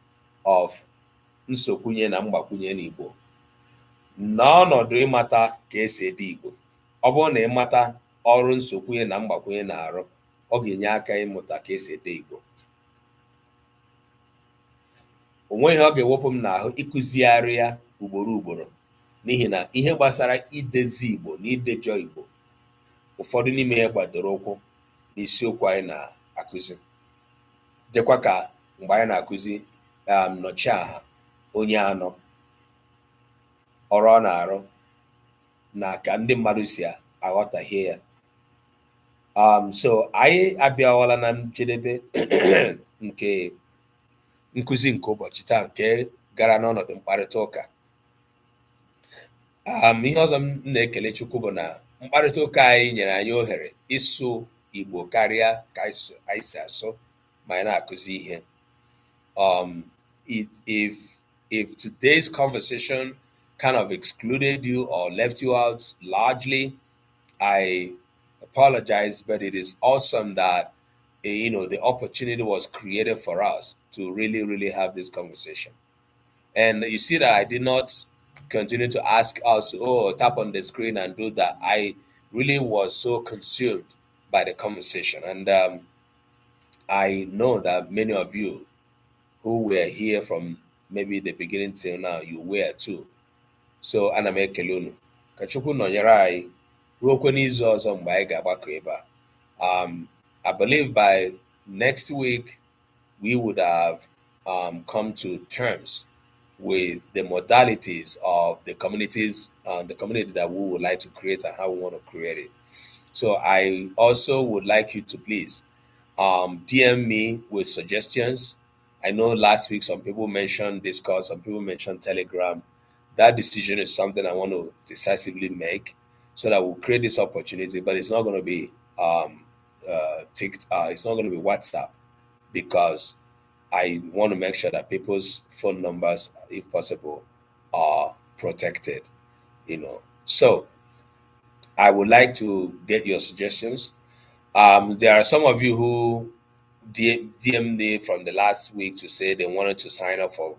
of nsokwunye na mgbakwunye n'Igbo. N'ọnọdụ ịmata ka esi ede Igbo, ọ bụrụ na ịmata ọrụ nsokwunye na mgbakwunye na-arụ, ọ ga-enye aka ịmụta ka esi ede Igbo. O nweghị ọ ga-ewepụ m n'ahụ ịkụzigharị ya ugboro n'ihi na ihe gbasara idezi Igbo na idejọ Igbo ụfọdụ n'ime ya gbadoro ụkwụ n'isiokwu anyị na-akụzi, dịkwa ka mgbe anyị na-akụzi nnọchiaha onye anọ, ọrụ ọ na-arụ na ka ndị mmadụ si aghọtahie ya. So anyị abịawala na njedebe nke nkụzi nke ụbọchị taa, nke gara n'ọnọdụ mkparịta ụka. Ihe ọzọ m na-ekele Chukwu bụ na mkparịta ụka anyị nyere anyị ohere ịsụ Igbo karịa ka anyị si asụ ma anyị na-akụzi ihe. If today's conversation kind of excluded you or left you out largely, I apologize, but it is awesome that the opportunity was created for us to really, really have this conversation. And you see that I did not continue to ask us to tap on the screen and do that. I really was so consumed by the conversation, and I know that many of you who were here from maybe the beginning till now, you were too. So ana m ekele unu ka Chukwu nọnyere anyị ruokwe n'izu ọzọ mgbe anyị ga-agbakọ ebe a. I believe by next week we would have come to terms with the modalities of the communities, the community that we would like to create and how we want to create it. So I also would like you to please DM me with suggestions. I know last week some people mentioned Discord, some people mentioned Telegram. That decision is something I want to decisively make so that we'll create this opportunity, but it's not going to be it's not going to be WhatsApp, because I want to make sure that people's phone numbers, if possible, are protected. So I would like to get your suggestions. There are some of you who DM'd me from the last week to say they wanted to sign up for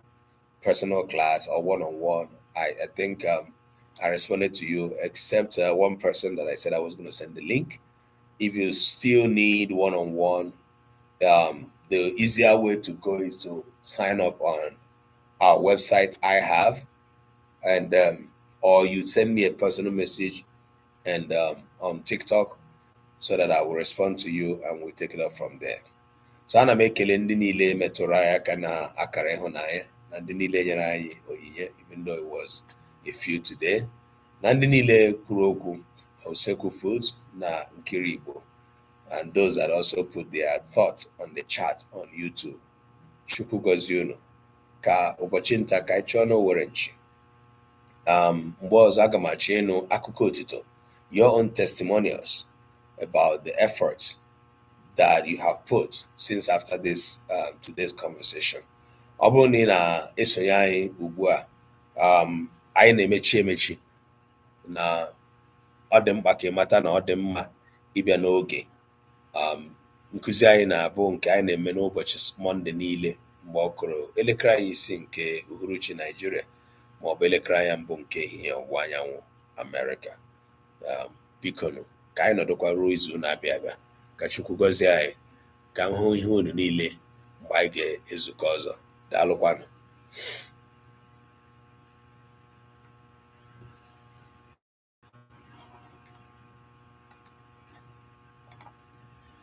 personal class or one-on-one. I think I responded to you, except one person that I said I was going to send the link. If you still need one-on-one, the easier way to go is to sign up on our website I have, and or you send me a personal message and on TikTok, so that I will respond to you and we'll take it up from there. So ana m ekele ndị niile metụrụ anyị aka na akara ịhụnanya, na ndị niile nyere anyị onyinye, even though it was a few today, na ndị niile kwuru okwu Usekwu Foods na Nkiri Igbo, and those that also put their thoughts on the chat on YouTube. Chukwu gọzie unu. Ka ụbọchị nta ka anyị chọọ n'Owere nchi. Mgbe ọzọ aga m achọ ịnụ akụkọ otito, your own testimonials about the efforts that you have put since after this today's conversation. Ọ bụrụ na ị na-esonye anyị ugbu a, anyị na-emechi emechi, na ọ dị mkpa ka ịmata na ọ dị mma ịbịa n'oge. Nkụzi anyị na-abụ nke anyị na-eme n'ụbọchị Mọnde niile mgbe ọ kụrụ elekere anyị isi nke uhuruchi Naijiria, ma ọ bụ elekere anya mbụ nke ehihie ọwụwa anyanwụ Amerịka. Bikonu ka anyị nọdụkwa ruo izu na-abịa abịa. Ka Chukwu gọzie anyị, ka m hụ ihe unu niile mgbe anyị ga-ezukọ ọzọ. Daalụkwanụ.